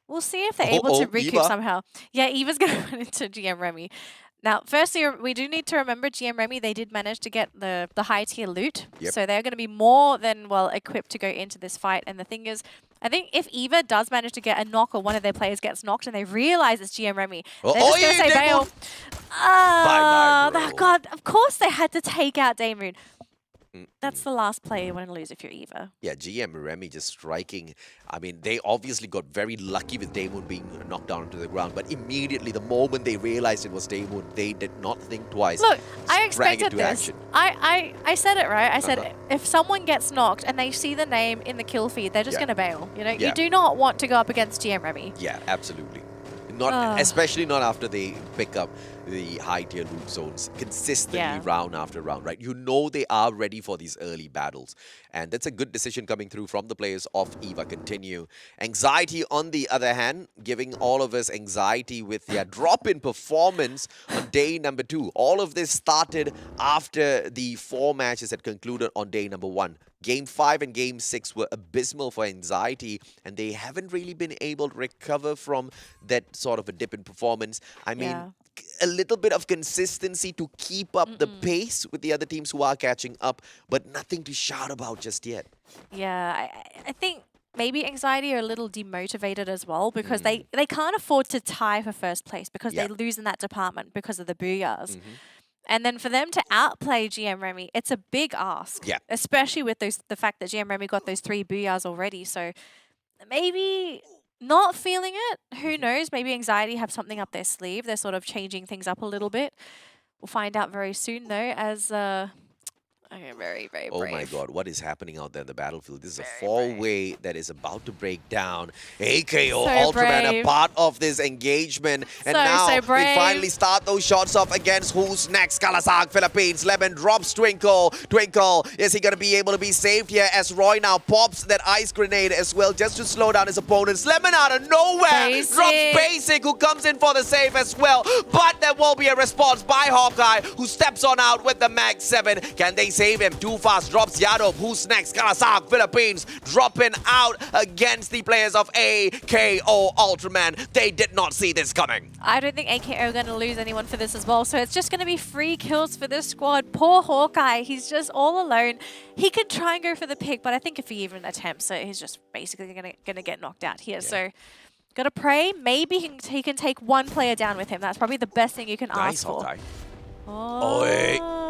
Speaker 6: we'll see if they're able to recoup somehow. Yeah, Eva's going to run into GM Remy. Now, firstly, we do need to remember GM Remy, they did manage to get the high tier loot. So they're going to be more than well equipped to go into this fight. And the thing is, I think if Eva does manage to get a knock or one of their players gets knocked and they realize it's GM Remy, they're just going to say bail.
Speaker 5: Bye-bye,
Speaker 6: God, of course they had to take out Daemoon. That's the last play you want to lose if you're Eva.
Speaker 5: Yeah, GM Remy just striking. I mean, they obviously got very lucky with Daemoon being knocked down to the ground, but immediately, the moment they realized it was Daemoon, they did not think twice.
Speaker 6: Look, I expected
Speaker 5: into
Speaker 6: this.
Speaker 5: action.
Speaker 6: I said it, right? I said if someone gets knocked and they see the name in the kill feed, they're just going to bail. You know, you do not want to go up against GM Remy.
Speaker 5: Yeah, absolutely. Not, especially not after they pick up the high tier loot zones consistently round after round, right? You know they are ready for these early battles. And that's a good decision coming through from the players of Eva Continue. Anxiety, on the other hand, giving all of us anxiety with their drop in performance on day number 2. All of this started after the 4 matches had concluded on day number 1. Game 5 and Game 6 were abysmal for Anxiety, and they haven't really been able to recover from that sort of a dip in performance. I mean, a little bit of consistency to keep up the pace with the other teams who are catching up, but nothing to shout about just yet.
Speaker 6: Yeah, I think maybe Anxiety are a little demotivated as well, because they can't afford to tie for first place because they lose in that department because of the booyahs. And then for them to outplay GM Remy, it's a big ask.
Speaker 5: Yeah.
Speaker 6: Especially with the fact that GM Remy got those 3 booyahs already. So maybe not feeling it. Who knows? Maybe Anxiety have something up their sleeve. They're sort of changing things up a little bit. We'll find out very soon, though, as okay, very, very brave.
Speaker 5: Oh my God, what is happening out there in the battlefield? This is a 4-way that is about to break down. AKO Ultraman, a part of this engagement. And now they finally start those shots off against who's next. Kalahari Philippines. Lemon drops Twinkle. Twinkle, is he going to be able to be saved here as Roy now pops that ice grenade as well just to slow down his opponents. Lemon out of nowhere drops Basic, who comes in for the save as well. But there will be a response by Hawkeye, who steps on out with the Mag 7. Can they save him? Too fast drops Yadov. Who's next? Kalahari Philippines dropping out against the players of AKO Ultraman. They did not see this coming.
Speaker 6: I don't think AKO are going to lose anyone for this as well. So it's just going to be free kills for this squad. Poor Hawkeye. He's just all alone. He could try and go for the pick, but I think if he even attempts it, he's just basically going to get knocked out here. So gotta pray. Maybe he can take one player down with him. That's probably the best thing you can ask for.
Speaker 5: Hawkeye.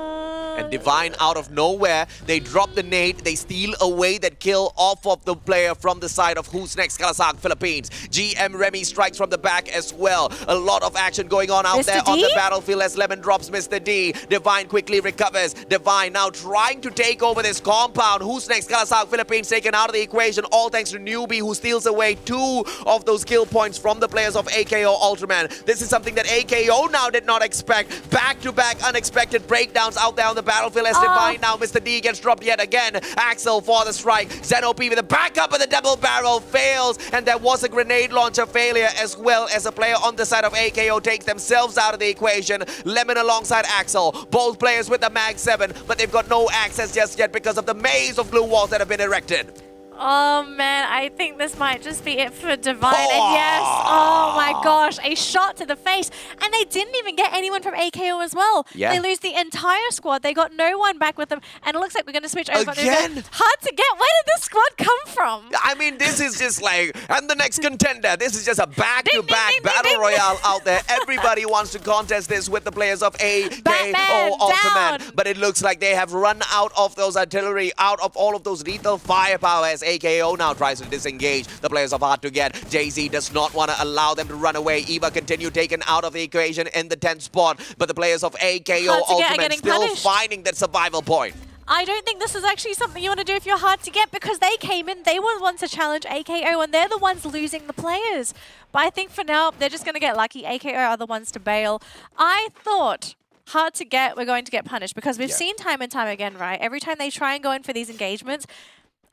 Speaker 5: And Divine out of nowhere, they drop the nade, they steal away that kill off of the player from the side of who's next, Kalahari Philippines. GM Remy strikes from the back as well. A lot of action going on out there on the battlefield as Lemon drops Mr. D. Divine quickly recovers. Divine now trying to take over this compound. Who's next? Kalahari Philippines taken out of the equation, all thanks to Newbie, who steals away 2 of those kill points from the players of AKO Ultraman. This is something that AKO now did not expect. Back-to-back unexpected breakdowns out there on the battlefield as Divine now Mr. D gets dropped yet again. Axel for the strike. Zeno P with the backup, and the double barrel fails. And there was a grenade launcher failure as well as a player on the side of AKO takes themselves out of the equation. Lemon alongside Axel. Both players with the Mag 7, but they've got no access just yet because of the maze of blue walls that have been erected.
Speaker 6: Oh man, I think this might just be it for Divine. And yes, oh my gosh, a shot to the face. And they didn't even get anyone from AKO as well.
Speaker 5: Yeah.
Speaker 6: They lose the entire squad. They got no one back with them. And it looks like we're going to switch over.
Speaker 5: Again?
Speaker 6: Hard to get. Where did this squad come from?
Speaker 5: I mean, this is just like, and the next contender, this is just a
Speaker 6: Ding,
Speaker 5: back-to-back
Speaker 6: ding, ding,
Speaker 5: battle
Speaker 6: ding.
Speaker 5: royale out there. Everybody wants to contest this with the players of AKO
Speaker 6: Batman,
Speaker 5: Ultraman.
Speaker 6: down.
Speaker 5: But it looks like they have run out of those artillery, out of all of those lethal firepower as AKO now tries to disengage the players of Hard to Get. Jay-Z does not want to allow them to run away. Eva continue taken out of the equation in the 10th spot. But the players of AKO
Speaker 6: Hard to Get are
Speaker 5: Ultraman
Speaker 6: getting
Speaker 5: still
Speaker 6: punished.
Speaker 5: finding that survival point.
Speaker 6: I don't think this is actually something you want to do if you're hard to get, because they came in, they were the ones to challenge AKO, and they're the ones losing the players. But I think for now, they're just going to get lucky. AKO are the ones to bail. I thought hard to get, we're going to get punished, because we've seen time and time again, right? Every time they try and go in for these engagements,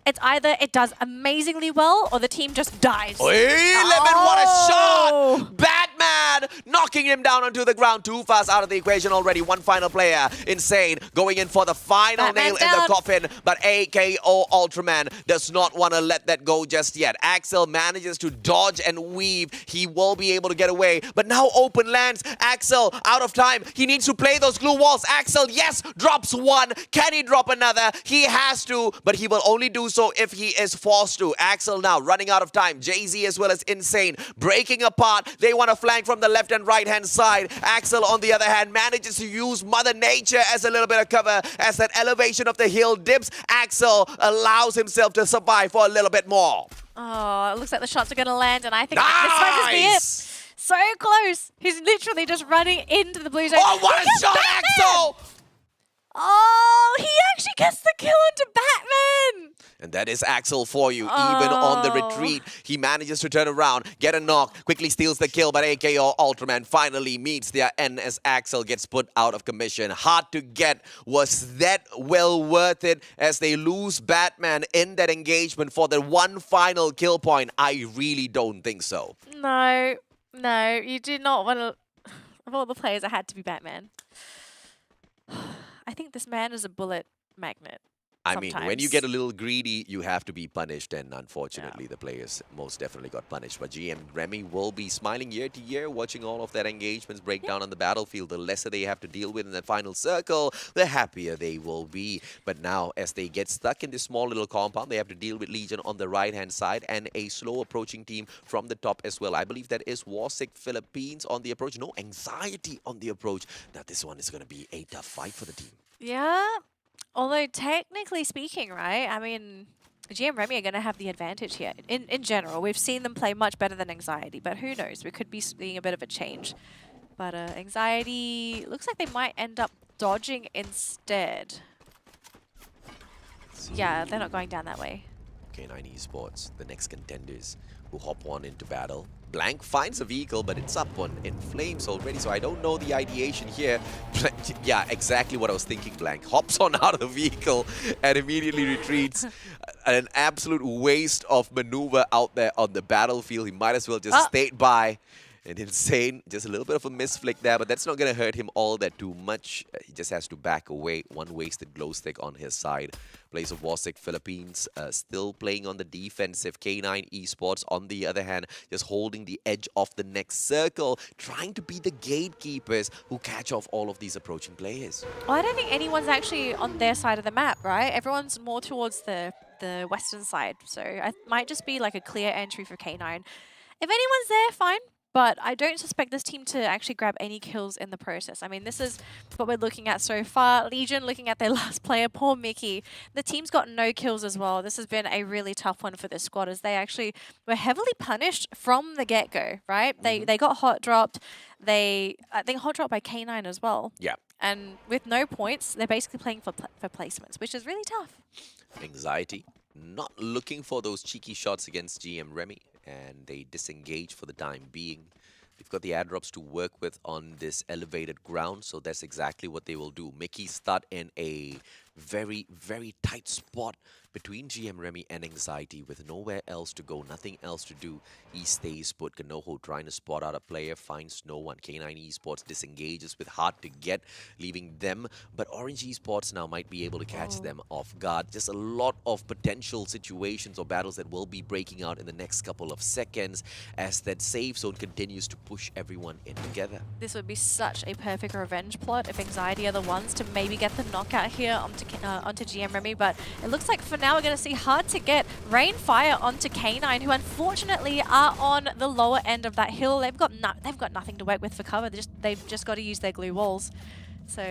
Speaker 6: it's either it does amazingly well or the team just dies.
Speaker 5: 11, what a shot! Batman knocking him down onto the ground too fast out of the equation already. One final player, Insane, going in for the final
Speaker 6: Batman's
Speaker 5: nail in the
Speaker 6: down.
Speaker 5: coffin. But AKO Ultraman does not want to let that go just yet. Axel manages to dodge and weave. He will be able to get away. But now open lands. Axel out of time. He needs to play those glue walls. Axel, yes, drops one. Can he drop another? He has to, but he will only do so if he is forced to. Axel now running out of time. Jay-Z as well as Insane breaking apart. They want to flank from the left and right hand side. Axel on the other hand manages to use Mother Nature as a little bit of cover. As that elevation of the hill dips, Axel allows himself to survive for a little bit more.
Speaker 6: Oh, it looks like the shots are going to land, and I think this might just be it. So close. He's literally just running into the blue zone.
Speaker 5: Oh, what
Speaker 6: He
Speaker 5: a
Speaker 6: gets
Speaker 5: shot,
Speaker 6: Batman!
Speaker 5: Axel!
Speaker 6: Oh, he actually gets the kill onto Batman.
Speaker 5: And that is Axel for you. Even on the retreat, he manages to turn around, get a knock, quickly steals the kill, but AKO Ultraman finally meets their end as Axel gets put out of commission. Hard to Get. Was that well worth it as they lose Batman in that engagement for the one final kill point? I really don't think so.
Speaker 6: No, you did not want to. Of all the players, it had to be Batman. I think this man is a bullet magnet.
Speaker 5: I mean, when you
Speaker 6: sometimes.
Speaker 5: get a little greedy, you have to be punished, and unfortunately, the players most definitely got punished. But GM Remy will be smiling year to year, watching all of that engagements break down on the battlefield. The lesser they have to deal with in the final circle, the happier they will be. But now, as they get stuck in this small little compound, they have to deal with Legion on the right-hand side and a slow approaching team from the top as well. I believe that is Warsick Philippines on the approach. No anxiety on the approach. Now, this one is going to be a tough fight for the team.
Speaker 6: Yeah. Although technically speaking, right? I mean, GM Remy are going to have the advantage here. In general, we've seen them play much better than Anxiety, but who knows? We could be seeing a bit of a change. But Anxiety looks like they might end up dodging instead. Yeah, they're not going down that way.
Speaker 5: K9 Esports, the next contenders who hop on into battle. Blank finds a vehicle, but it's up in flames already, so I don't know the ideation here. Yeah, exactly what I was thinking, Blank. Hops on out of the vehicle and immediately retreats. An absolute waste of maneuver out there on the battlefield. He might as well just stayed by. And Insane, just a little bit of a misflick there, but that's not going to hurt him all that too much. He just has to back away. One wasted glow stick on his side. Players of Warsick Philippines still playing on the defensive. K9 Esports, on the other hand, just holding the edge of the next circle, trying to be the gatekeepers who catch off all of these approaching players.
Speaker 6: Well, I don't think anyone's actually on their side of the map, right? Everyone's more towards the western side, so it might just be like a clear entry for K9. If anyone's there, fine. But I don't suspect this team to actually grab any kills in the process. I mean, this is what we're looking at so far. Legion looking at their last player, poor Mickey. The team's got no kills as well. This has been a really tough one for this squad as they actually were heavily punished from the get-go, right? They got hot dropped. I think hot dropped by K9 as well.
Speaker 5: Yeah.
Speaker 6: And with no points, they're basically playing for placements, which is really tough.
Speaker 5: Anxiety, not looking for those cheeky shots against GM Remy, and they disengage for the time being. They've got the airdrops to work with on this elevated ground, so that's exactly what they will do. Mickey start in a very, very tight spot between GM Remy and Anxiety, with nowhere else to go, nothing else to do, he stays put. Kanoho trying to spot out a player, finds no one. K9 Esports disengages with hard to get, leaving them. But Orange Esports now might be able to catch them off guard. Just a lot of potential situations or battles that will be breaking out in the next couple of seconds as that safe zone continues to push everyone in together.
Speaker 6: This would be such a perfect revenge plot if Anxiety are the ones to maybe get the knockout here onto GM Remy, but it looks like for now we're going to see hard to get rain fire onto K9, who unfortunately are on the lower end of that hill. They've got nothing to work with for cover. They've just got to use their glue walls. So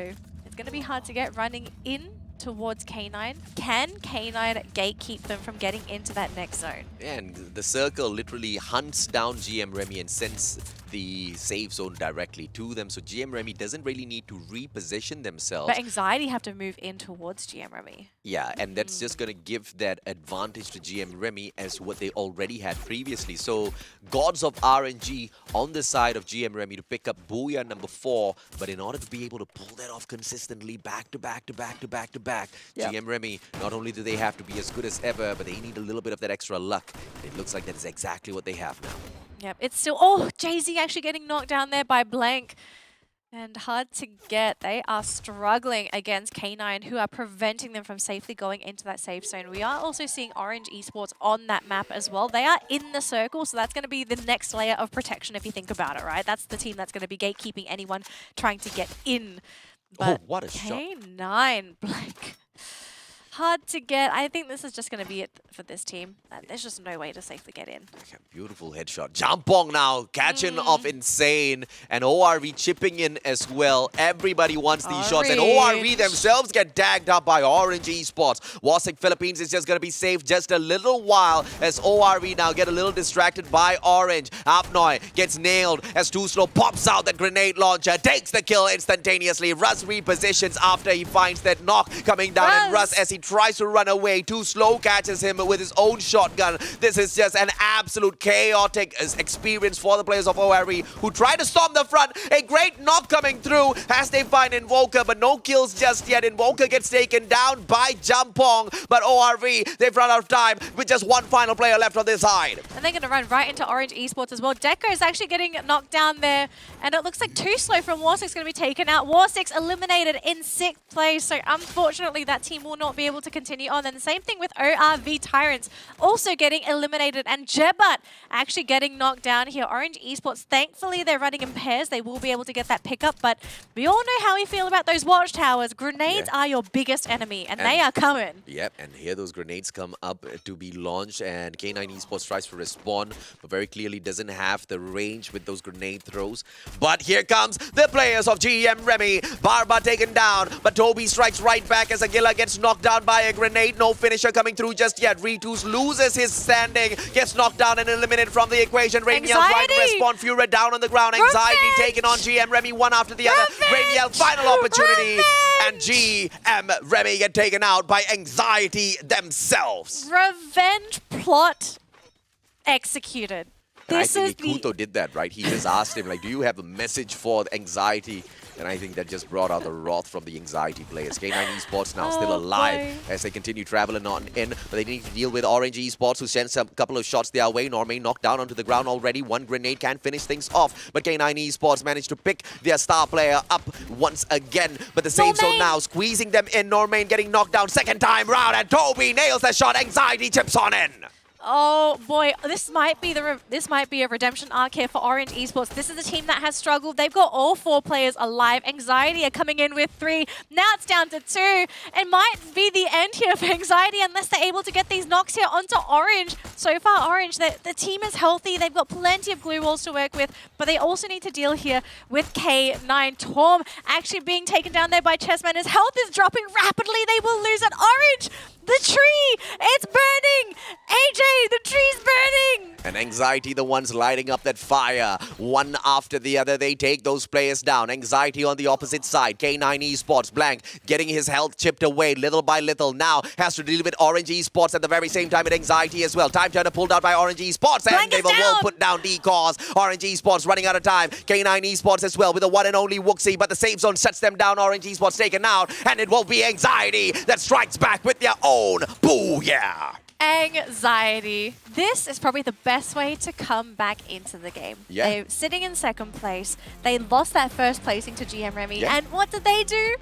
Speaker 6: it's going to be hard to get running in towards K9. Can K9 gatekeep them from getting into that next zone?
Speaker 5: And the circle literally hunts down GM Remy and sends the safe zone directly to them. So GM Remy doesn't really need to reposition themselves.
Speaker 6: But Anxiety have to move in towards GM Remy.
Speaker 5: Yeah, and that's just going to give that advantage to GM Remy as what they already had previously. So gods of RNG on the side of GM Remy to pick up Booyah number 4. But in order to be able to pull that off consistently back to back to back to back to back, GM Remy, not only do they have to be as good as ever, but they need a little bit of that extra luck. It looks like that is exactly what they have now.
Speaker 6: Yep, it's still... Oh, Jay-Z actually getting knocked down there by Blank. And hard to get. They are struggling against K9, who are preventing them from safely going into that safe zone. We are also seeing Orange Esports on that map as well. They are in the circle, so that's going to be the next layer of protection if you think about it, right? That's the team that's going to be gatekeeping anyone trying to get in. But
Speaker 5: what a shot.
Speaker 6: K9, Blank. Hard to get. I think this is just going to be it for this team. There's just no way to safely get in.
Speaker 5: Okay, beautiful headshot. Jampong now catching off Insane, and ORV chipping in as well. Everybody wants these shots, and ORV themselves get tagged up by Orange Esports. Wasik Philippines is just going to be safe just a little while as ORV now get a little distracted by Orange. Apnoy gets nailed as Too Slow pops out that grenade launcher, takes the kill instantaneously. Russ repositions after he finds that knock coming down, and Russ, as he tries to run away, Too Slow catches him with his own shotgun. This is just an absolute chaotic experience for the players of ORV, who try to storm the front. A great knock coming through as they find Invoker, but no kills just yet. Invoker gets taken down by Jampong, but ORV, they've run out of time with just one final player left on this side.
Speaker 6: And they're going to run right into Orange Esports as well. Deco is actually getting knocked down there, and it looks like Too Slow from Warsik's going to be taken out. Warsik's eliminated in 6th place, so unfortunately that team will not be able to continue on. And the same thing with ORV Tyrants, also getting eliminated, and Jebat actually getting knocked down here. Orange Esports, thankfully they're running in pairs. They will be able to get that pickup, but we all know how we feel about those watchtowers. Grenades are your biggest enemy, and they are coming.
Speaker 5: Yep, and here those grenades come up to be launched, and K9 Esports tries to respond, but very clearly doesn't have the range with those grenade throws. But here comes the players of GM Remy. Barba taken down, but Toby strikes right back as Aguila gets knocked down by a grenade. No finisher coming through just yet. Ritus loses his standing, gets knocked down and eliminated from the equation. Ramiel trying to respond. Fura down on the ground. Anxiety taking on GM Remy one after the other. Ramiel, final opportunity. And GM Remy get taken out by Anxiety themselves.
Speaker 6: Revenge plot executed.
Speaker 5: This I think Ikuto did that, right? He just asked him, like, do you have a message for Anxiety? And I think that just brought out the wrath from the Anxiety players. K9 Esports now still alive as they continue traveling on in, but they need to deal with Orange Esports, who sends a couple of shots their way. Normain knocked down onto the ground already. One grenade can finish things off, but K9 Esports managed to pick their star player up once again. But the safe zone now squeezing them in. Normain getting knocked down second time round, and Toby nails the shot. Anxiety chips on in.
Speaker 6: Oh boy, this might be a redemption arc here for Orange Esports. This is a team that has struggled. They've got all 4 players alive. Anxiety are coming in with 3. Now it's down to 2. It might be the end here for Anxiety unless they're able to get these knocks here onto Orange. So far, Orange, the team is healthy. They've got plenty of glue walls to work with, but they also need to deal here with K9. Torm actually being taken down there by Chessman. His health is dropping rapidly. They will lose it. Orange, the tree, it's burning. AJ, the tree's burning.
Speaker 5: And Anxiety, the ones lighting up that fire. One after the other, they take those players down. Anxiety on the opposite side. K9 Esports, Blank, getting his health chipped away little by little. Now has to deal with Orange Esports at the very same time with Anxiety as well. Time turner pulled out by Orange Esports. And
Speaker 6: Blank
Speaker 5: they
Speaker 6: is
Speaker 5: will
Speaker 6: down.
Speaker 5: put down Decause. Orange Esports running out of time. K9 Esports as well with the one and only Wooxie. But the safe zone shuts them down. Orange Esports taken out. And it will be Anxiety that strikes back with their own booyah.
Speaker 6: Anxiety. This is probably the best way to come back into the game.
Speaker 5: Yeah.
Speaker 6: They're sitting in second place. They lost that first placing to GM Remy.
Speaker 5: Yeah.
Speaker 6: And what did they do?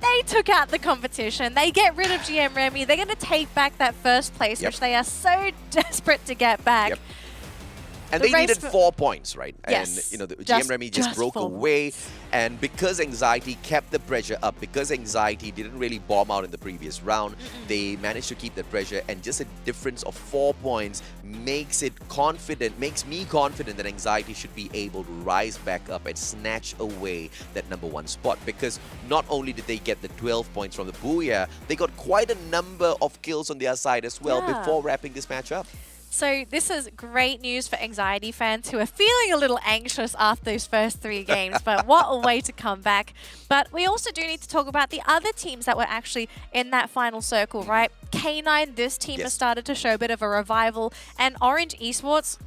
Speaker 6: They took out the competition. They get rid of GM Remy. They're going to take back that first place,
Speaker 5: Yep.
Speaker 6: which they are so desperate to get back.
Speaker 5: Yep. And
Speaker 6: The
Speaker 5: they
Speaker 6: race
Speaker 5: needed
Speaker 6: for-
Speaker 5: 4 points, right?
Speaker 6: Yes.
Speaker 5: And, you know, the
Speaker 6: Just-
Speaker 5: GM Remy just
Speaker 6: just
Speaker 5: broke
Speaker 6: 4
Speaker 5: away.
Speaker 6: points.
Speaker 5: And because Anxiety kept the pressure up, because Anxiety didn't really bomb out in the previous round, they managed to keep the pressure. And just a difference of 4 points makes me confident that Anxiety should be able to rise back up and snatch away that #1 spot. Because not only did they get the 12 points from the Booyah, they got quite a number of kills on their side as well
Speaker 6: Yeah.
Speaker 5: before wrapping this match up.
Speaker 6: So this is great news for Anxiety fans who are feeling a little anxious after those first 3 games, but what a way to come back. But we also do need to talk about the other teams that were actually in that final circle, right? K9, this team has
Speaker 5: Yes.
Speaker 6: started to show a bit of a revival, and Orange Esports,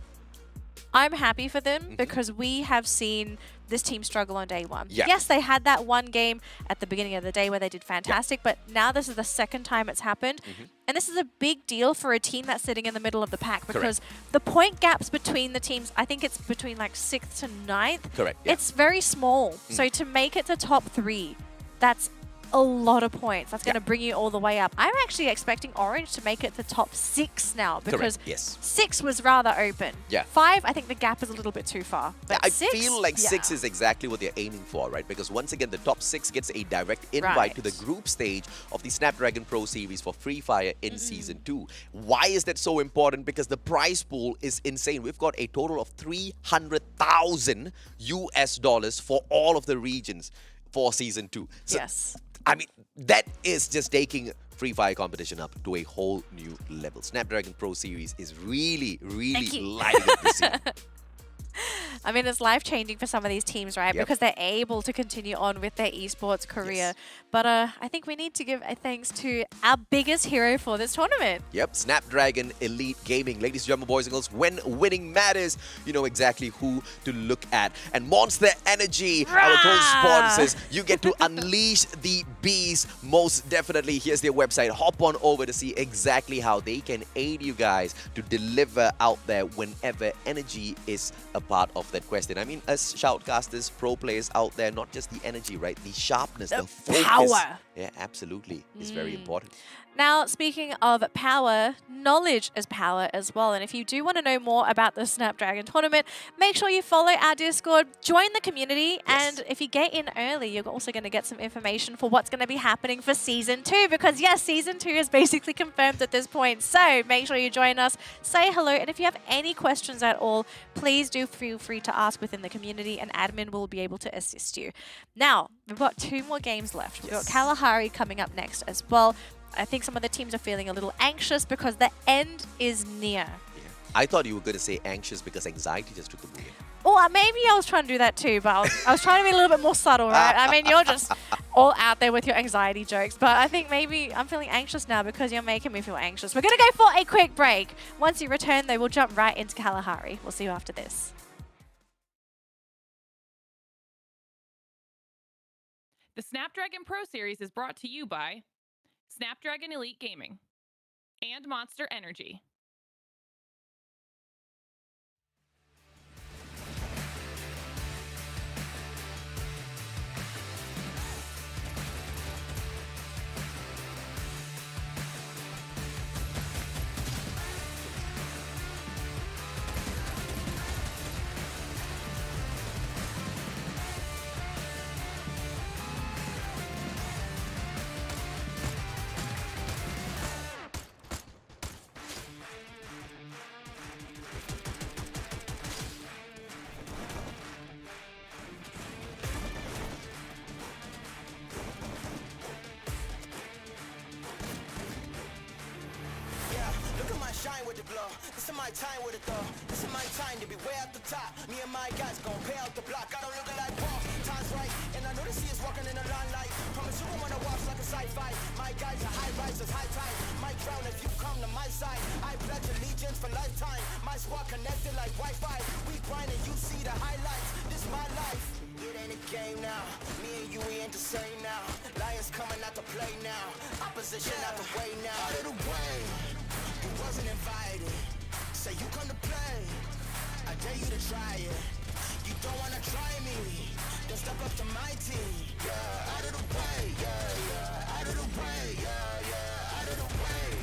Speaker 6: I'm happy for them because we have seen this team struggle on day one.
Speaker 5: Yeah.
Speaker 6: Yes, they had that one game at the beginning of the day where they did fantastic, but now this is the second time it's happened. And this is a big deal for a team that's sitting in the middle of the pack because the point gaps between the teams, I think it's between like 6th to 9th.
Speaker 5: Correct, yeah.
Speaker 6: It's very small. So to make it to top 3, that's a lot of points. That's going to bring you all the way up. I'm actually expecting Orange to make it to top 6 now because
Speaker 5: Correct, yes.
Speaker 6: 6 was rather open.
Speaker 5: Yeah.
Speaker 6: 5, I think the gap is a little bit too far. But
Speaker 5: I
Speaker 6: 6,
Speaker 5: feel like
Speaker 6: yeah.
Speaker 5: 6 is exactly what they're aiming for, right? Because once again, the top 6 gets a direct invite
Speaker 6: Right.
Speaker 5: to the group stage of the Snapdragon Pro Series for Free Fire in Season 2. Why is that so important? Because the prize pool is insane. We've got a total of $300,000 US for all of the regions for Season 2. So,
Speaker 6: Yes.
Speaker 5: I mean, that is just taking Free Fire competition up to a whole new level. Snapdragon Pro Series is really, really
Speaker 6: Thank you.
Speaker 5: lighting up the scene.
Speaker 6: I mean, it's life-changing for some of these teams, right?
Speaker 5: Yep.
Speaker 6: Because they're able to continue on with their esports career.
Speaker 5: Yes.
Speaker 6: But I think we need to give a thanks to our biggest hero for this tournament.
Speaker 5: Yep, Snapdragon Elite Gaming. Ladies and gentlemen, boys and girls, when winning matters, you know exactly who to look at. And Monster Energy, our co-sponsors, you get to unleash the beast most definitely. Here's their website. Hop on over to see exactly how they can aid you guys to deliver out there whenever energy is a part of that question. I mean, as shoutcasters, pro players out there, not just the energy, right? The sharpness, the focus.
Speaker 6: power.
Speaker 5: Yeah, absolutely. It's very important.
Speaker 6: Now, speaking of power, knowledge is power as well. And if you do want to know more about the Snapdragon tournament, make sure you follow our Discord, join the community, and if you get in early, you're also going to get some information for what's going to be happening for Season 2. Because yes, Season 2 is basically confirmed at this point. So make sure you join us, say hello, and if you have any questions at all, please do feel free to ask within the community, and admin will be able to assist you. Now, we've got 2 more games left. We've got Kalahari coming up next as well. I think some of the teams are feeling a little anxious because the end is near.
Speaker 5: Yeah. I thought you were going to say anxious because Anxiety just took the booyah.
Speaker 6: Oh, maybe I was trying to do that too, but I was trying to be a little bit more subtle, right? I mean, you're just all out there with your anxiety jokes, but I think maybe I'm feeling anxious now because you're making me feel anxious. We're going to go for a quick break. Once you return, though, we'll jump right into Kalahari. We'll see you after this.
Speaker 4: The Snapdragon Pro Series is brought to you by Snapdragon Elite Gaming and Monster Energy.
Speaker 3: This is my time with it though. This is my time to be way at the top. Me and my guys gon' pay out the block. I don't look like boss. Time's right, and I know the sea is walking in the limelight. Promise you won't wanna watch like a sci-fi. My guys are high rises, high tide. Might drown if you come to my side. I pledge allegiance for lifetime. My squad connected like Wi-Fi. We grind and you see the highlights. This my life. It ain't a game now. Me and you, we ain't the same now. Lions coming out to play now. Opposition out the way now. Out of the way. You wasn't invited. Say you come to play. I dare you to try it. You don't wanna try me. Then step up to my team. Yeah, out of the way. Yeah, yeah. Out of the way. Yeah, yeah. Out of the way.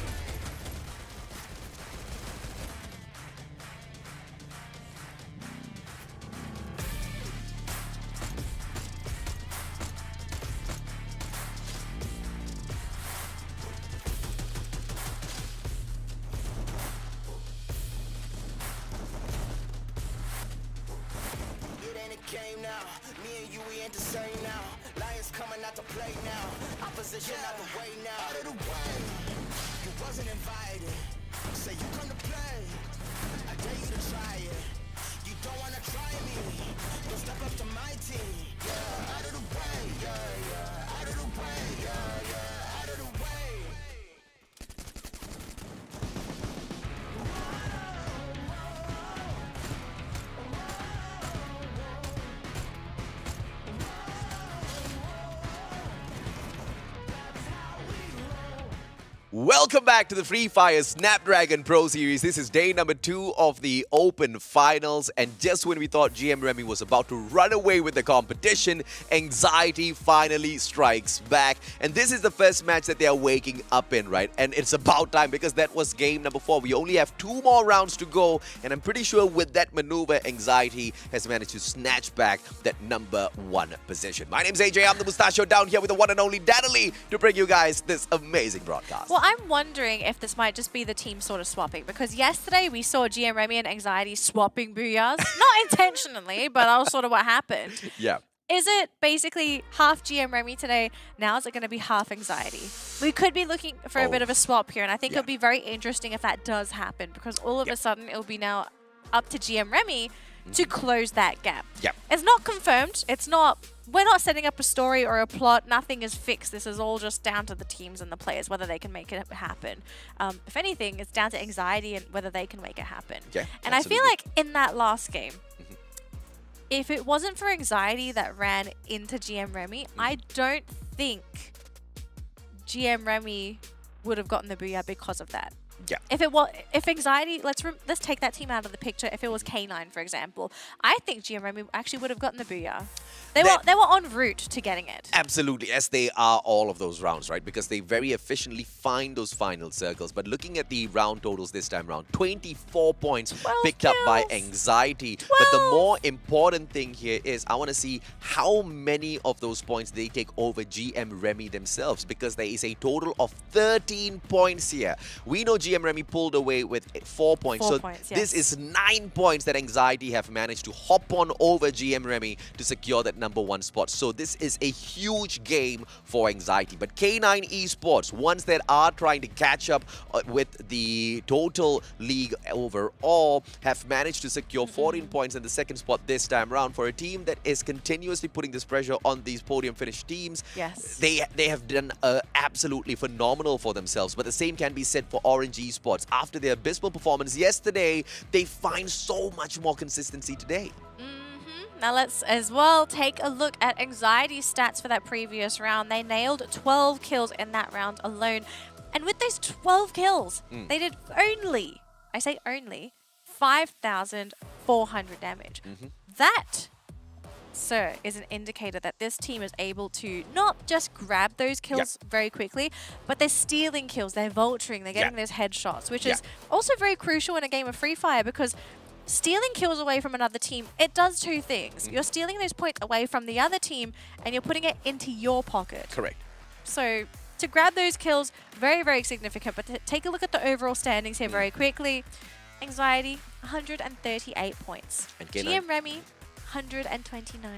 Speaker 3: Game now, me and you, we ain't the same now. Lions coming out to play now. Opposition out the way now. Out of the way, you wasn't invited. Say you come to play. I dare you to try it. You don't wanna try me. Then step up to my team. Yeah, out of the way, yeah, yeah. Out of the way, yeah, yeah. Out of the way.
Speaker 5: Welcome back to the Free Fire Snapdragon Pro Series. This is day number 2 of the Open Finals. And just when we thought GM Remy was about to run away with the competition, anxiety finally strikes back. And this is the first match that they are waking up in, right? And it's about time because that was game number 4. We only have 2 more rounds to go. And I'm pretty sure with that maneuver, anxiety has managed to snatch back that number 1 position. My name's AJ. I'm the Mustachio down here with the one and only Dadalee to bring you guys this amazing broadcast.
Speaker 6: Well, I'm wondering if this might just be the team sort of swapping, because yesterday we saw GM Remy and Anxiety swapping booyahs. Not intentionally, but that was sort of what happened.
Speaker 5: Yeah.
Speaker 6: Is it basically half GM Remy today? Now is it going to be half Anxiety? We could be looking for a bit of a swap here, and I think it'll be very interesting if that does happen, because all of a sudden it'll be now up to GM Remy to close that gap.
Speaker 5: Yep.
Speaker 6: It's not confirmed. It's not. We're not setting up a story or a plot. Nothing is fixed. This is all just down to the teams and the players, whether they can make it happen. If anything, it's down to Anxiety and whether they can make it happen.
Speaker 5: Yeah,
Speaker 6: and
Speaker 5: absolutely.
Speaker 6: I feel like in that last game, if it wasn't for Anxiety that ran into GM Remy, I don't think GM Remy would have gotten the booyah because of that.
Speaker 5: Yeah.
Speaker 6: If Anxiety, let's take that team out of the picture. If it was K9, for example, I think GM Remy actually would have gotten the booyah. They were en route to getting it.
Speaker 5: Absolutely, as they are all of those rounds, right? Because they very efficiently find those final circles. But looking at the round totals this time round, 24 points picked up by Anxiety.
Speaker 6: 12.
Speaker 5: But the more important thing here is I want to see how many of those points they take over GM Remy themselves, because there is a total of 13 points here. We know GM Remy pulled away with 4 points.
Speaker 6: 4
Speaker 5: so
Speaker 6: points,
Speaker 5: this
Speaker 6: yes.
Speaker 5: is 9 points that Anxiety have managed to hop on over GM Remy to secure that number 1 spot. So this is a huge game for Anxiety. But K9 Esports, ones that are trying to catch up with the total league overall, have managed to secure 14 points in the 2nd spot this time round. For a team that is continuously putting this pressure on these podium finish teams,
Speaker 6: yes,
Speaker 5: they have done absolutely phenomenal for themselves. But the same can be said for Orange Esports. After their abysmal performance yesterday, they find so much more consistency today.
Speaker 6: Now let's as well take a look at Anxiety stats for that previous round. They nailed 12 kills in that round alone. And with those 12 kills, they did only, I say only, 5,400 damage. That, sir, is an indicator that this team is able to not just grab those kills very quickly, but they're stealing kills, they're vulturing, they're getting those headshots, which is also very crucial in a game of Free Fire, because stealing kills away from another team, it does 2 things. You're stealing those points away from the other team, and you're putting it into your pocket.
Speaker 5: Correct.
Speaker 6: So to grab those kills, very, very significant. But to take a look at the overall standings here very quickly. Anxiety, 138 points.
Speaker 5: And K9?
Speaker 6: GM Remy, 129.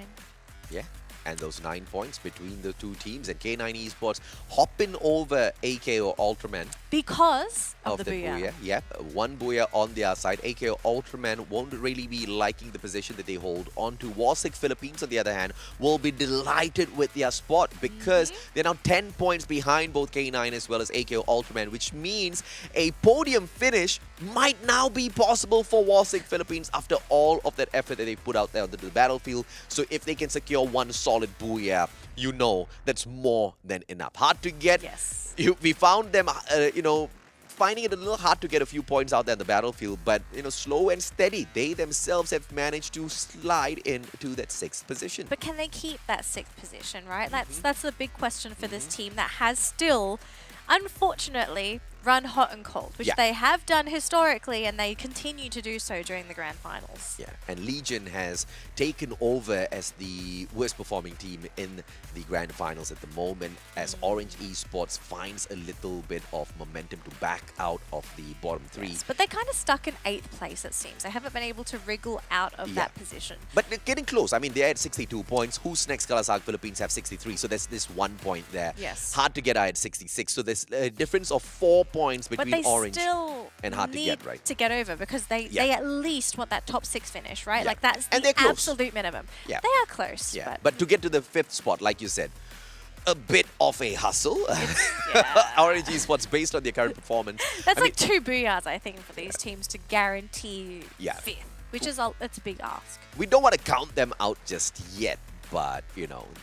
Speaker 5: Yeah. And those 9 points between the two teams, and K9 Esports hopping over AKO Ultraman
Speaker 6: Because of the booyah.
Speaker 5: booyah. Yep, one booyah on their side. AKO Ultraman won't really be liking the position that they hold on to. Warsick Philippines, on the other hand, will be delighted with their spot because they're now 10 points behind both K9 as well as AKO Ultraman, which means a podium finish might now be possible for Warsick Philippines after all of that effort that they put out there onto the battlefield. So if they can secure one solid booyah, you know that's more than enough. Hard to get.
Speaker 6: Yes.
Speaker 5: We found them, finding it a little hard to get a few points out there in the battlefield, but, slow and steady. They themselves have managed to slide into that 6th position.
Speaker 6: But can they keep that 6th position, right? That's the big question for this team that has still, unfortunately, run hot and cold, which they have done historically, and they continue to do so during the grand finals.
Speaker 5: Yeah, and Legion has taken over as the worst performing team in the grand finals at the moment, as Orange Esports finds a little bit of momentum to back out of the bottom 3.
Speaker 6: Yes, but they're kind of stuck in 8th place, it seems. They haven't been able to wriggle out of that position.
Speaker 5: But they're getting close. I mean, they're at 62 points. Who's next? Kalahari Philippines have 63, so there's this 1 point there.
Speaker 6: Yes.
Speaker 5: Hard to get at 66, so there's a difference of 4 points
Speaker 6: But
Speaker 5: between
Speaker 6: they
Speaker 5: Orange
Speaker 6: still
Speaker 5: and hard to
Speaker 6: need
Speaker 5: get, right?
Speaker 6: to get over because they at least want that top 6 finish, right?
Speaker 5: Yeah.
Speaker 6: Like that's
Speaker 5: And
Speaker 6: the
Speaker 5: they're close.
Speaker 6: absolute minimum.
Speaker 5: Yeah.
Speaker 6: They are close.
Speaker 5: Yeah,
Speaker 6: But,
Speaker 5: but to get to the 5th spot, like you said, a bit of a hustle. Orange Esports, based on their current performance.
Speaker 6: that's
Speaker 5: I
Speaker 6: like 2 booyahs, I think, for these teams to guarantee
Speaker 5: Yeah.
Speaker 6: 5th, which is it's a big ask.
Speaker 5: We don't want to count them out just yet, but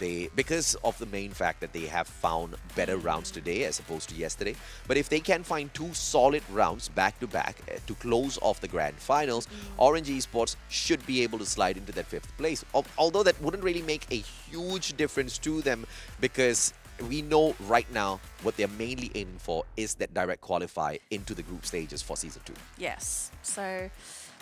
Speaker 5: they, because of the main fact that they have found better rounds today as opposed to yesterday. But if they can find 2 solid rounds back to back to close off the grand finals, Orange Esports should be able to slide into that 5th place. Although that wouldn't really make a huge difference to them, because we know right now what they're mainly aiming for is that direct qualify into the group stages for Season 2.
Speaker 6: Yes. So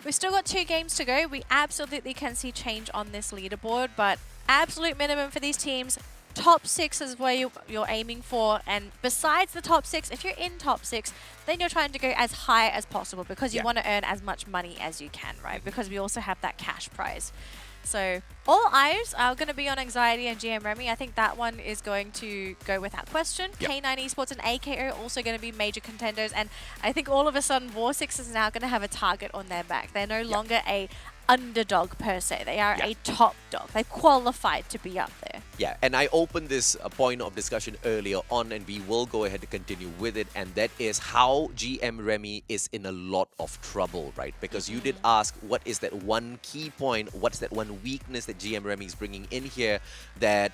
Speaker 6: we've still got 2 games to go. We absolutely can see change on this leaderboard, but absolute minimum for these teams, top 6 is where you're aiming for. And besides the top 6, if you're in top 6, then you're trying to go as high as possible because you want to earn as much money as you can, right? Because we also have that cash prize. So all eyes are going to be on Anxiety and GM Remy. I think that one is going to go without question. K9 Esports and AKO also going to be major contenders. And I think all of a sudden Warsick is now going to have a target on their back. They're no longer a underdog per se. They are a top dog. They've qualified to be up there.
Speaker 5: Yeah, and I opened this point of discussion earlier on, and we will go ahead to continue with it, and that is how GM Remy is in a lot of trouble, right? Because you did ask, what is that one key point, what's that one weakness that GM Remy is bringing in here that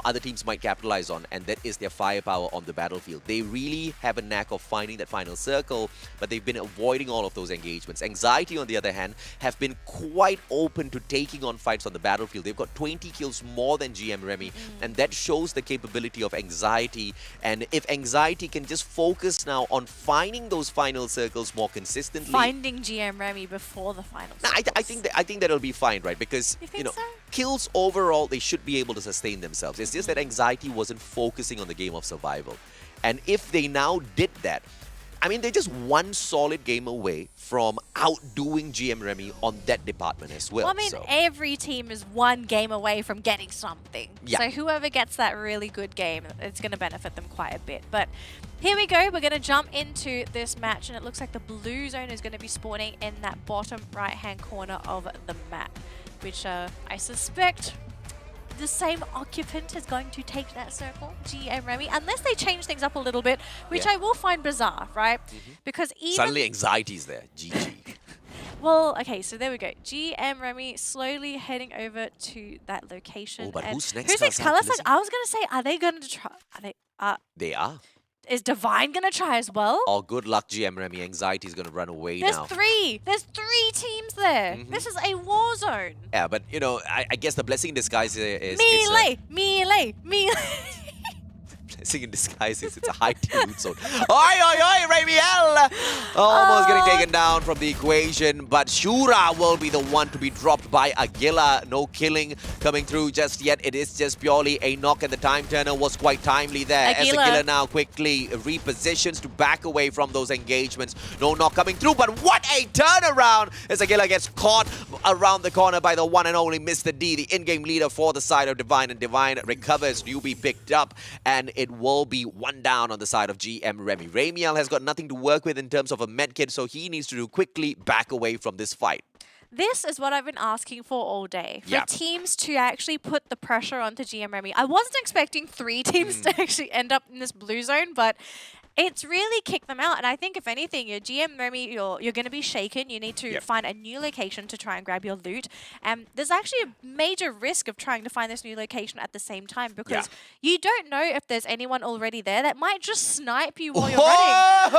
Speaker 5: other teams might capitalize on, and that is their firepower on the battlefield. They really have a knack of finding that final circle, but they've been avoiding all of those engagements. Anxiety, on the other hand, have been quite open to taking on fights on the battlefield. They've got 20 kills more than GM Remy, and that shows the capability of Anxiety. And if Anxiety can just focus now on finding those final circles more consistently,
Speaker 6: Finding GM Remy before the finals.
Speaker 5: I think that'll be fine, right? Because
Speaker 6: You think so?
Speaker 5: kills overall, they should be able to sustain themselves. It's just that Anxiety wasn't focusing on the game of survival. And if they now did that, I mean, they're just one solid game away from outdoing GM Remy on that department as well.
Speaker 6: Well, I mean, every team is one game away from getting something.
Speaker 5: Yeah.
Speaker 6: So whoever gets that really good game, it's going to benefit them quite a bit. But here we go. We're going to jump into this match, and it looks like the blue zone is going to be spawning in that bottom right-hand corner of the map, which I suspect the same occupant is going to take that circle, GM Remy, unless they change things up a little bit, which I will find bizarre, right? Because even...
Speaker 5: Suddenly Anxiety's there. GG.
Speaker 6: Well, okay, so there we go. GM Remy slowly heading over to that location.
Speaker 5: Oh, but
Speaker 6: and
Speaker 5: who's next?
Speaker 6: Who's next?
Speaker 5: Kalahari?
Speaker 6: Kalahari? I was going to say, are they going to try... Are they...
Speaker 5: They are.
Speaker 6: Is Divine going to try as well?
Speaker 5: Oh, good luck, GM Remy. Anxiety's going to run away
Speaker 6: There's
Speaker 5: now.
Speaker 6: 3. There's 3 teams there. This is a war zone.
Speaker 5: Yeah, but, I guess the blessing in disguise is...
Speaker 6: Melee! Melee! Melee!
Speaker 5: blessing in disguise is it's a high tier loot zone. Oi, Ramiel! Almost getting taken down from the equation, but Shura will be the one to be dropped by Aguila. No killing coming through just yet. It is just purely a knock, and the time turner was quite timely there. As Aguila now quickly repositions to back away from those engagements. No knock coming through, but what a turnaround as Aguila gets caught around the corner by the one and only Mr. D, the in-game leader for the side of Divine, and Divine recovers. Newbie picked up, and it will be one down on the side of GM Remy. Ramiel has got nothing to work with in terms of a medkit, so he needs to quickly back away from this fight.
Speaker 6: This is what I've been asking for all day. For teams to actually put the pressure onto GM Remy. I wasn't expecting 3 teams to actually end up in this blue zone, but it's really kicked them out. And I think, if anything, your GM Remy, you're going to be shaken. You need to find a new location to try and grab your loot. And there's actually a major risk of trying to find this new location at the same time, because you don't know if there's anyone already there that might just snipe you while you're running.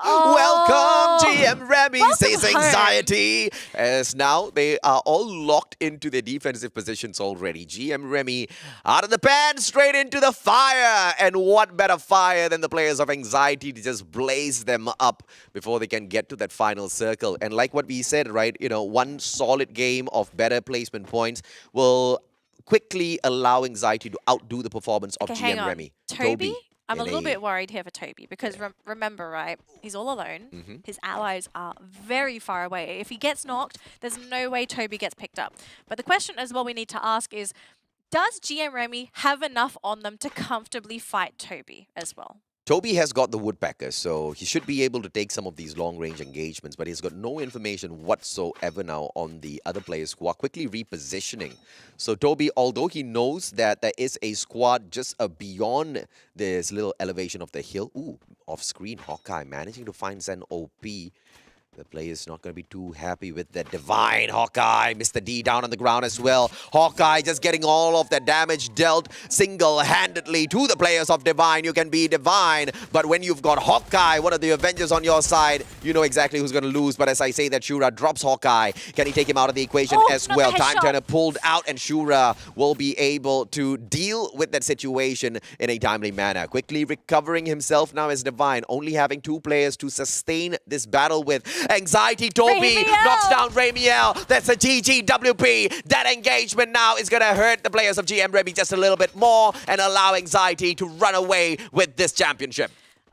Speaker 5: Welcome, GM Remy, says Anxiety. As now they are all locked into their defensive positions already. GM Remy out of the pan, straight into the fire. And what better fire than the players of Anxiety to just blaze them up before they can get to that final circle. And like what we said, right, you know, one solid game of better placement points will quickly allow Anxiety to outdo the performance of GM Remy.
Speaker 6: Toby? I'm a little bit worried here for Toby, because remember, right, he's all alone. His allies are very far away. If he gets knocked, there's no way Toby gets picked up. But the question as well we need to ask is, does GM Remy have enough on them to comfortably fight Toby as well?
Speaker 5: Toby has got the Woodpecker, so he should be able to take some of these long-range engagements, but he's got no information whatsoever now on the other players who are quickly repositioning. So Toby, although he knows that there is a squad just beyond this little elevation of the hill, off-screen Hawkeye managing to find Zen OP. The player's not going to be too happy with that. Divine Hawkeye, Mr. D down on the ground as well. Hawkeye just getting all of the damage dealt single-handedly to the players of Divine. You can be Divine, but when you've got Hawkeye, one of the Avengers on your side, you know exactly who's going to lose. But as I say that, Shura drops Hawkeye. Can he take him out of the equation as well? Time Turner pulled out, and Shura will be able to deal with that situation in a timely manner. Quickly recovering himself now as Divine, only having 2 players to sustain this battle with. Anxiety, Toby knocks down Ramiel. That's a GGWP. That engagement now is going to hurt the players of GM Remy just a little bit more and allow Anxiety to run away with this championship.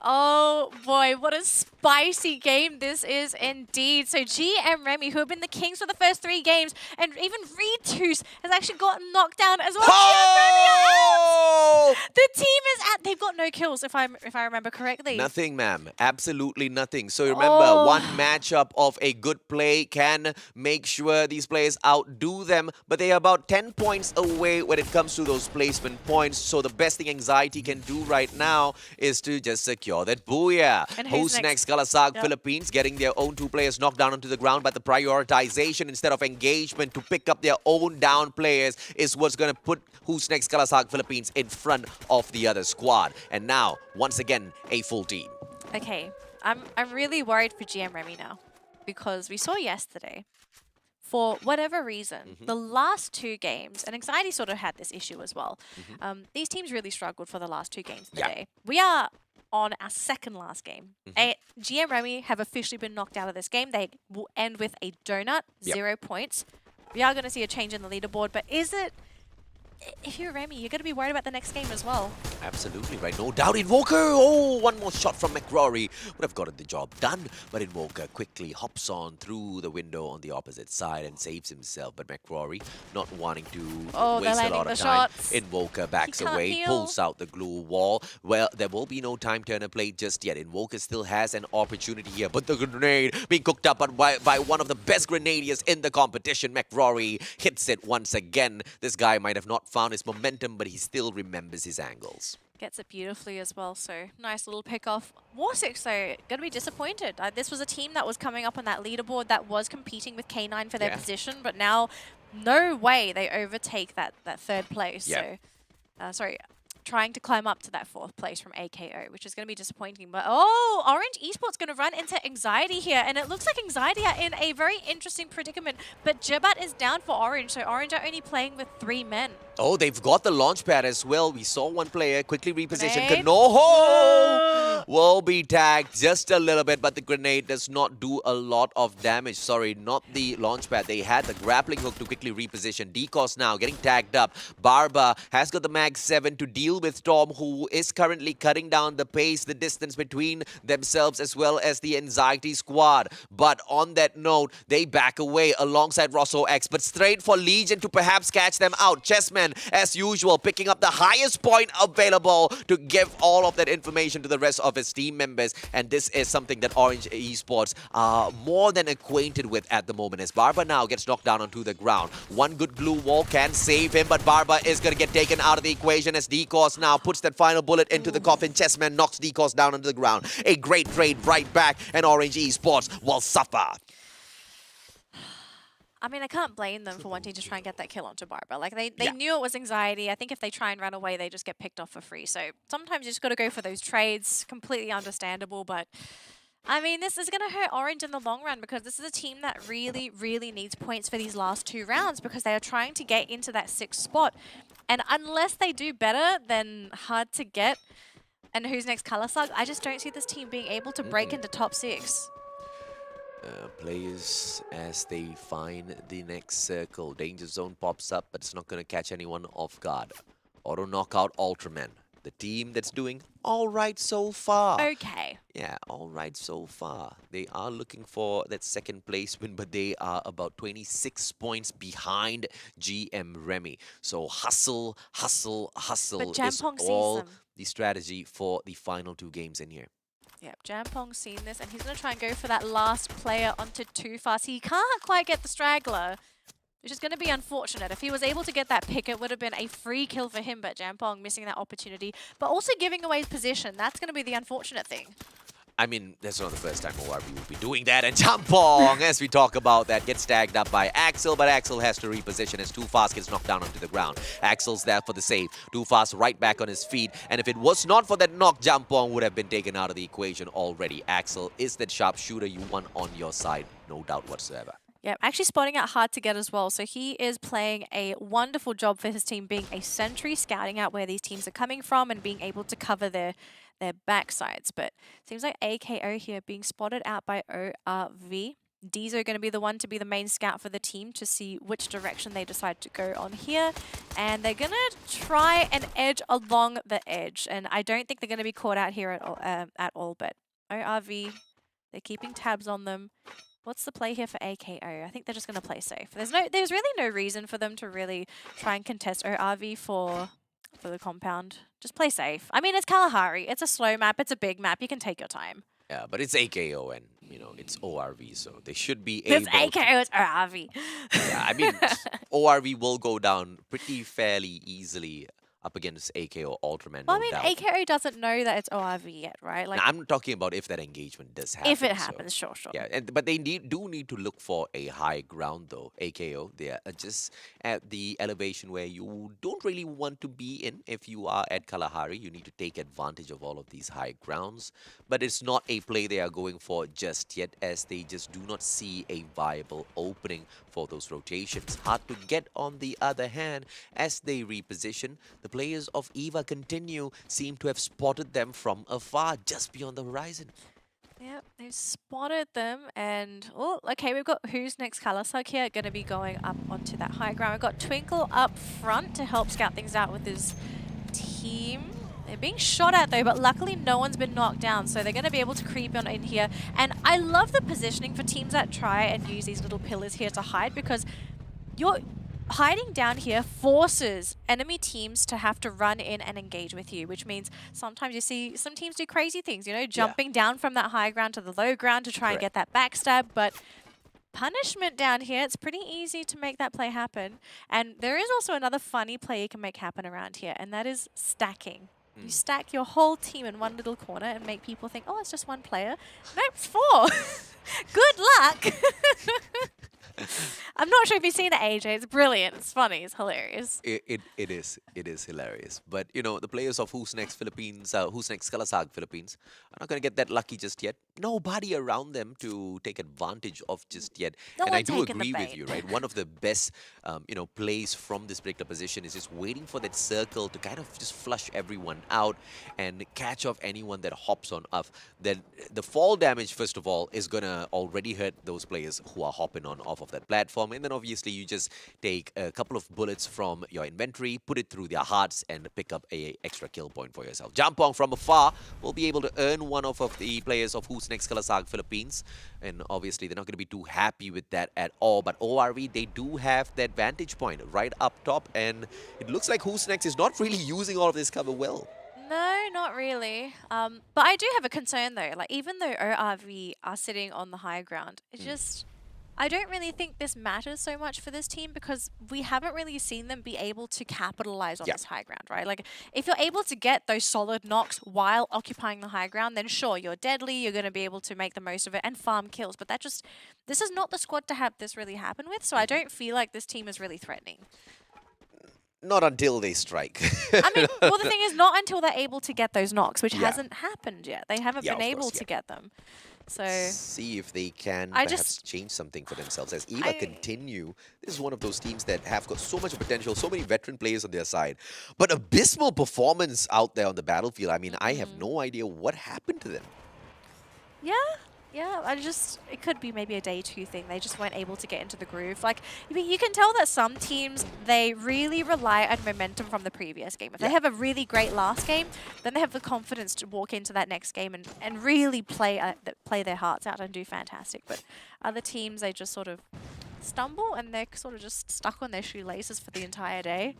Speaker 6: Oh boy, what a spicy game this is indeed. So GM Remy, who have been the kings for the first 3 games, and even Retus has actually gotten knocked down as well.
Speaker 5: Oh!
Speaker 6: The team is they've got no kills, if I remember correctly.
Speaker 5: Nothing, ma'am. Absolutely nothing. So remember, one matchup of a good play can make sure these players outdo them, but they are about 10 points away when it comes to those placement points. So the best thing Anxiety can do right now is to just secure that booyah.
Speaker 6: And
Speaker 5: who's next? Kalahari Philippines getting their own 2 players knocked down onto the ground, but the prioritization instead of engagement to pick up their own down players is what's going to put Who's Next Kalahari Philippines in front of the other squad. And now, once again, a full team.
Speaker 6: Okay, I'm really worried for GM Remy now, because we saw yesterday, for whatever reason, the last 2 games, and Anxiety sort of had this issue as well. These teams really struggled for the last 2 games of the day. We are on our second last game. GM Remy have officially been knocked out of this game. They will end with a donut, 0 points. We are going to see a change in the leaderboard, but is it... If you're Remy, you're going to be worried about the next game as well.
Speaker 5: Absolutely right. No doubt. Invoker. Oh, one more shot from McCrory would have gotten the job done. But Invoker quickly hops on through the window on the opposite side and saves himself. But McCrory not wanting to waste a lot of time. Invoker backs away, pulls out the glue wall. Well, there will be no time turner played just yet. Invoker still has an opportunity here. But the grenade being cooked up by one of the best grenadiers in the competition. McCrory hits it once again. This guy might have not found his momentum, but he still remembers his angles.
Speaker 6: Gets it beautifully as well, so nice little pick off. Warsix, though, going to be disappointed. This was a team that was coming up on that leaderboard that was competing with K9 for their position, but now no way they overtake that 3rd place. So, sorry, trying to climb up to that 4th place from AKO, which is going to be disappointing. But, Orange Esports going to run into Anxiety here, and it looks like Anxiety are in a very interesting predicament, but Jibat is down for Orange, so Orange are only playing with 3 men.
Speaker 5: Oh, they've got the launch pad as well. We saw one player quickly reposition.
Speaker 6: Grenade.
Speaker 5: Kanoho will be tagged just a little bit, but the grenade does not do a lot of damage. Sorry, not the launch pad. They had the grappling hook to quickly reposition. Decos now getting tagged up. Barba has got the Mag 7 to deal with Storm, who is currently cutting down the pace, the distance between themselves as well as the Anxiety squad. But on that note, they back away alongside Rosso X, but straight for Legion to perhaps catch them out. Chessman, as usual, picking up the highest point available to give all of that information to the rest of his team members. And this is something that Orange Esports are more than acquainted with at the moment, as Barba now gets knocked down onto the ground. One good glue wall can save him, but Barba is going to get taken out of the equation as Decos now puts that final bullet into the coffin. Chessman knocks Decos down onto the ground. A great trade right back, and Orange Esports will suffer.
Speaker 6: I mean, I can't blame them for wanting to try and get that kill onto Barba. Like, they
Speaker 5: Yeah.
Speaker 6: knew it was Anxiety. I think if they try and run away, they just get picked off for free. So sometimes you just got to go for those trades. Completely understandable, but I mean, this is going to hurt Orange in the long run because this is a team that really, really needs points for these last 2 rounds because they are trying to get into that 6th spot. And unless they do better than hard to get and who's next Color Slug, I just don't see this team being able to break into top 6.
Speaker 5: Players as they find the next circle. Danger zone pops up, but it's not going to catch anyone off guard. Auto knockout Ultraman. The team that's doing all right so far.
Speaker 6: Okay.
Speaker 5: Yeah, all right so far. They are looking for that second place win, but they are about 26 points behind GM Remy. So hustle, hustle, hustle
Speaker 6: But
Speaker 5: is
Speaker 6: Jampong sees
Speaker 5: all
Speaker 6: them.
Speaker 5: the strategy for the final 2 games in here.
Speaker 6: Yep, Jampong's seen this, and he's going to try and go for that last player onto Too Fast. He can't quite get the straggler, which is going to be unfortunate. If he was able to get that pick, it would have been a free kill for him, but Jampong missing that opportunity, but also giving away his position. That's going to be the unfortunate thing.
Speaker 5: I mean, that's not the first time ORB will be doing that. And Jampong, as we talk about that, gets tagged up by Axel, but Axel has to reposition as Too Fast gets knocked down onto the ground. Axel's there for the save. Too Fast right back on his feet. And if it was not for that knock, Jampong would have been taken out of the equation already. Axel is that sharpshooter you want on your side, no doubt whatsoever.
Speaker 6: Yeah, actually spotting out hard to get as well. So he is playing a wonderful job for his team, being a sentry, scouting out where these teams are coming from and being able to cover their backsides. But seems like AKO here being spotted out by ORV. Diesel going to be the one to be the main scout for the team to see which direction they decide to go on here. And they're going to try and edge along the edge. And I don't think they're going to be caught out here at all. But ORV, they're keeping tabs on them. What's the play here for AKO? I think they're just going to play safe. There's really no reason for them to really try and contest ORV for the compound. Just play safe. I mean, it's Kalahari. It's a slow map. It's a big map. You can take your time.
Speaker 5: Yeah, but it's AKO and, you know, it's ORV, so they should be
Speaker 6: It's
Speaker 5: able to...
Speaker 6: AKO, it's ORV.
Speaker 5: Yeah, I mean, ORV will go down pretty fairly easily up against AKO Ultraman.
Speaker 6: Well,
Speaker 5: no
Speaker 6: I mean,
Speaker 5: doubt.
Speaker 6: AKO doesn't know that it's ORV yet, right? Like,
Speaker 5: Now, I'm talking about if that engagement does happen.
Speaker 6: if it
Speaker 5: so-
Speaker 6: happens, sure.
Speaker 5: Yeah, but they do need to look for a high ground though. AKO, they are just at the elevation where you don't really want to be in. If you are at Kalahari, you need to take advantage of all of these high grounds. But it's not a play they are going for just yet, as they just do not see a viable opening for those rotations. Hard to get on the other hand as they reposition. The players of EVA continue seem to have spotted them from afar, just beyond the horizon.
Speaker 6: Yep, they've spotted them, and oh, okay, we've got who's next Color Slug here, going to be going up onto that high ground. We've got Twinkle up front to help scout things out with his team. They're being shot at though, but luckily no one's been knocked down, so they're going to be able to creep on in here. And I love the positioning for teams that try and use these little pillars here to hide, because you're hiding down here forces enemy teams to have to run in and engage with you, which means sometimes you see some teams do crazy things, you know, jumping down from that high ground to the low ground to try and get that backstab. But punishment down here, it's pretty easy to make that play happen. And there is also another funny play you can make happen around here, and that is stacking. You stack your whole team in one little corner and make people think, oh, it's just one player. Nope, it's 4. Good luck. I'm not sure if you've seen it, AJ. It's brilliant. It's funny. It's hilarious.
Speaker 5: It is hilarious. But you know, the players of Who's Next Philippines, Who's Next Kalahari Philippines, are not going to get that lucky just yet. Nobody around them to take advantage of just yet.
Speaker 6: No
Speaker 5: And I
Speaker 6: one
Speaker 5: do
Speaker 6: taking the
Speaker 5: agree with
Speaker 6: bait.
Speaker 5: you, right? One of the best, plays from this particular position is just waiting for that circle to kind of just flush everyone out and catch off anyone that hops on off. Then the fall damage, first of all, is gonna already hurt those players who are hopping on off of that platform. And then obviously you just take a couple of bullets from your inventory, put it through their hearts, and pick up a extra kill point for yourself. Jampong from afar will be able to earn one off of the players of Who's Next Kalahari Philippines. And obviously they're not going to be too happy with that at all. But ORV, they do have that vantage point right up top. And it looks like Who's Next is not really using all of this cover well.
Speaker 6: No, not really. But I do have a concern though. Like even though ORV are sitting on the high ground, it's just I don't really think this matters so much for this team because we haven't really seen them be able to capitalize on this high ground, right? Like if you're able to get those solid knocks while occupying the high ground, then sure, you're deadly, you're going to be able to make the most of it and farm kills. But this is not the squad to have this really happen with, so I don't feel like this team is really threatening.
Speaker 5: Not until they strike.
Speaker 6: I mean, well, the thing is, not until they're able to get those knocks, which
Speaker 5: Yeah.
Speaker 6: hasn't happened yet. They haven't
Speaker 5: Yeah,
Speaker 6: been
Speaker 5: of
Speaker 6: able
Speaker 5: course,
Speaker 6: to
Speaker 5: yeah.
Speaker 6: get them. So
Speaker 5: See if they can
Speaker 6: I
Speaker 5: perhaps
Speaker 6: just-
Speaker 5: change something for themselves. As EVA continue, this is one of those teams that have got so much potential, so many veteran players on their side. But abysmal performance out there on the battlefield. I mean, I have no idea what happened to them.
Speaker 6: yeah, it could be maybe a day two thing. They just weren't able to get into the groove. Like, you can tell that some teams, they really rely on momentum from the previous game. If they have a really great last game, then they have the confidence to walk into that next game and really play their hearts out and do fantastic. But other teams, they just sort of stumble and they're sort of just stuck on their shoelaces for the entire day.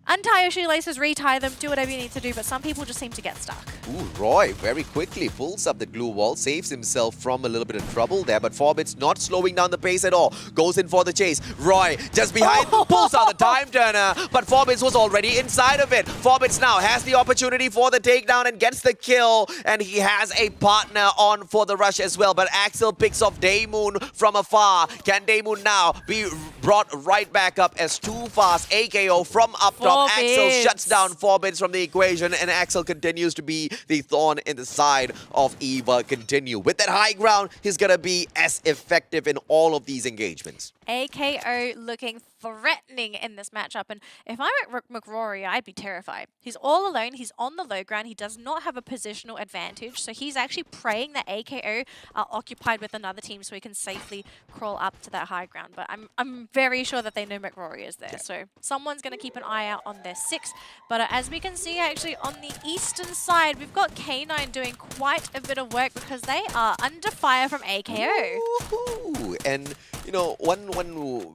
Speaker 6: Untie your shoelaces, retie them, do whatever you need to do, but some people just seem to get stuck.
Speaker 5: Ooh, Roy very quickly pulls up the glue wall, saves himself from a little bit of trouble there, but Forbit's not slowing down the pace at all. Goes in for the chase. Roy just behind, pulls out the time turner, but Forbit's was already inside of it. Forbit's now has the opportunity for the takedown and gets the kill, and he has a partner on for the rush as well, but Axel picks off Daymoon from afar. Can Daymoon now be brought right back up as too fast? AKO from up top. Axel shuts down Forbits from the equation, and Axel continues to be the thorn in the side of EVA continue. With that high ground, he's going to be as effective in all of these engagements.
Speaker 6: AKO looking threatening in this matchup, and if I'm at McRory, I'd be terrified. He's all alone, he's on the low ground, he does not have a positional advantage, so he's actually praying that AKO are occupied with another team so he can safely crawl up to that high ground. But I'm very sure that they know McRory is there, so someone's going to keep an eye out on their 6. But as we can see, actually, on the eastern side, we've got K9 doing quite a bit of work because they are under fire from AKO.
Speaker 5: Woohoo! And, you know, one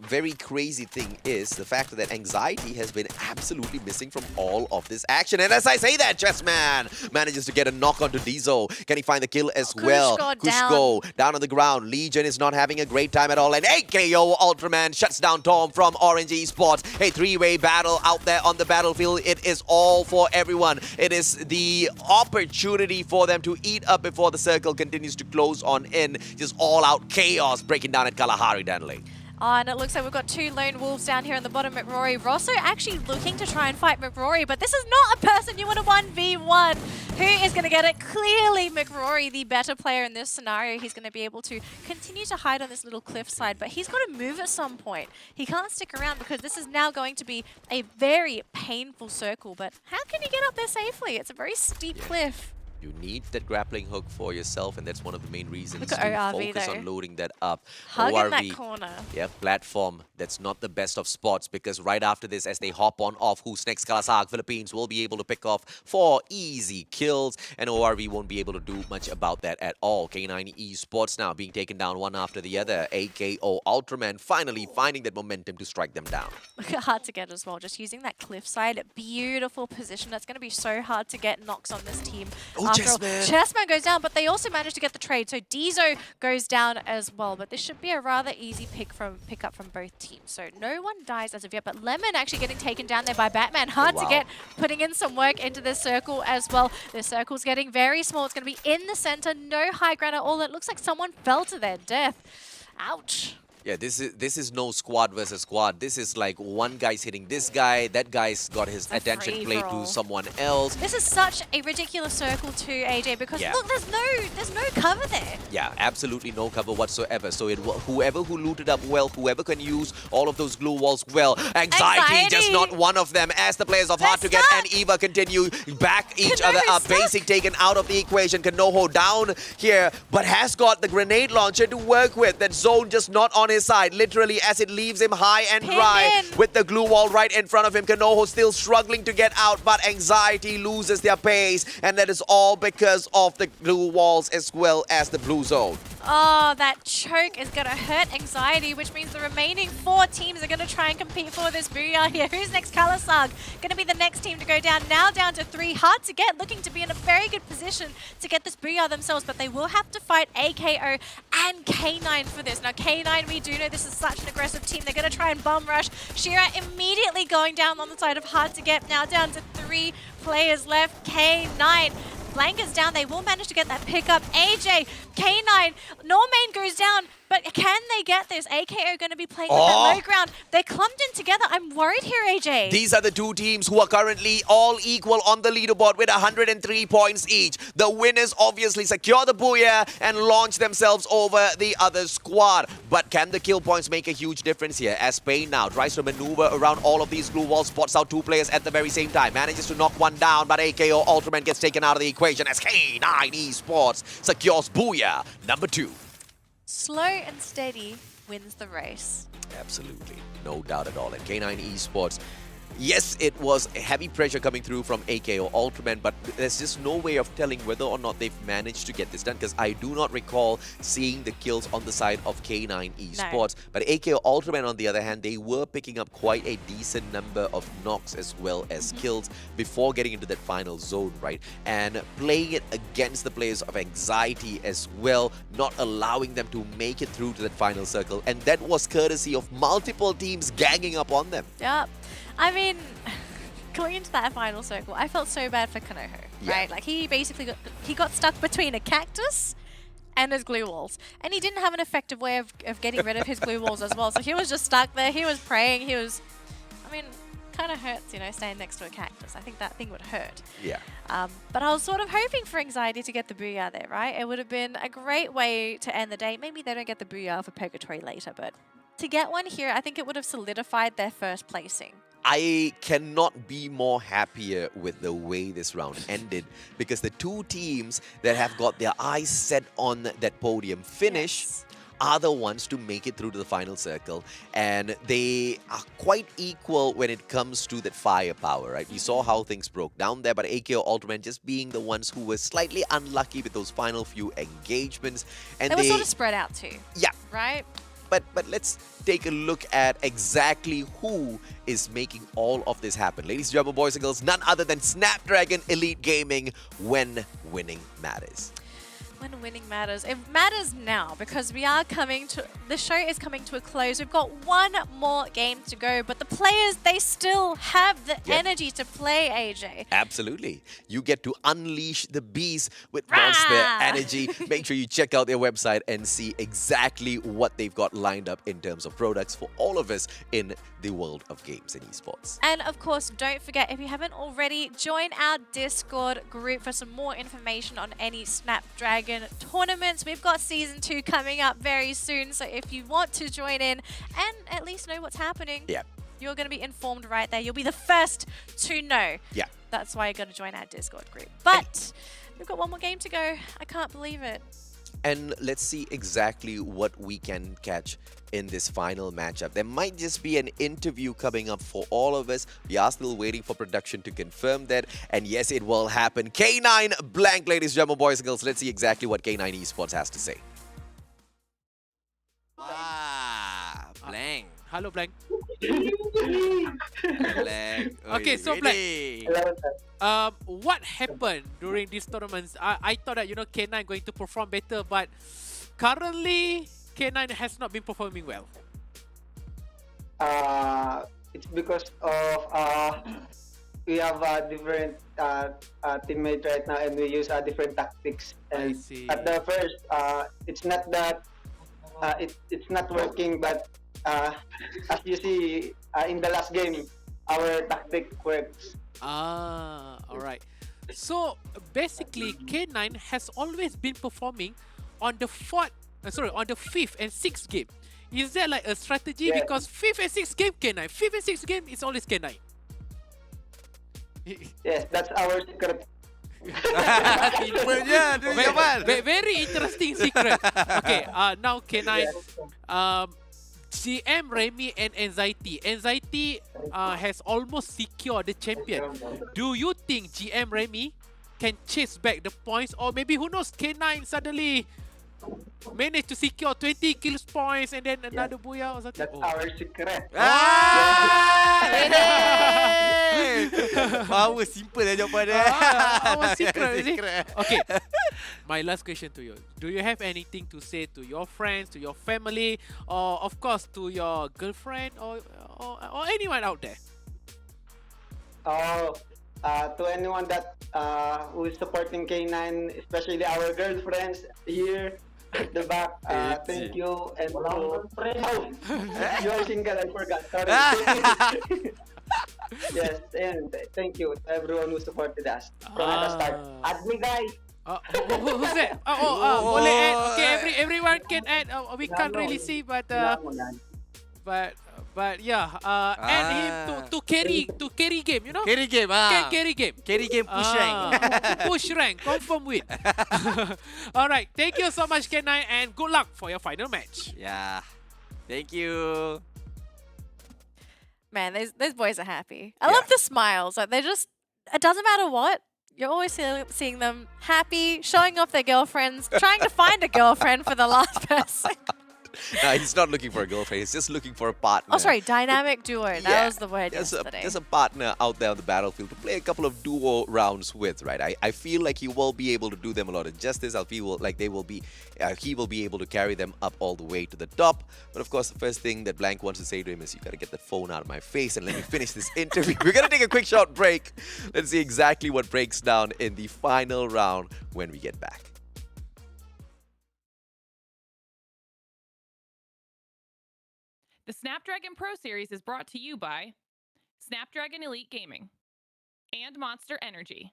Speaker 5: very crazy thing is the fact that anxiety has been absolutely missing from all of this action. And as I say that, Chessman manages to get a knock onto Dizo. Can he find the kill as well? Kushko down on the ground. Legion is not having a great time at all. And AKO Ultraman shuts down Tom from Orange Esports. A three-way battle out there on the battlefield. It is all for everyone. It is the opportunity for them to eat up before the circle continues to close on in. Just all-out chaos breaking down at Kalahari, Danley.
Speaker 6: And it looks like we've got 2 lone wolves down here on the bottom. McRory. Rosso actually looking to try and fight McRory, but this is not a person you want to 1v1. Who is going to get it? Clearly McRory, the better player in this scenario. He's going to be able to continue to hide on this little cliffside, but he's got to move at some point. He can't stick around because this is now going to be a very painful circle, but how can he get up there safely? It's a very steep cliff.
Speaker 5: You need that grappling hook for yourself, and that's one of the main reasons
Speaker 6: Look
Speaker 5: to
Speaker 6: at ORV
Speaker 5: focus
Speaker 6: though.
Speaker 5: on loading that up.
Speaker 6: Hug in that
Speaker 5: ORV,
Speaker 6: corner.
Speaker 5: yeah, platform. That's not the best of spots because right after this, as they hop on off, Who's Next Kalahari Philippines will be able to pick off 4 easy kills, and ORV won't be able to do much about that at all. K9 Esports now being taken down one after the other. AKO Ultraman finally finding that momentum to strike them down.
Speaker 6: Look at hard to get as well. Just using that cliffside, beautiful position. That's going to be so hard to get knocks on this team.
Speaker 5: Oh,
Speaker 6: Chessman goes down, but they also managed to get the trade. So Dizo goes down as well. But this should be a rather easy pick up from both teams. So no one dies as of yet. But Lemon actually getting taken down there by Batman. Hard to get, putting in some work into this circle as well. This circle's getting very small. It's going to be in the center. No high ground at all. It looks like someone fell to their death. Ouch.
Speaker 5: Yeah, this is no squad versus squad. This is like one guy's hitting this guy, that guy's got his
Speaker 6: A
Speaker 5: attention played to
Speaker 6: free-for-all.
Speaker 5: someone else.
Speaker 6: This is such a ridiculous circle too, AJ, because
Speaker 5: Yeah.
Speaker 6: look, there's no cover there.
Speaker 5: Yeah, absolutely no cover whatsoever. So whoever who looted up well, whoever can use all of those glue walls well. Anxiety, just not one of them. As the players of Hard to Get and Eva continue back each other
Speaker 6: Kanoho's
Speaker 5: up.
Speaker 6: stuck.
Speaker 5: Basic taken out of the equation. Kanoho down here, but has got the grenade launcher to work with. That zone just not on his side. Literally, as it leaves him high and
Speaker 6: Pin
Speaker 5: dry
Speaker 6: in.
Speaker 5: with the glue wall right in front of him. Kanoho still struggling to get out, but Anxiety loses their pace, and that is all because of the glue walls as well as the blue zone.
Speaker 6: Oh, that choke is going to hurt Anxiety, which means the remaining 4 teams are going to try and compete for this booyah here. Who's next? Kalasag going to be the next team to go down. Now down to 3. Hard to Get, looking to be in a very good position to get this booyah themselves, but they will have to fight AKO and K9 for this. Now, K9, we do know this is such an aggressive team. They're going to try and bum rush. Shira immediately going down on the side of Hard to Get. Now down to 3 players left. K9. Blanca's down. They will manage to get that pickup. AJ, K9, Normain goes down, but can they get this? AKO going to be playing with that low ground. They're clumped in together. I'm worried here, AJ.
Speaker 5: These are the two teams who are currently all equal on the leaderboard with 103 points each. The winners obviously secure the booyah and launch themselves over the other squad. But can the kill points make a huge difference here? As Spain now tries to maneuver around all of these glue walls, spots out 2 players at the very same time, manages to knock one down, but AKO Ultraman gets taken out of the equation as K9 Esports secures booyah number 2.
Speaker 6: Slow and steady wins the race.
Speaker 5: Absolutely, no doubt at all. And K9 Esports, yes, it was heavy pressure coming through from AKO Ultraman, but there's just no way of telling whether or not they've managed to get this done, because I do not recall seeing the kills on the side of K9 Esports. But AKO Ultraman, on the other hand, they were picking up quite a decent number of knocks as well as kills before getting into that final zone, right? And playing it against the players of Anxiety as well, not allowing them to make it through to that final circle. And that was courtesy of multiple teams ganging up on them.
Speaker 6: Yep. I mean, going into that final circle, I felt so bad for Kanoho, right? Like, he basically got stuck between a cactus and his glue walls. And he didn't have an effective way of getting rid of his glue walls as well. So he was just stuck there. He was praying. I mean, kind of hurts, you know, staying next to a cactus. I think that thing would hurt.
Speaker 5: Yeah.
Speaker 6: But I was sort of hoping for Anxiety to get the booyah there, right? It would have been a great way to end the day. Maybe they don't get the booyah for Purgatory later, but to get one here, I think it would have solidified their first placing.
Speaker 5: I cannot be more happier with the way this round ended, because the two teams that have got their eyes set on that podium finish are the ones to make it through to the final circle, and they are quite equal when it comes to that firepower, right? We saw how things broke down there, but AKO Ultraman just being the ones who were slightly unlucky with those final few engagements, and
Speaker 6: They were sort of spread out too.
Speaker 5: Yeah.
Speaker 6: Right?
Speaker 5: But let's take a look at exactly who is making all of this happen. Ladies and gentlemen, boys and girls, none other than Snapdragon Elite Gaming, when winning matters.
Speaker 6: When winning matters. It matters now, because the show is coming to a close. We've got one more game to go, but the players, they still have the energy to play, AJ.
Speaker 5: Absolutely. You get to unleash the beast with Monster Energy. Make sure you check out their website and see exactly what they've got lined up in terms of products for all of us in the world of games and esports.
Speaker 6: And of course, don't forget, if you haven't already, join our Discord group for some more information on any Snapdragon tournaments. We've got Season 2 coming up very soon, so if you want to join in and at least know what's happening, you're going to be informed right there. You'll be the first to know.
Speaker 5: Yeah.
Speaker 6: That's why you got to join our Discord group. But we've got one more game to go. I can't believe it.
Speaker 5: And let's see exactly what we can catch in this final matchup. There might just be an interview coming up for all of us. We are still waiting for production to confirm that. And yes, it will happen. K9 blank, ladies and gentlemen, boys and girls. Let's see exactly what K9 Esports has to say.
Speaker 11: Blank.
Speaker 7: Hello, Blank.
Speaker 11: Blank.
Speaker 7: Okay, so
Speaker 11: ready?
Speaker 7: Blank. What happened during these tournaments? I thought that, you know, K9 going to perform better, but currently K9 has not been performing well.
Speaker 12: It's because of we have a different teammate right now, and we use different tactics. And at the first, it's not that it's not working. But as you see in the last game, our tactic works.
Speaker 7: Alright. So basically, K9 has always been performing on the on the fifth and sixth game. Is there like a strategy?
Speaker 12: Yes.
Speaker 7: Because fifth and sixth game K9, fifth and sixth game is always K9.
Speaker 12: Yes, that's our secret.
Speaker 11: Secretnya tu Jamal.
Speaker 7: Very interesting secret. Okay, now K9. GM Remy and Anxiety. Anxiety has almost secured the champion. Do you think GM Remy can chase back the points, or maybe who knows, K9 suddenly managed to secure 20 kills points and then another booyah or something?
Speaker 12: That's our secret.
Speaker 11: Power simple lah jawapan dia.
Speaker 7: Our secret, is it? Okay, my last question to you. Do you have anything to say to your friends, to your family, or of course to your girlfriend or anyone out there?
Speaker 12: To anyone that who is supporting K9, especially our girlfriends here at the back, thank you. And you are single, I forgot. Sorry. Yes, and thank you to everyone who supported us from the start. Add me, guys.
Speaker 7: Who's that? Boleh add. Okay, everyone can add. We can't really see, but yeah, add him to carry game, you know?
Speaker 11: Carry game,
Speaker 7: Can carry game.
Speaker 11: Carry game push rank.
Speaker 7: Push rank, confirm win. Alright, thank you so much, K9, and good luck for your final match.
Speaker 11: Yeah. Thank you.
Speaker 6: Man, those boys are happy. I love the smiles. Like, they're just, it doesn't matter what. You're always seeing them happy, showing off their girlfriends, trying to find a girlfriend for the last person.
Speaker 5: No, he's not looking for a girlfriend. He's just looking for a partner.
Speaker 6: Oh, sorry, dynamic duo. That was the word yesterday.
Speaker 5: There's a partner out there on the battlefield to play a couple of duo rounds with, right? I feel like he will be able to do them a lot of justice. I feel like he will be able to carry them up all the way to the top. But of course, the first thing that Blank wants to say to him is, you gotta get that phone out of my face and let me finish this interview. We're gonna take a quick short break. Let's see exactly what breaks down in the final round when we get back.
Speaker 4: The Snapdragon Pro Series is brought to you by Snapdragon Elite Gaming and Monster Energy.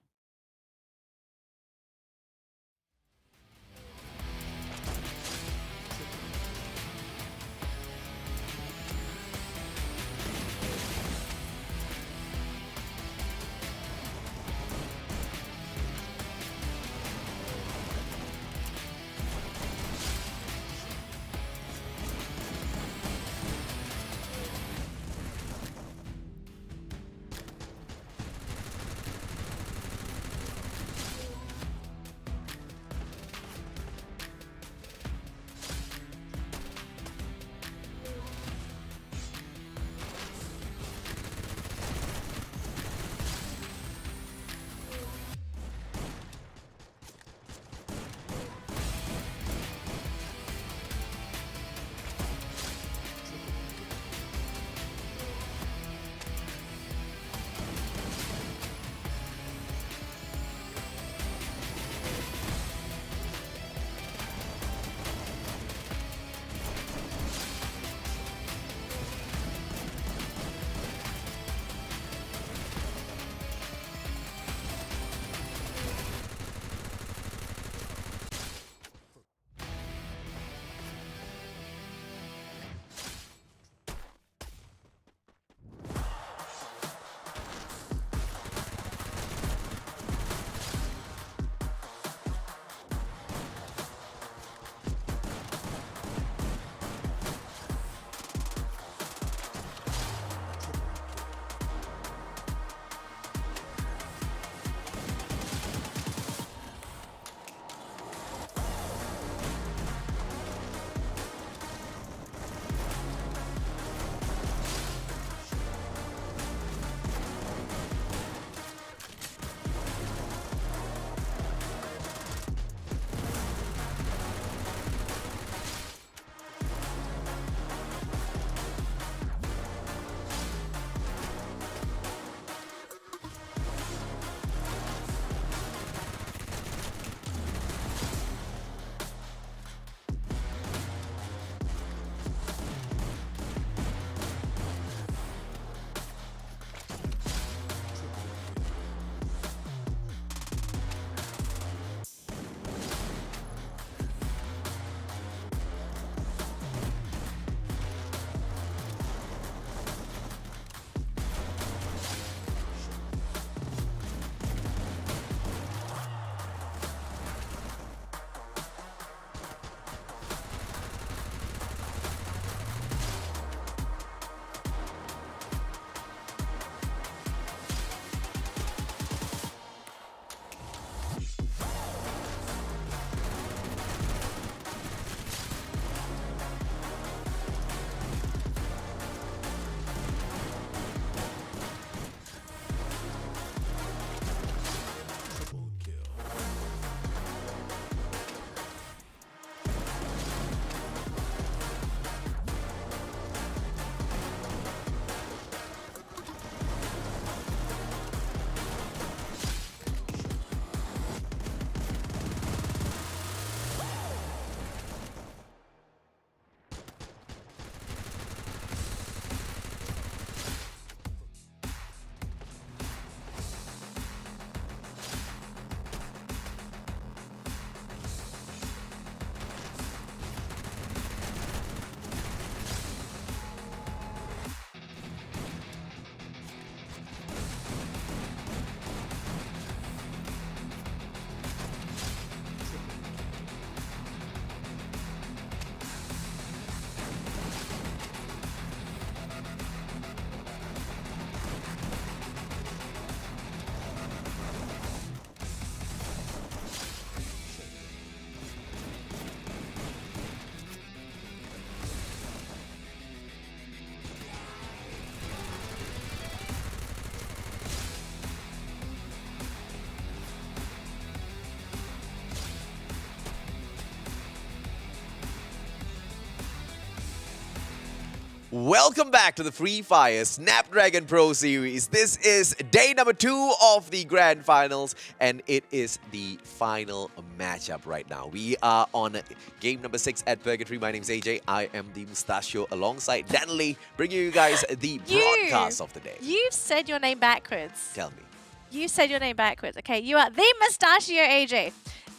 Speaker 5: Welcome back to the Free Fire Snapdragon Pro Series. This is day number 2 of the Grand Finals, and it is the final matchup right now. We are on game number 6 at Purgatory. My name is AJ. I am the Mustachio alongside Danley, bringing you guys the broadcast of the day.
Speaker 6: You've said your name backwards.
Speaker 5: Tell me.
Speaker 6: You said your name backwards. Okay, you are the Mustachio AJ.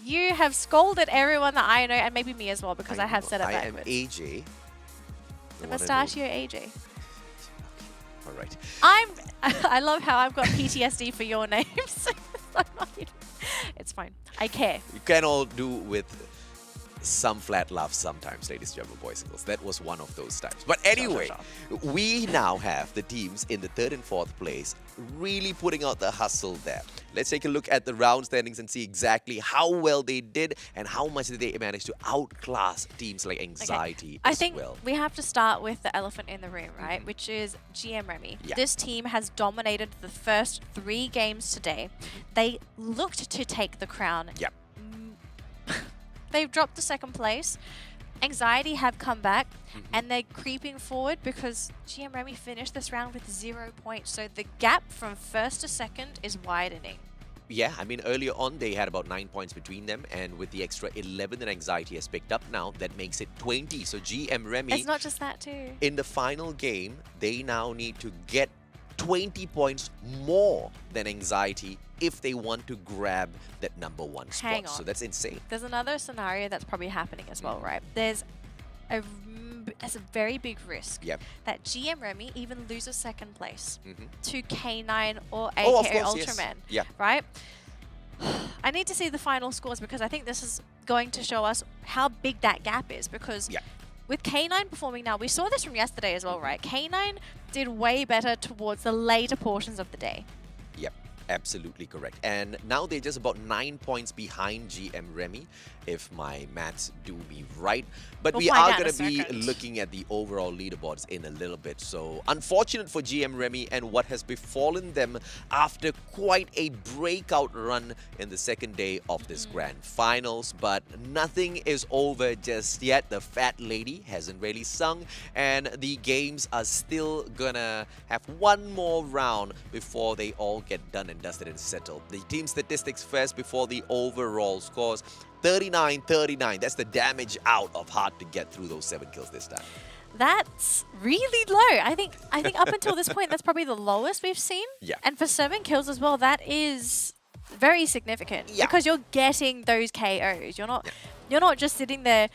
Speaker 6: You have scolded everyone that I know, and maybe me as well, because I have said it backwards.
Speaker 5: I am AJ.
Speaker 6: The Mustachio AJ.
Speaker 5: All right.
Speaker 6: I love how I've got PTSD for your names. It's fine. I care.
Speaker 5: You can all do with some flat laughs sometimes, ladies and gentlemen, boys and girls. That was one of those times. But anyway, we now have the teams in the 3rd and 4th place really putting out the hustle there. Let's take a look at the round standings and see exactly how well they did and how much did they manage to outclass teams like Anxiety
Speaker 6: I
Speaker 5: as
Speaker 6: think
Speaker 5: well.
Speaker 6: we have to start with the elephant in the room, right? Which is GM Remy.
Speaker 5: Yeah.
Speaker 6: This team has dominated the first 3 games today. They looked to take the crown.
Speaker 5: Yep.
Speaker 6: They've dropped to 2nd place. Anxiety have come back and they're creeping forward because GM Remy finished this round with 0 points. So the gap from 1st to 2nd is widening.
Speaker 5: Yeah, I mean, earlier on, they had about 9 points between them, and with the extra 11 that Anxiety has picked up now, that makes it 20. So GM Remy,
Speaker 6: It's not just that too.
Speaker 5: in the final game, they now need to get 20 points more than Anxiety if they want to grab that #1 spot.
Speaker 6: Hang on.
Speaker 5: So that's insane.
Speaker 6: There's another scenario that's probably happening as well, right? There's a very big risk that GM Remy even loses 2nd place to K9 or AKA
Speaker 5: Oh, of course, yes.
Speaker 6: Ultraman,
Speaker 5: Yeah.
Speaker 6: right? I need to see the final scores because I think this is going to show us how big that gap is because with K9 performing now, we saw this from yesterday as well, right? K9 did way better towards the later portions of the day.
Speaker 5: Yep, absolutely correct. And now they're just about 9 points behind GM Remy, if my maths do me right. But
Speaker 6: We'll
Speaker 5: we
Speaker 6: find
Speaker 5: are
Speaker 6: out in
Speaker 5: going
Speaker 6: a
Speaker 5: to be
Speaker 6: second.
Speaker 5: looking at the overall leaderboards in a little bit. So unfortunate for GM Remy and what has befallen them after quite a breakout run in the 2nd day of this Grand Finals. But nothing is over just yet. The fat lady hasn't really sung, and the games are still gonna have one more round before they all get done and dusted and settled. The team statistics first before the overall scores. 39-39. That's the damage out of hard to get through those 7 kills this time.
Speaker 6: That's really low. I think up until this point, that's probably the lowest we've seen.
Speaker 5: Yeah.
Speaker 6: And for 7 kills as well, that is very significant because you're getting those KOs. You're not just sitting there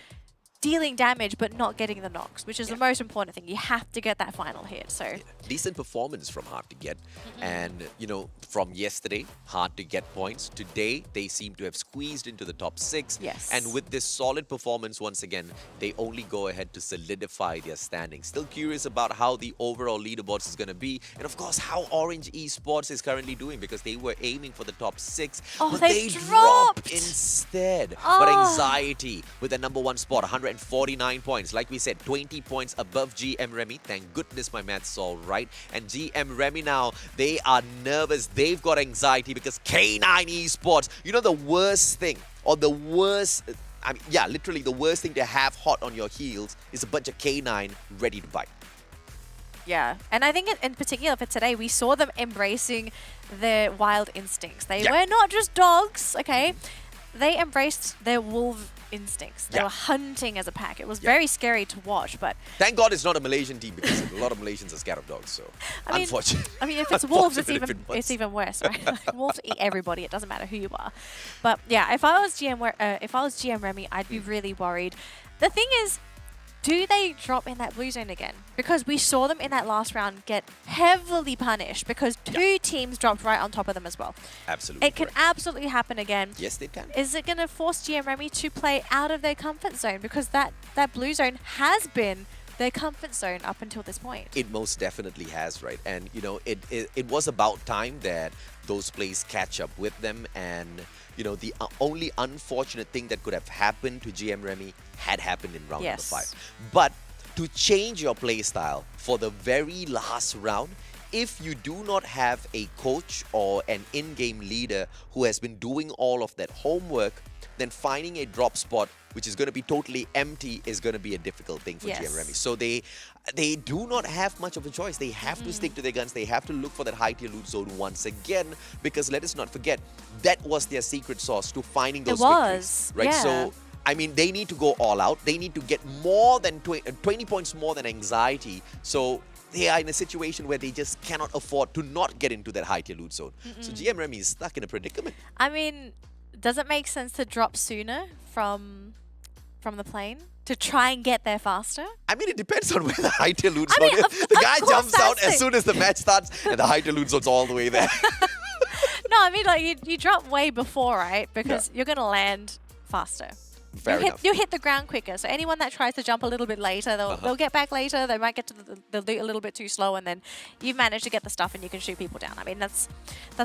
Speaker 6: dealing damage but not getting the knocks, which is the most important thing. You have to get that final hit. So
Speaker 5: decent performance from hard to get, and you know, from yesterday, hard to get points. Today, they seem to have squeezed into the top 6.
Speaker 6: Yes.
Speaker 5: And with this solid performance, once again, they only go ahead to solidify their standing. Still curious about how the overall leaderboards is going to be, and of course, how Orange Esports is currently doing because they were aiming for the top 6, but they dropped instead. But Anxiety with the #1 spot, 149 points. Like we said, 20 points above GM Remy. Thank goodness my math's all right. And GM Remy now, they are nervous. They've got anxiety because K9 Esports, you know the worst thing, or the worst, I mean, yeah, literally the worst thing to have hot on your heels is a bunch of K9 ready to bite.
Speaker 6: yeah, and I think in particular for today, we saw them embracing their wild instincts. They were not just dogs, okay? They embraced their wolf instincts. They were hunting as a pack. It was very scary to watch, but
Speaker 5: thank God it's not a Malaysian team because a lot of Malaysians are scared of dogs. So unfortunate.
Speaker 6: I mean, if it's wolves, it's
Speaker 5: Unfortunate if
Speaker 6: even
Speaker 5: it was.
Speaker 6: worse, right? Like, wolves eat everybody. It doesn't matter who you are. But yeah, if I was GM Remy, I'd be really worried. The thing is, do they drop in that blue zone again? Because we saw them in that last round get heavily punished because 2 teams dropped right on top of them as well.
Speaker 5: Absolutely.
Speaker 6: It can absolutely happen again.
Speaker 5: Yes, they can.
Speaker 6: Is it going to force GM Remy to play out of their comfort zone? Because that blue zone has been their comfort zone up until this point.
Speaker 5: It most definitely has, right? And, you know, it was about time that those plays catch up with them. And, you know, the only unfortunate thing that could have happened to GM Remy had happened in round number 5. But to change your play style for the very last round, if you do not have a coach or an in-game leader who has been doing all of that homework, then finding a drop spot which is going to be totally empty is going to be a difficult thing for GM Remy. So they do not have much of a choice. They have to stick to their guns. They have to look for that high tier loot zone once again, because let us not forget, that was their secret sauce to finding those victories. Right?
Speaker 6: Yeah.
Speaker 5: So I mean, they need to go all out. They need to get more than 20 points more than anxiety. So they are in a situation where they just cannot afford to not get into that high tier loot zone. So GM Remy is stuck in a predicament.
Speaker 6: I mean, does it make sense to drop sooner from the plane to try and get there faster?
Speaker 5: I mean, it depends on where the high tier loot zone is. The guy jumps out as soon as the match starts, and the high tier loot zone's all the way there.
Speaker 6: No, I mean, like, you drop way before, right? Because you're going to land faster.
Speaker 5: Fair enough.
Speaker 6: You hit the ground quicker. So anyone that tries to jump a little bit later, they'll get back later. They might get to the loot a little bit too slow, and then you've managed to get the stuff and you can shoot people down. I mean, that's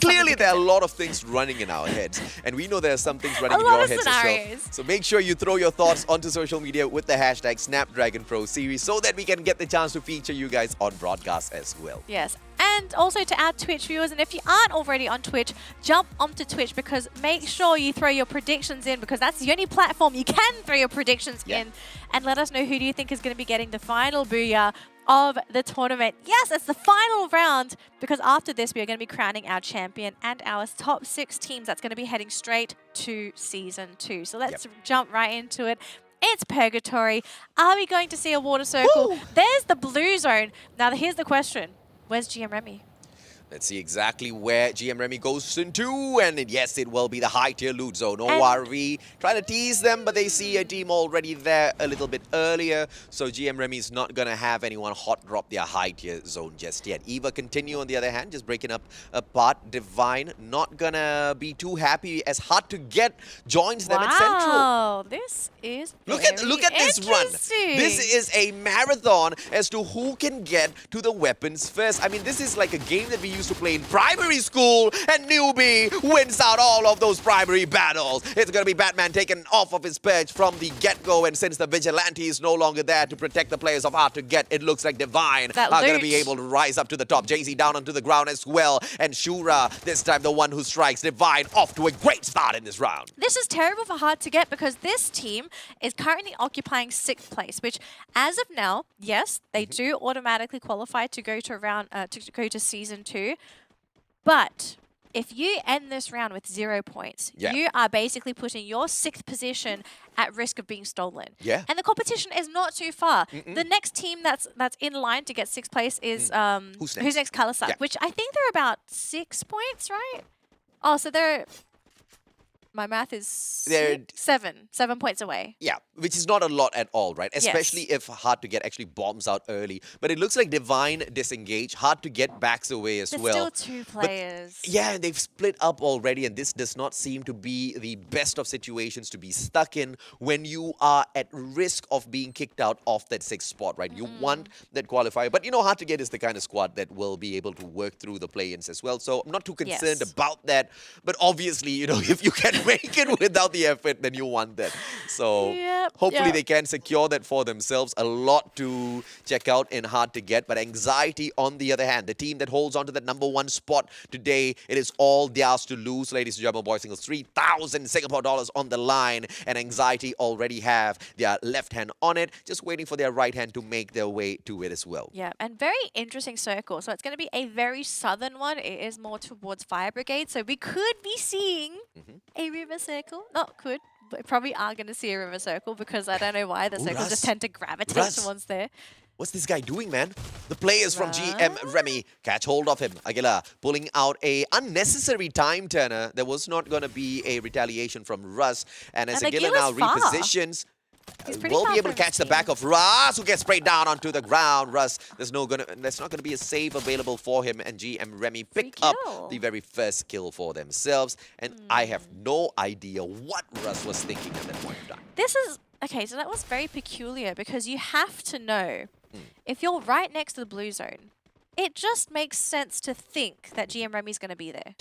Speaker 5: clearly there are a lot of things running in our heads, and we know there are some things running in your heads as well. So make sure you throw your thoughts onto social media with the hashtag Snapdragon Pro Series so that we can get the chance to feature you guys on broadcast as well.
Speaker 6: Yes. And also to our Twitch viewers, and if you aren't already on Twitch, jump onto Twitch, because make sure you throw your predictions in, because that's the only platform you can throw your predictions in. And let us know, who do you think is going to be getting the final booyah of the tournament. Yes, it's the final round, because after this we are going to be crowning our champion and our top 6 teams that's going to be heading straight to Season 2. So let's jump right into it. It's Purgatory. Are we going to see a water circle? Woo! There's the blue zone. Now here's the question. Where's GM Remy?
Speaker 5: Let's see exactly where GM Remy goes into, and yes, it will be the high tier loot zone. ORV trying to tease them, but they see a team already there a little bit earlier, so GM Remy is not going to have anyone hot drop their high tier zone just yet. Eva continue on the other hand, just breaking up a part. Divine not going to be too happy as Hard to Get joins them at Central.
Speaker 6: Wow, this is
Speaker 5: look at this run. This is a marathon as to who can get to the weapons first. I mean, this is like a game that we used to play in primary school, and Newbie wins out all of those primary battles. It's going to be Batman taken off of his perch from the get-go, and since the Vigilante is no longer there to protect the players of Hard to Get, it looks like Divine are going to be able to rise up to the top. Jay-Z down onto the ground as well, and Shura, this time the one who strikes. Divine off to a great start in this round.
Speaker 6: This is terrible for Hard to Get, because this team is currently occupying 6th place, which as of now, yes, they do automatically qualify to go to round to go to Season 2. But if you end this round with 0 points, you are basically putting your 6th position at risk of being stolen. And the competition is not too far. The next team that's in line to get 6th place is Who's Next Kalahari, which I think they're about 6 points, right? Oh, so they're... My math is 7 points away.
Speaker 5: Yeah, which is not a lot at all, right? Especially if Hard to Get actually bombs out early. But it looks like Divine disengage. Hard to Get backs away as well.
Speaker 6: There's still 2 players.
Speaker 5: But, yeah, they've split up already, and this does not seem to be the best of situations to be stuck in when you are at risk of being kicked out of that 6th spot, right? You want that qualifier. But, you know, Hard to Get is the kind of squad that will be able to work through the play-ins as well. So I'm not too concerned about that. But obviously, you know, if you can make it without the effort, then you want that. So hopefully they can secure that for themselves. A lot to check out in Hard to Get, but Anxiety on the other hand, the team that holds on to that #1 spot today, it is all theirs to lose, ladies and gentlemen, boys singles. 3,000 Singapore dollars on the line, and Anxiety already have their left hand on it, just waiting for their right hand to make their way to it as well.
Speaker 6: Yeah, and very interesting circle. So it's going to be a very southern one. It is more towards Fire Brigade, so we could be seeing a river circle. Not could, but probably are going to see a river circle, because I don't know why the circles just tend to gravitate towards there.
Speaker 5: What's this guy doing, man? The players from GM Remy catch hold of him. Aguilar pulling out a unnecessary time turner. There was not going to be a retaliation from Russ. And as Aguilar now repositions, we'll be able to catch the back of Russ, who gets sprayed down onto the ground. Russ, there's not going to be a save available for him, and GM Remy pick up the very first kill for themselves. And I have no idea what Russ was thinking at that point in time.
Speaker 6: This is... Okay, so that was very peculiar, because you have to know, if you're right next to the blue zone, it just makes sense to think that GM Remy's going to be there.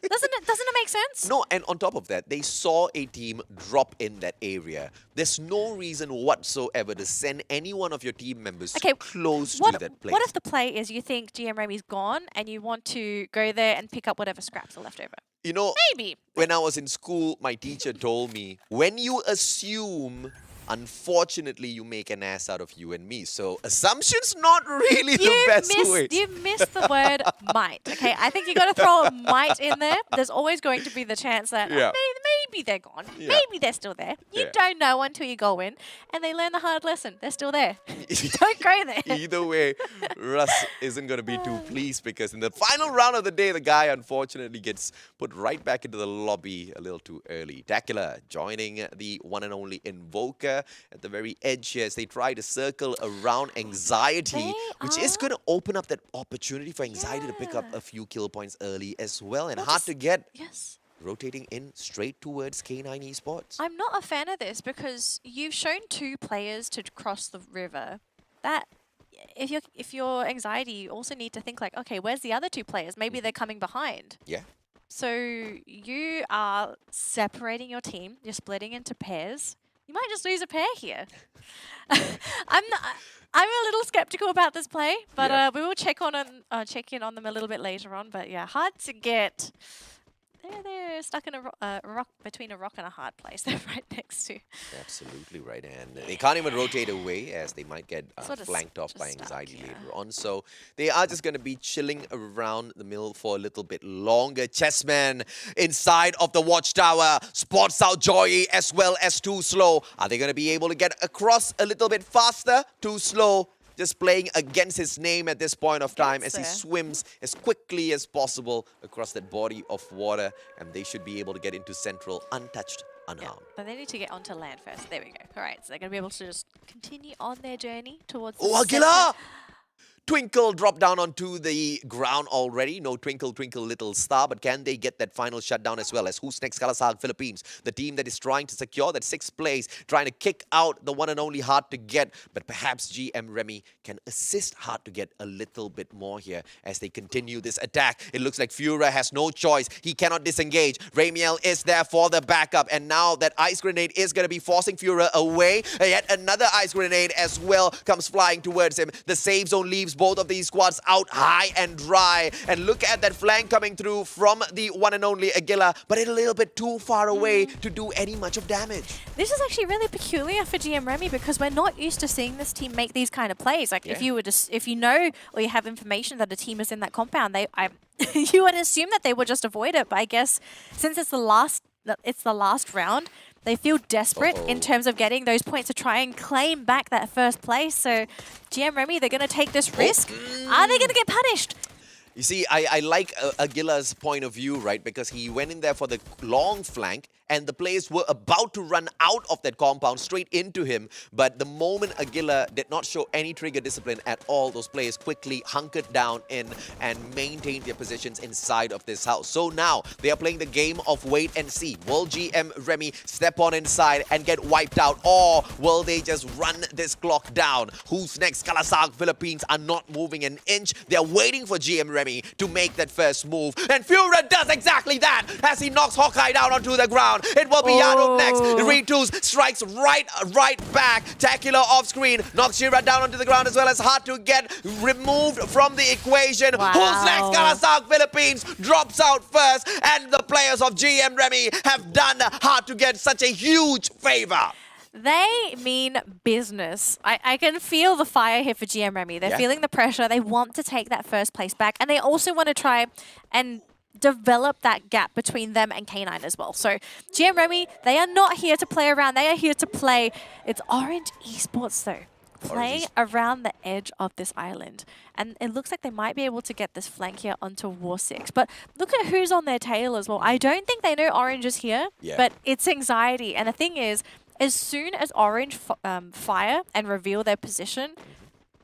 Speaker 6: Doesn't it make sense?
Speaker 5: No, and on top of that, they saw a team drop in that area. There's no reason whatsoever to send any one of your team members close to that place.
Speaker 6: What if the play is you think GM Remy's gone and you want to go there and pick up whatever scraps are left over?
Speaker 5: You know,
Speaker 6: Maybe.
Speaker 5: when I was in school, my teacher told me, when you assume, unfortunately, you make an ass out of you and me. So assumption's not really the best way.
Speaker 6: You missed the word might. Okay, I think you got to throw a might in there. There's always going to be the chance that
Speaker 5: Yeah.
Speaker 6: maybe they're gone.
Speaker 5: Yeah.
Speaker 6: Maybe they're still there. You
Speaker 5: Yeah.
Speaker 6: don't know until you go in and they learn the hard lesson. They're still there. Don't go there.
Speaker 5: Either way, Russ isn't going to be too pleased because in the final round of the day, the guy unfortunately gets put right back into the lobby a little too early. Dakula joining the one and only Invoker at the very edge here as they try to circle around Anxiety, which is going to open up that opportunity for Anxiety to pick up a few kill points early as well, and hard to get.
Speaker 6: Yes.
Speaker 5: Rotating in straight towards K9 Esports.
Speaker 6: I'm not a fan of this because you've shown 2 players to cross the river. That if your Anxiety, you also need to think like, okay, where's the other 2 players? Maybe they're coming behind.
Speaker 5: Yeah.
Speaker 6: So you are separating your team. You're splitting into pairs. You might just lose a pair here. I'm a little skeptical about this play, but we will check in on them a little bit later on. But yeah, hard to get. They're stuck in a rock between a rock and a hard place. They're right next to.
Speaker 5: Absolutely right, and they can't even rotate away as they might get
Speaker 6: Sort of
Speaker 5: flanked off by
Speaker 6: stuck,
Speaker 5: Anxiety
Speaker 6: yeah.
Speaker 5: later on. So they are just going to be chilling around the mill for a little bit longer. Chessman inside of the watchtower spots out Joy as well as Too Slow. Are they going to be able to get across a little bit faster? Too Slow just playing against his name at this point of time as he swims as quickly as possible across that body of water, and they should be able to get into Central untouched, unharmed.
Speaker 6: But they need to get onto land first. There we go. All right, so they're going to be able to just continue on their journey towards the
Speaker 5: Oh,
Speaker 6: center.
Speaker 5: Aguilar! Twinkle dropped down onto the ground already. No twinkle, twinkle, little star. But can they get that final shutdown as well? As who's next? Kalahari Philippines. The team that is trying to secure that 6th place. Trying to kick out the one and only Hard to Get. But perhaps GM Remy can assist Hard to Get a little bit more here as they continue this attack. It looks like Fura has no choice. He cannot disengage. Ramiel is there for the backup. And now that ice grenade is going to be forcing Fura away. Yet another ice grenade as well comes flying towards him. The save zone leaves both of these squads out high and dry. And look at that flank coming through from the one and only Aguila, but it's a little bit too far away to do any much of damage.
Speaker 6: This is actually really peculiar for GM Remy because we're not used to seeing this team make these kind of plays. Like if you were just, if you know or you have information that a team is in that compound, you would assume that they would just avoid it. But I guess since it's the last round, they feel desperate in terms of getting those points to try and claim back that 1st place. So GM Remy, they're going to take this risk. Are they going to get punished?
Speaker 5: You see, I like Aguila's point of view, right? Because he went in there for the long flank and the players were about to run out of that compound straight into him. But the moment Aguila did not show any trigger discipline at all, those players quickly hunkered down in and maintained their positions inside of this house. So now they are playing the game of wait and see. Will GM Remy step on inside and get wiped out, or will they just run this clock down? Who's next? Kalahari Philippines are not moving an inch. They're waiting for GM Remy to make that first move. And Fura does exactly that as he knocks Hawkeye down onto the ground. It will be Yado next. Ritus strikes right back. Tacular off screen. Knocks Shira down onto the ground as well as Hard to Get removed from the equation.
Speaker 6: Wow.
Speaker 5: Who's next? Kalahari Philippines drops out first. And the players of GM Remy have done Hard to Get such a huge favor.
Speaker 6: They mean business. I can feel the fire here for GM Remy. They're feeling the pressure. They want to take that 1st place back. And they also want to try and develop that gap between them and K9 as well. So GM Remy, they are not here to play around. They are here to play. It's Orange Esports though. Playing around the edge of this island. And it looks like they might be able to get this flank here onto War 6. But look at who's on their tail as well. I don't think they know Orange is here, but it's Anxiety. And the thing is, as soon as Orange fire and reveal their position,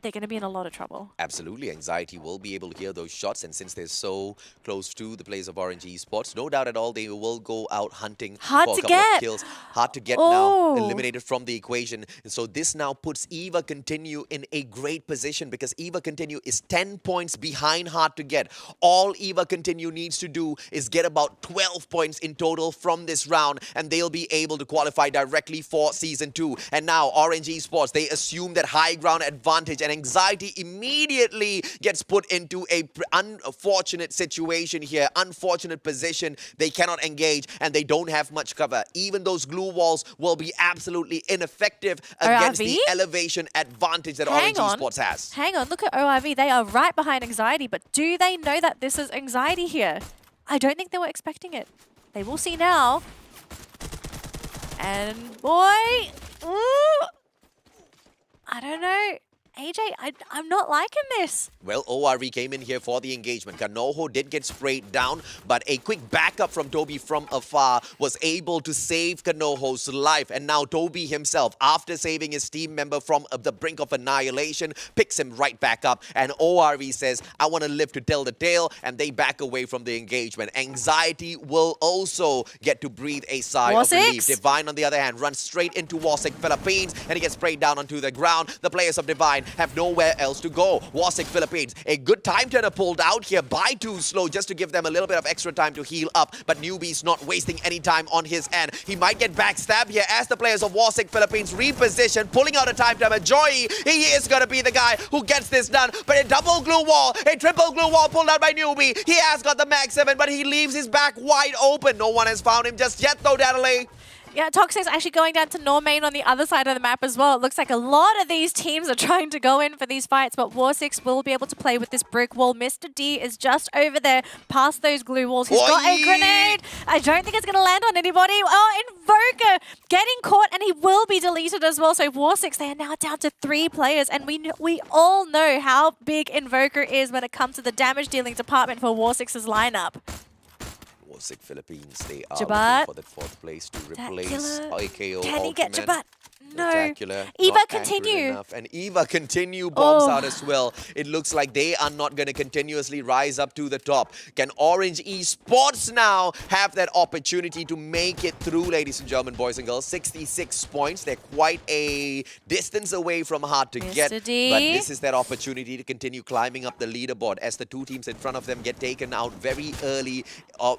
Speaker 6: they're going to be in a lot of trouble.
Speaker 5: Absolutely. Anxiety will be able to hear those shots, and since they're so close to the players of Orange Esports, no doubt at all they will go out hunting for a couple of kills. Hard to get now, eliminated from the equation. And so this now puts Eva Continue in a great position because Eva Continue is 10 points behind Hard to Get. All Eva Continue needs to do is get about 12 points in total from this round, and they'll be able to qualify directly for Season 2. And now Orange Esports, they assume that high ground advantage, and Anxiety immediately gets put into a unfortunate situation here, unfortunate position. They cannot engage and they don't have much cover. Even those glue walls will be absolutely ineffective against the elevation advantage that Orange Esports has.
Speaker 6: Hang on, look at ORV. They are right behind Anxiety, but do they know that this is Anxiety here? I don't think they were expecting it. They will see now. And boy, ooh, I don't know. AJ, I'm not liking this.
Speaker 5: Well, ORV came in here for the engagement. Kanoho did get sprayed down, but a quick backup from Toby from afar was able to save Kanoho's life. And now Toby himself, after saving his team member from the brink of annihilation, picks him right back up. And ORV says, I want to live to tell the tale, and they back away from the engagement. Anxiety will also get to breathe a sigh of relief. Divine, on the other hand, runs straight into Wasik Philippines, and he gets sprayed down onto the ground. The players of Divine have nowhere else to go. Wasik Philippines, a good time turner pulled out here by Too Slow just to give them a little bit of extra time to heal up, but Newbie's not wasting any time on his end. He might get backstabbed here as the players of Wasik Philippines reposition, pulling out a time turner. Joey, he is going to be the guy who gets this done, but a double glue wall, a triple glue wall pulled out by Newbie. He has got the Mag 7, but he leaves his back wide open. No one has found him just yet though, Daniele.
Speaker 6: Yeah, Toxic's actually going down to Normain on the other side of the map as well. It looks like a lot of these teams are trying to go in for these fights, but War6 will be able to play with this brick wall. Mr. D is just over there, past those glue walls. He's got a grenade. I don't think it's going to land on anybody. Oh, Invoker getting caught, and he will be deleted as well. So War6, they are now down to 3 players, and we all know how big Invoker is when it comes to the damage dealing department for War6's lineup.
Speaker 5: Wasik Philippines, they are
Speaker 6: Jabat.
Speaker 5: looking for the 4th place to replace AKO.
Speaker 6: Can he get Jabat? No.
Speaker 5: Spectacular,
Speaker 6: Eva,
Speaker 5: not
Speaker 6: continue.
Speaker 5: enough. And Eva continue bombs out as well. It looks like they are not going to continuously rise up to the top. Can Orange Esports now have that opportunity to make it through, ladies and gentlemen, boys and girls? 66 points. They're quite a distance away from hard to get. But this is that opportunity to continue climbing up the leaderboard as the 2 teams in front of them get taken out very early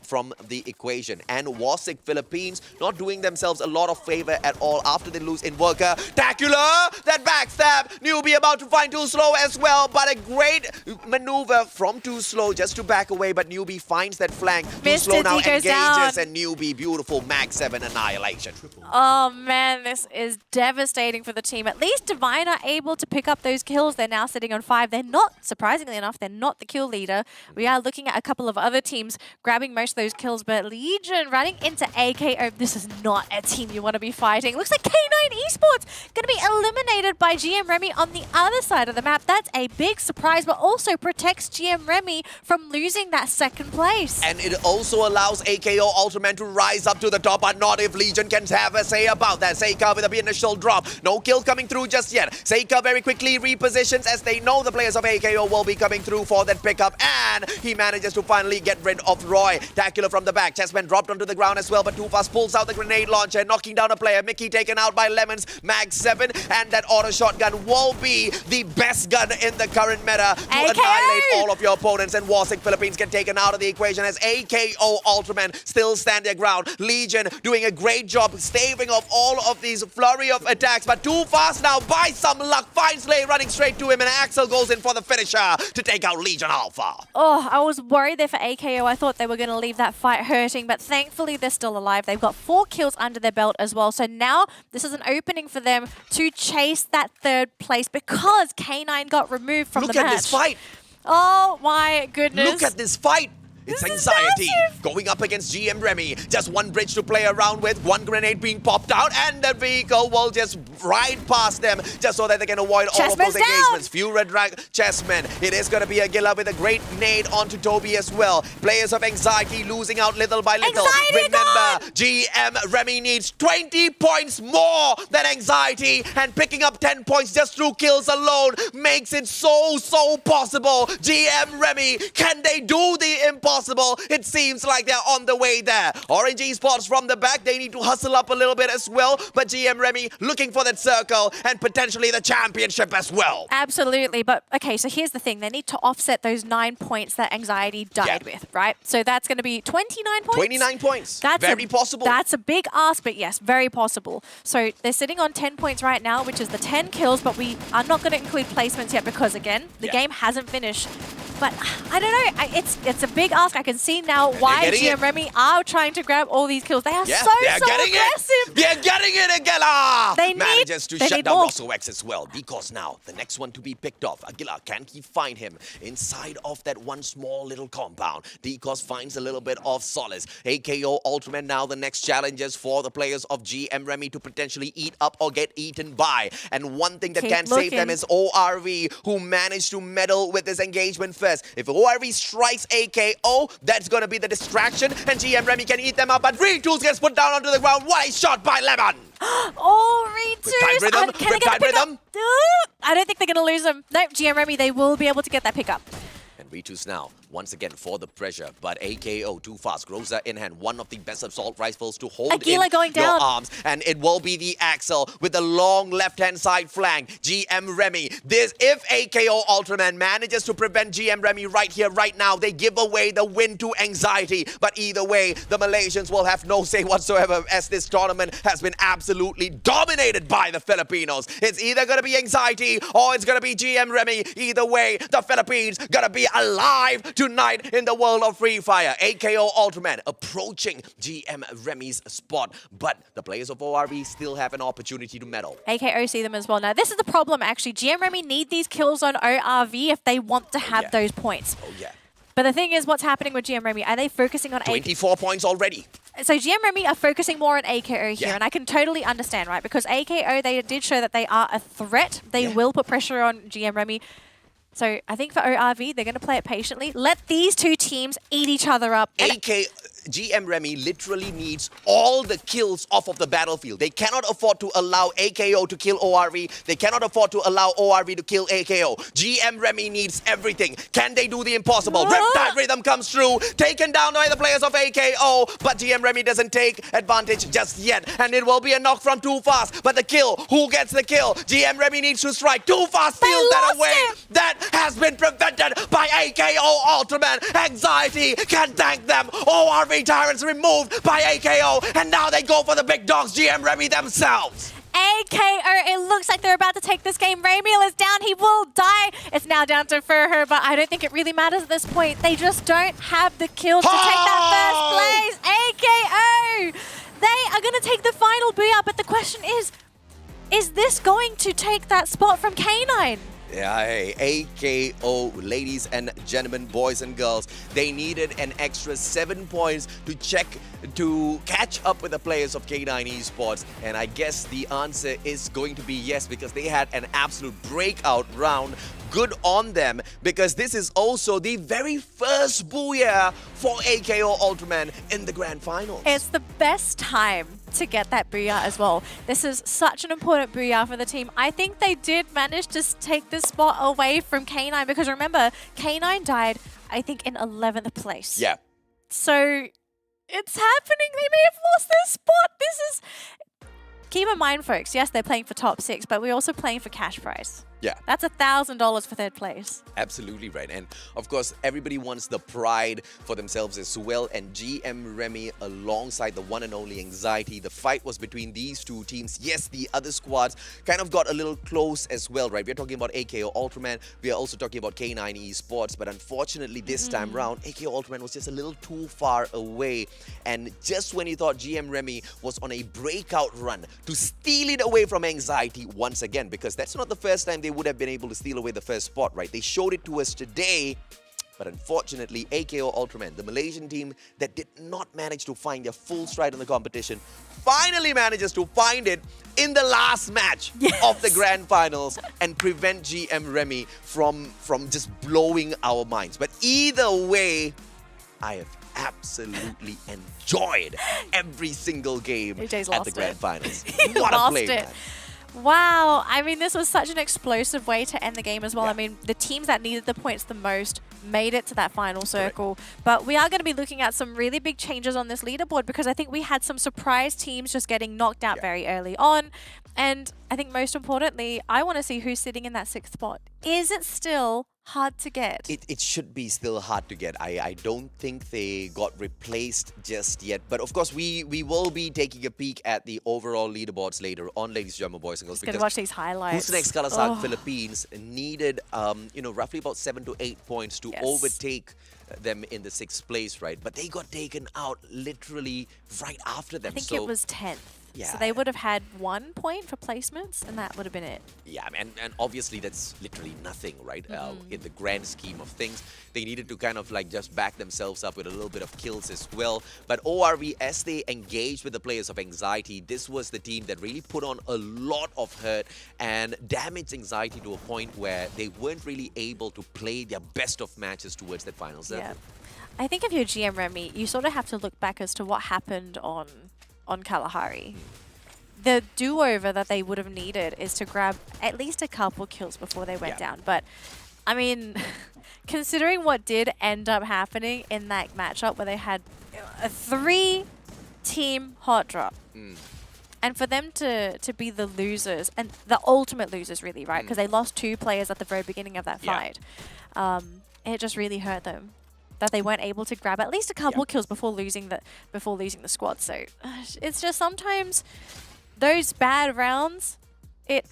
Speaker 5: from the equation. And Wasik Philippines not doing themselves a lot of favor at all after they lose in Worker. Tacula! That backstab! Newbie about to find Too Slow as well, but a great maneuver from Too Slow just to back away, but Newbie finds that flank. Too Slow now engages, and Newbie, beautiful Mag 7 annihilation.
Speaker 6: Oh man, this is devastating for the team. At least Divine are able to pick up those kills. They're now sitting on 5. They're not, surprisingly enough, they're not the kill leader. We are looking at a couple of other teams grabbing most of those kills, but Legion running into AKO. This is not a team you want to be fighting. Looks like K9 Esports going to be eliminated by GM Remy on the other side of the map. That's a big surprise, but also protects GM Remy from losing that 2nd place.
Speaker 5: And it also allows AKO Ultraman to rise up to the top, but not if Legion can have a say about that. Seika with the initial drop. No kill coming through just yet. Seika very quickly repositions as they know the players of AKO will be coming through for that pickup, and he manages to finally get rid of Roy. Tacula from the back. Chessman dropped onto the ground as well, but Too Fast pulls out the grenade launcher, knocking down a player. Mickey taken out by Lemons. Mag 7, and that auto shotgun will be the best gun in the current meta to annihilate all of your opponents, and Wasik Philippines get taken out of the equation as AKO Ultraman still stand their ground. Legion doing a great job staving off all of these flurry of attacks, but Too Fast now, by some luck, finds Lay running straight to him, and Axel goes in for the finisher to take out Legion Alpha.
Speaker 6: Oh, I was worried there for AKO. I thought they were going to leave that fight hurting, but thankfully they're still alive. They've got 4 kills under their belt as well, so now this is an opening for them to chase that 3rd place because K9 got removed from the match.
Speaker 5: Look at this fight.
Speaker 6: Oh my goodness.
Speaker 5: Look at this fight. It's Anxiety going up against GM Remy. Just one bridge to play around with, one grenade being popped out, and the vehicle will just ride past them just so that they can avoid all of those engagements. Few red chessmen. It is going to be a Gilla with a great nade onto Toby as well. Players of Anxiety losing out little by little. Remember, GM Remy needs 20 points more than Anxiety, and picking up 10 points just through kills alone makes it so possible. GM Remy, can they do the impossible? possible. It seems like they're on the way there. Orange Esports from the back, they need to hustle up a little bit as well. But GM Remy looking for that circle and potentially the championship as well.
Speaker 6: Absolutely. But okay, so here's the thing. They need to offset those 9 points that Anxiety died with, right? So that's going to be 29 points.
Speaker 5: 29 points.
Speaker 6: That's
Speaker 5: very possible.
Speaker 6: That's a big ask, but yes, very possible. So they're sitting on 10 points right now, which is the 10 kills, but we are not going to include placements yet because, again, the game hasn't finished. But I don't know. It's a big ask. I can see now why GM Remy are trying to grab all these kills. They are so aggressive.
Speaker 5: They're getting it again.
Speaker 6: They
Speaker 5: manages to
Speaker 6: they
Speaker 5: shut
Speaker 6: need
Speaker 5: down
Speaker 6: more.
Speaker 5: Russell X as well. Because now the next one to be picked off. Aguilar, can he find him inside of that one small little compound? Decos finds a little bit of solace. AKO Ultraman now the next challenges for the players of GM Remy to potentially eat up or get eaten by. And one thing that can save them is ORV, who managed to meddle with this engagement first. If ORV strikes AKO, that's going to be the distraction, and GM Remy can eat them up, but Retools gets put down onto the ground. What a shot by Lemon!
Speaker 6: Oh, Retools!
Speaker 5: With time rhythm?
Speaker 6: I don't think they're going to lose them. Nope, GM Remy, they will be able to get that pickup.
Speaker 5: And Retools now, once again, for the pressure. But AKO too fast. Groza in hand. One of the best assault rifles to hold
Speaker 6: Aguila
Speaker 5: in
Speaker 6: going
Speaker 5: your
Speaker 6: down.
Speaker 5: arms. And it will be the Axel with the long left-hand side flank. GM Remy. If AKO Ultraman manages to prevent GM Remy right here, right now, they give away the win to Anxiety. But either way, the Malaysians will have no say whatsoever, as this tournament has been absolutely dominated by the Filipinos. It's either going to be Anxiety or it's going to be GM Remy. Either way, the Philippines going to be alive tonight in the world of Free Fire. AKO Ultraman approaching GM Remy's spot, but the players of ORV still have an opportunity to medal.
Speaker 6: AKO see them as well. Now, this is the problem, actually. GM Remy need these kills on ORV if they want to have those points.
Speaker 5: Oh, yeah.
Speaker 6: But the thing is, what's happening with GM Remy? Are they focusing on
Speaker 5: 24 points already.
Speaker 6: So GM Remy are focusing more on AKO here, and I can totally understand, right? Because AKO, they did show that they are a threat. They will put pressure on GM Remy. So I think for ORV, they're going to play it patiently. Let these two teams eat each other up.
Speaker 5: GM Remy literally needs all the kills off of the battlefield. They cannot afford to allow AKO to kill ORV. They cannot afford to allow ORV to kill AKO. GM Remy needs everything. Can they do the impossible? Riptide Rhythm comes through, taken down by the players of AKO, but GM Remy doesn't take advantage just yet, and it will be a knock from Too Fast. But the kill, who gets the kill? GM Remy needs to strike. Too Fast steals that away. That has been prevented by AKO Ultraman. Anxiety can thank them. ORV Tyrants removed by AKO, and now they go for the big dogs, GM Remy themselves.
Speaker 6: AKO, it looks like they're about to take this game. Ramiel is down. He will die. It's now down to Furher, but I don't think it really matters at this point. They just don't have the kills to take that first place. AKO, they are going to take the final booyah, but the question is this going to take that spot from K9?
Speaker 5: Yeah, hey, AKO, ladies and gentlemen, boys and girls, they needed an extra 7 points to catch up with the players of K9 Esports, and I guess the answer is going to be yes, because they had an absolute breakout round. Good on them, because this is also the very first booyah for AKO Ultraman in the grand finals.
Speaker 6: It's the best time to get that booyah as well. This is such an important booyah for the team. I think they did manage to take this spot away from K9, because remember, K9 died, I think, in 11th place.
Speaker 5: Yeah.
Speaker 6: So it's happening. They may have lost their spot. This is... Keep in mind, folks, yes, they're playing for top 6, but we're also playing for cash prize.
Speaker 5: Yeah.
Speaker 6: That's $1,000 for third place.
Speaker 5: Absolutely right. And of course, everybody wants the pride for themselves as well. And GM Remy alongside the one and only Anxiety. The fight was between these two teams. Yes, the other squads kind of got a little close as well, right? We're talking about AKO Ultraman. We are also talking about K9 Esports. But unfortunately, this time round, AKO Ultraman was just a little too far away. And just when you thought GM Remy was on a breakout run to steal it away from Anxiety once again, because that's not the first time they would have been able to steal away the first spot, right? They showed it to us today, but unfortunately, AKO Ultraman, the Malaysian team that did not manage to find their full stride in the competition, finally manages to find it in the last match of the grand finals and prevent GM Remy from just blowing our minds. But either way, I have absolutely enjoyed every single game at the grand finals. What a play, man.
Speaker 6: Wow. I mean, this was such an explosive way to end the game as well.
Speaker 5: Yeah.
Speaker 6: I mean, the teams that needed the points the most made it to that final circle. But we are going to be looking at some really big changes on this leaderboard because I think we had some surprise teams just getting knocked out very early on. And I think most importantly, I want to see who's sitting in that 6th spot. Is it still hard to get?
Speaker 5: It should be still hard to get. I don't think they got replaced just yet. But of course, we will be taking a peek at the overall leaderboards later on, ladies and gentlemen, boys and girls.
Speaker 6: Just going to watch these highlights.
Speaker 5: Who's next? Kalahari Philippines needed, roughly about 7 to 8 points to overtake them in the 6th place, right? But they got taken out literally right after them.
Speaker 6: I think it was 10th.
Speaker 5: Yeah.
Speaker 6: So they would have had 1 point for placements, and that would have been it.
Speaker 5: Yeah, and obviously that's literally nothing, right? In the grand scheme of things, they needed to kind of like just back themselves up with a little bit of kills as well. But ORV, as they engaged with the players of Anxiety, this was the team that really put on a lot of hurt and damaged Anxiety to a point where they weren't really able to play their best of matches towards that finals.
Speaker 6: Yeah. I think if you're GM Remy, you sort of have to look back as to what happened on Kalahari. The do-over that they would have needed is to grab at least a couple kills before they went down. But, I mean, considering what did end up happening in that matchup where they had a 3-team hot drop, and for them to be the losers, and the ultimate losers really, right? Because they lost 2 players at the very beginning of that fight. It just really hurt them that they weren't able to grab at least a couple kills before losing the squad. So it's just sometimes those bad rounds, it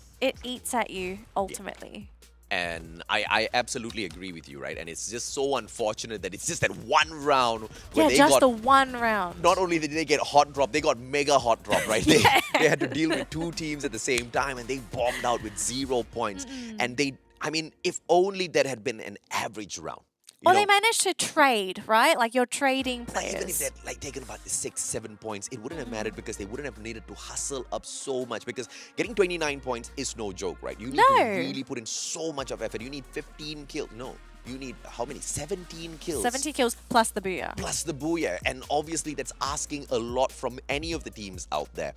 Speaker 6: eats at you ultimately.
Speaker 5: And I absolutely agree with you, right? And it's just so unfortunate that it's just that one round where they
Speaker 6: just
Speaker 5: got,
Speaker 6: the one round.
Speaker 5: Not only did they get hot drop, they got mega hot drop, right? They had to deal with 2 teams at the same time and they bombed out with 0 points. And I mean, if only that had been an average round.
Speaker 6: Or they managed to trade, right? Like you're trading players.
Speaker 5: Even if they'd like taken about 6, 7 points, it wouldn't have mattered because they wouldn't have needed to hustle up so much because getting 29 points is no joke, right? You need to really put in so much of effort. You need 15 kills. No, you need how many? 17 kills.
Speaker 6: 70 kills plus the booyah.
Speaker 5: Plus the booyah. And obviously that's asking a lot from any of the teams out there.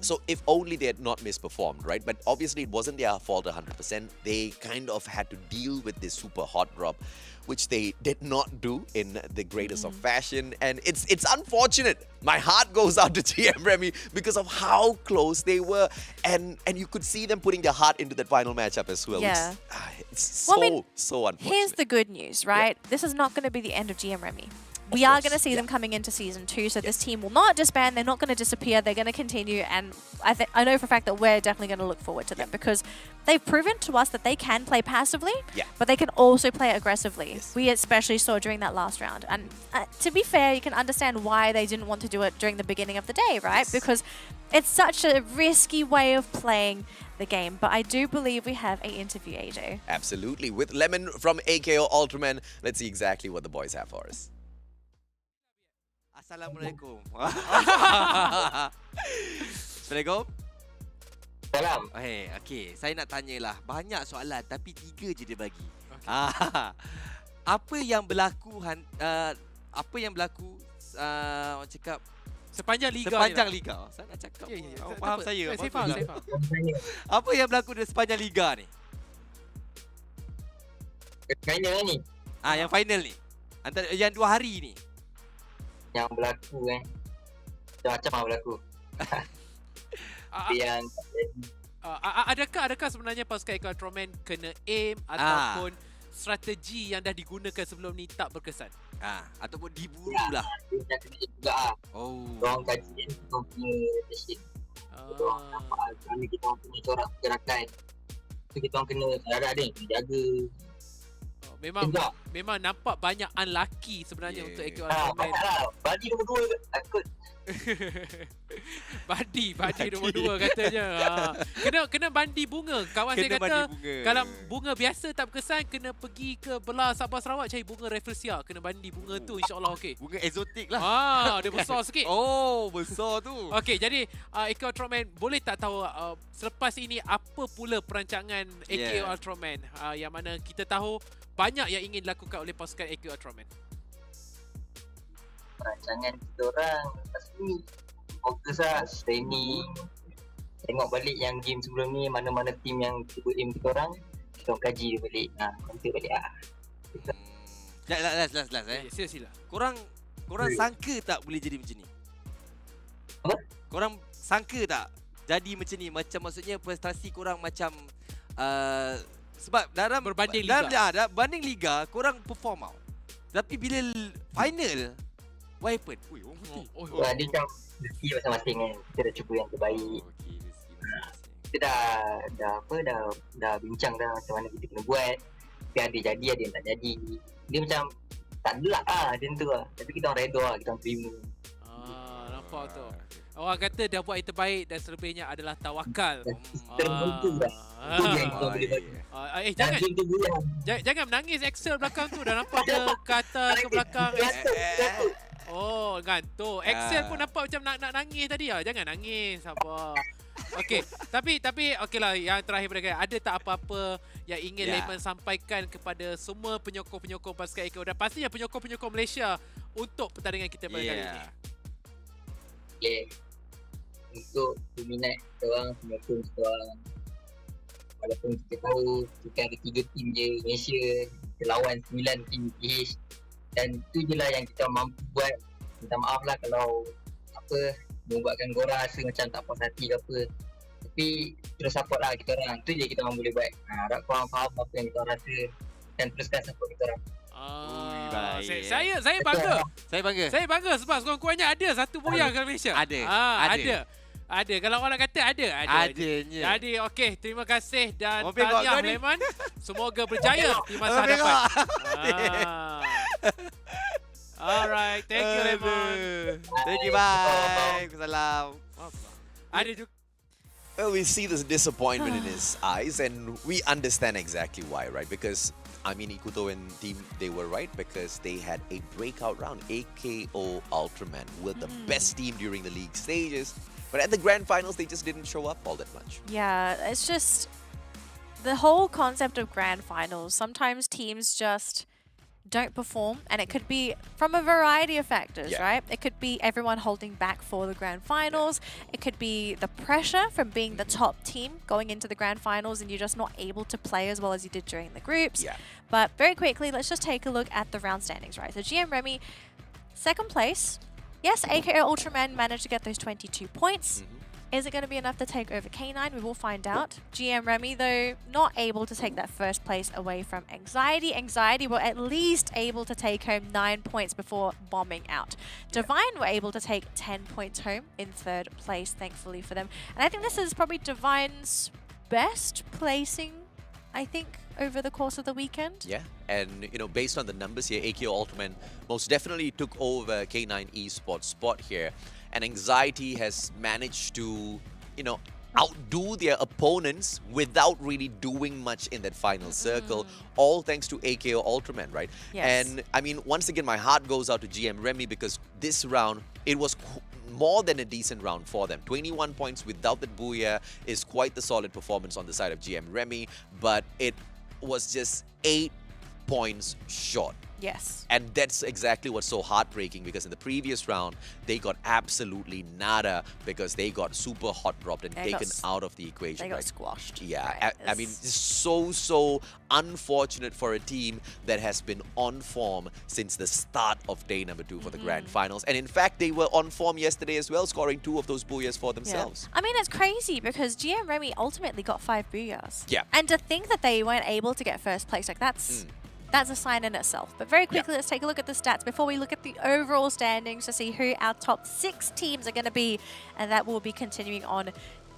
Speaker 5: So if only they had not misperformed, right? But obviously it wasn't their fault 100%. They kind of had to deal with this super hot drop, which they did not do in the greatest of fashion. And it's unfortunate. My heart goes out to GM Remy because of how close they were. And you could see them putting their heart into that final matchup as well.
Speaker 6: Yeah.
Speaker 5: It's so unfortunate.
Speaker 6: Here's the good news, right? This is not going to be the end of GM Remy. We are going to see them coming into Season 2, so this team will not disband, they're not going to disappear, they're going to continue, and I know for a fact that we're definitely going to look forward to them because they've proven to us that they can play passively, but they can also play aggressively. We especially saw during that last round. And to be fair, you can understand why they didn't want to do it during the beginning of the day, right? Because it's such a risky way of playing the game. But I do believe we have an interview, AJ.
Speaker 5: Absolutely. With Lemon from AKO Ultraman, let's see exactly what the boys have for us.
Speaker 11: Assalamualaikum. Assalamualaikum.
Speaker 12: Salam.
Speaker 11: Okey, saya nak tanyalah banyak soalan tapi 3 je dia bagi. Apa yang berlaku orang cakap
Speaker 7: sepanjang liga
Speaker 11: Saya nak cakap. Awak
Speaker 7: faham
Speaker 11: saya.
Speaker 7: Saya faham.
Speaker 11: Apa yang berlaku di sepanjang liga ni?
Speaker 12: Final ni.
Speaker 11: Yang final ni. Antara yang 2 hari ni.
Speaker 12: Yang berlaku macam apa berlaku. Yang
Speaker 7: adakah sebenarnya pasukan Echo Ultraman kena aim ataupun strategi yang dah digunakan sebelum ni tak berkesan?
Speaker 11: Ataupun diburu lah.
Speaker 12: Dia kena juga Orang kajian kita punya rotation. Kita orang nampak kerana kita orang punya corak pergerakan. So kita orang kena harap ni jaga.
Speaker 7: Memang nampak banyak unlucky sebenarnya untuk Echo Ultraman.
Speaker 12: Badi nombor 2 takut.
Speaker 7: Badi nombor 2 katanya. Kena bandi bunga. Kawan saya kata kalau bunga biasa tak berkesan, kena pergi ke belah Sabah Sarawak cari bunga Rafflesia. Kena bandi bunga tu, insyaAllah okey.
Speaker 11: Bunga eksotik lah.
Speaker 7: Dia besar sikit.
Speaker 11: Besar tu.
Speaker 7: Okey, jadi Echo Ultraman boleh tak tahu selepas ini apa pula perancangan Echo Ultraman yang mana kita tahu banyak yang ingin dilakukan oleh pasukan Echo Ultraman.
Speaker 12: Perancangan kita orang lepas ni fokus lah training
Speaker 13: tengok balik yang game sebelum ni, mana-mana team yang cuba aim kita orang kaji dia balik. Counter balik
Speaker 11: Last
Speaker 7: Sila.
Speaker 11: Korang sangka tak boleh jadi macam ni?
Speaker 13: Apa?
Speaker 11: Korang sangka tak jadi macam ni? Macam maksudnya prestasi korang macam sebab dalam
Speaker 7: Berbanding liga.
Speaker 11: Banding liga korang perform tau. Tapi bila final, what happened?
Speaker 13: Dia macam rezeki masing-masing kan. Kita dah cuba yang terbaik. Kita dah bincang dah macam mana kita kena buat. Tapi ada jadi, ada yang tak jadi. Dia macam tak delak macam tu lah. Tapi kita orang redha kita orang terima.
Speaker 7: Nampak tu. Orang kata dah buat yang terbaik dan selebihnya adalah tawakal.
Speaker 13: Terbentuk dah.
Speaker 7: Jangan menangis. Excel belakang tu dah nampak ada kata ke belakang. Oh, ngantuk. Excel pun nampak macam nak nangis tadi lah. Jangan nangis, sabar. Okey, tapi okeylah, yang terakhir pada ada tak apa-apa yang ingin Layman sampaikan kepada semua penyokong-penyokong basket AKO dan pastinya penyokong-penyokong Malaysia untuk pertandingan kita pada kali ini?
Speaker 13: Okay. Untuk peminat kita orang, penyokong kita orang, walaupun kita tahu kita ada 3 tim je Malaysia, kita lawan 9 tim PH, dan tu je lah yang kita mampu buat. Minta maaf lah kalau membuatkan korang rasa macam tak puas hati ke apa. Tapi terus support lah kita orang. Tu je kita orang boleh buat. Harap korang faham apa yang kita orang rasa dan teruskan support kita orang.
Speaker 7: Saya bangga.
Speaker 11: Saya bangga
Speaker 7: sebab sekurang-kurangnya ada satu buyang kat Malaysia. Ada. Kalau orang nak kata ada.
Speaker 11: Adanya.
Speaker 7: Jadi okey, terima kasih dan tahniah Layman. Semoga berjaya di masa hadapan. Alright, thank you Layman.
Speaker 11: Thank you, bye. Salam.
Speaker 7: Ada juga.
Speaker 5: Well, we see this disappointment in his eyes, and we understand exactly why, right? Because, I mean, Ikuto and team, they were right because they had a breakout round. AKO Ultraman were the best team during the league stages, but at the grand finals, they just didn't show up all that much.
Speaker 6: Yeah, it's just the whole concept of grand finals. Sometimes teams just don't perform, and it could be from a variety of factors, right? It could be everyone holding back for the grand finals. It could be the pressure from being the top team going into the grand finals and you're just not able to play as well as you did during the groups. But very quickly, let's just take a look at the round standings, right? So GM Remy, second place. Yes, AKO Ultraman managed to get those 22 points. Is it going to be enough to take over K9? We will find out. GM Remy, though, not able to take that first place away from Anxiety. Anxiety were at least able to take home 9 points before bombing out. Divine were able to take 10 points home in third place, thankfully for them. And I think this is probably Divine's best placing, I think, over the course of the weekend.
Speaker 5: Yeah, and you know, based on the numbers here, AKO Ultraman most definitely took over K9 esports spot here. And Anxiety has managed to, you know, outdo their opponents without really doing much in that final circle, all thanks to AKO Ultraman, right? And I mean, once again, my heart goes out to GM Remy because this round, it was more than a decent round for them. 21 points without that Booyah is quite the solid performance on the side of GM Remy, but it was just 8 points short.
Speaker 6: Yes.
Speaker 5: And that's exactly what's so heartbreaking because in the previous round, they got absolutely nada because they got super hot dropped and taken out of the equation.
Speaker 6: They got squashed.
Speaker 5: Yeah,
Speaker 6: right?
Speaker 5: I mean, it's so unfortunate for a team that has been on form since the start of day number 2 for the grand finals. And in fact, they were on form yesterday as well, scoring 2 of those booyahs for themselves.
Speaker 6: I mean, it's crazy because GM Remy ultimately got 5 booyahs.
Speaker 5: Yeah.
Speaker 6: And to think that they weren't able to get first place, like that's a sign in itself. But very quickly, let's take a look at the stats before we look at the overall standings to see who our top 6 teams are going to be. And that will be continuing on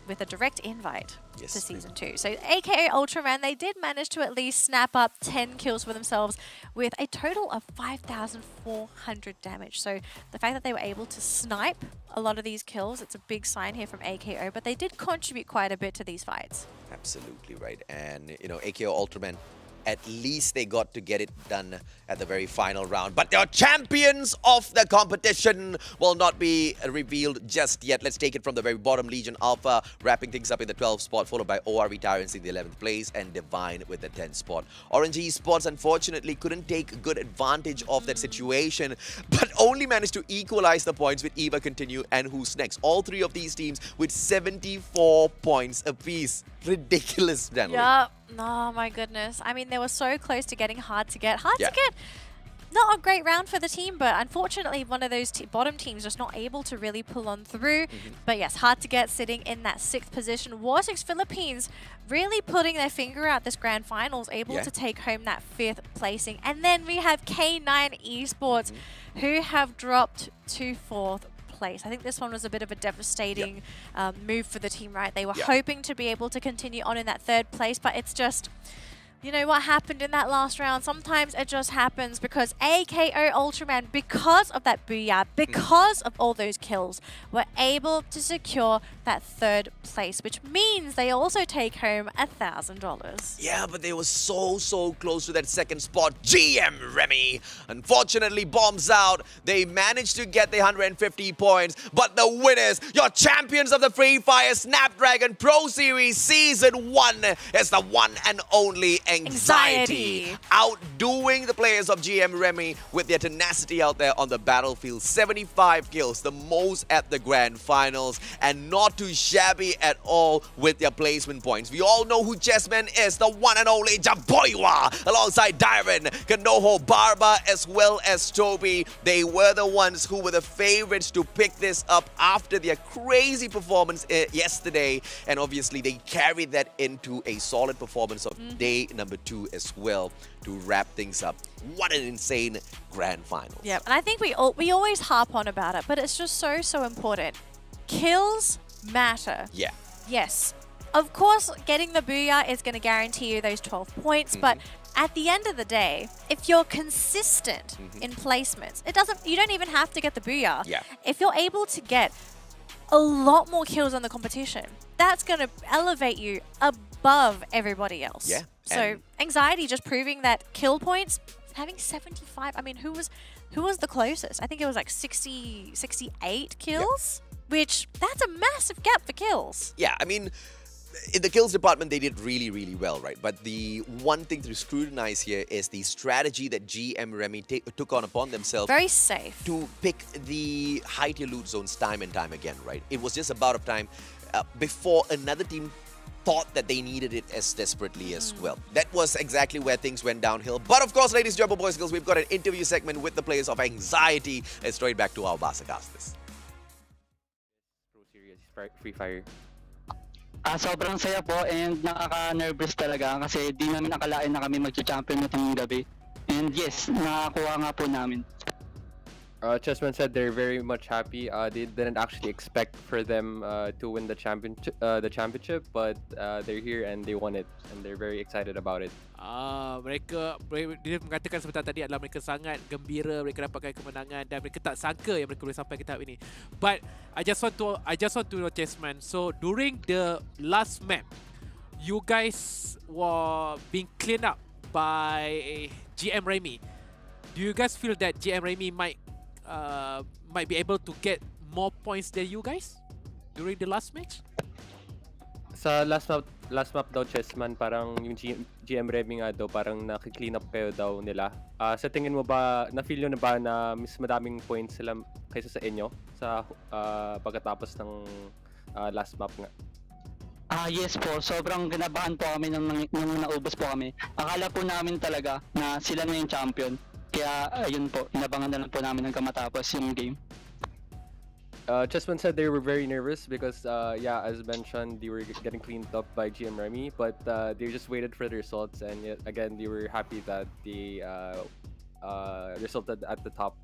Speaker 6: with a direct invite to Season 2. So AKA Ultraman, they did manage to at least snap up 10 kills for themselves with a total of 5,400 damage. So the fact that they were able to snipe a lot of these kills, it's a big sign here from AKO, but they did contribute quite a bit to these fights.
Speaker 5: Absolutely right. And, you know, AKO Ultraman, at least they got to get it done at the very final round. But the champions of the competition will not be revealed just yet. Let's take it from the very bottom. Legion Alpha wrapping things up in the 12th spot, followed by ORV Tyrants in the 11th place and Divine with the 10th spot. Orange Esports unfortunately couldn't take good advantage of that situation, but only managed to equalize the points with Eva Continue and Who's Next. All three of these teams with 74 points apiece. Ridiculous, Daniel.
Speaker 6: Yup. Oh my goodness. I mean, they were so close to getting hard to get. Hard
Speaker 5: Yeah.
Speaker 6: to get. Not a great round for the team, but unfortunately one of those bottom teams just not able to really pull on through. But yes, hard to get, sitting in that 6th position. War6 Philippines really putting their finger out this grand finals, able to take home that 5th placing. And then we have K9 Esports who have dropped to 4th place. I think this one was a bit of a devastating move for the team, right? They were hoping to be able to continue on in that 3rd place, but it's just, you know what happened in that last round? Sometimes it just happens because AKO Ultraman, because of that booyah, because of all those kills, were able to secure that 3rd place, which means they also take home $1,000.
Speaker 5: Yeah, but they were so close to that 2nd spot. GM Remy unfortunately bombs out. They managed to get the 150 points, but the winners, your champions of the Free Fire Snapdragon Pro Series Season 1, is the one and only Anxiety. Outdoing the players of GM Remy with their tenacity out there on the battlefield. 75 kills, the most at the grand finals, and not too shabby at all with their placement points. We all know who Chessman is, the one and only Jaboywa, alongside Dyron, Kanoho, Barba, as well as Toby. They were the ones who were the favorites to pick this up after their crazy performance yesterday, and obviously they carried that into a solid performance of day number 2 as well to wrap things up. What an insane grand final.
Speaker 6: Yeah, and I think we always harp on about it, but it's just so important. Kills matter.
Speaker 5: Yeah.
Speaker 6: Yes. Of course, getting the booyah is going to guarantee you those 12 points, but at the end of the day, if you're consistent in placements, you don't even have to get the booyah.
Speaker 5: Yeah.
Speaker 6: If you're able to get a lot more kills on the competition, that's going to elevate you above everybody else.
Speaker 5: Yeah.
Speaker 6: So Anxiety just proving that kill points, having 75. I mean, who was the closest? I think it was like 68 kills, which that's a massive gap for kills.
Speaker 5: Yeah, I mean, in the kills department, they did really well, right? But the one thing to scrutinize here is the strategy that GM Remy took on upon themselves.
Speaker 6: Very safe.
Speaker 5: To pick the high tier loot zones time and time again, right? It was just about time before another team thought that they needed it as desperately as well. That was exactly where things went downhill. But of course, ladies and gentlemen, boys and girls, we've got an interview segment with the players of Anxiety. Let's throw it back to our Basacastas.
Speaker 9: Pro Series Free Fire.
Speaker 14: Sobrang saya po and nakaka-nervous talaga kasi di namin akalain na kami mag-champion itong gabi. And yes, nakakuha nga po namin.
Speaker 9: Chessman said they're very much happy. They didn't actually expect for them to win the championship, but they're here and they won it, and they're very excited about it.
Speaker 7: Mereka dia mengatakan sebentar tadi adalah mereka sangat gembira mereka dapatkan kemenangan dan mereka tak sangka yang mereka boleh sampai ke tahap ini. But I just want to know, Chessman. So during the last map, you guys were being cleaned up by GM Remy. Do you guys feel that GM Remy might be able to get more points than you guys during the last match?
Speaker 9: Sa last map daw, Chessman, parang yung GM Remy nga daw, parang nakiklean up kayo daw nila. Sa tingin mo ba, na-feel nyo na ba na mas madaming points sila kaysa sa inyo sa pagkatapos ng last map nga?
Speaker 14: Yes po, sobrang ginabahan po kami nung naubos po kami. Akala po namin talaga na sila na yung champion. Kaya ayun po, inabangan na lang po namin hanggang matapos yung game.
Speaker 9: Chessman said they were very nervous because, as mentioned, they were getting cleaned up by GM Remy, but they just waited for the results, and yet again, they were happy that they resulted at the top.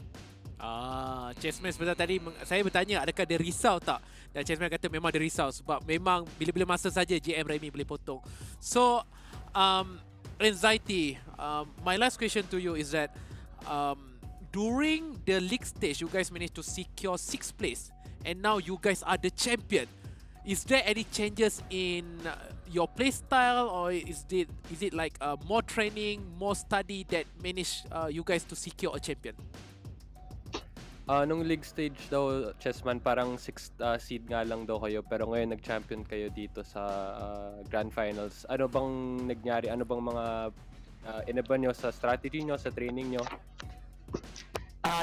Speaker 7: Chessman sebentar tadi saya bertanya adakah dia risau tak, dan Chessman kata memang dia risau sebab memang bila-bila masa saja GM Remy boleh potong. So Anxiety, my last question to you is that during the league stage, you guys managed to secure 6th place, and now you guys are the champion. Is there any changes in your play style, or is it like more training, more study that managed you guys to secure a champion?
Speaker 9: Nung league stage daw, Chessman, parang 6th seed nga lang daw kayo, pero ngayon nag-champion kayo dito sa Grand Finals. Ano bang nangyari? Ano bang mga inaba nyo sa strategy nyo, sa training nyo?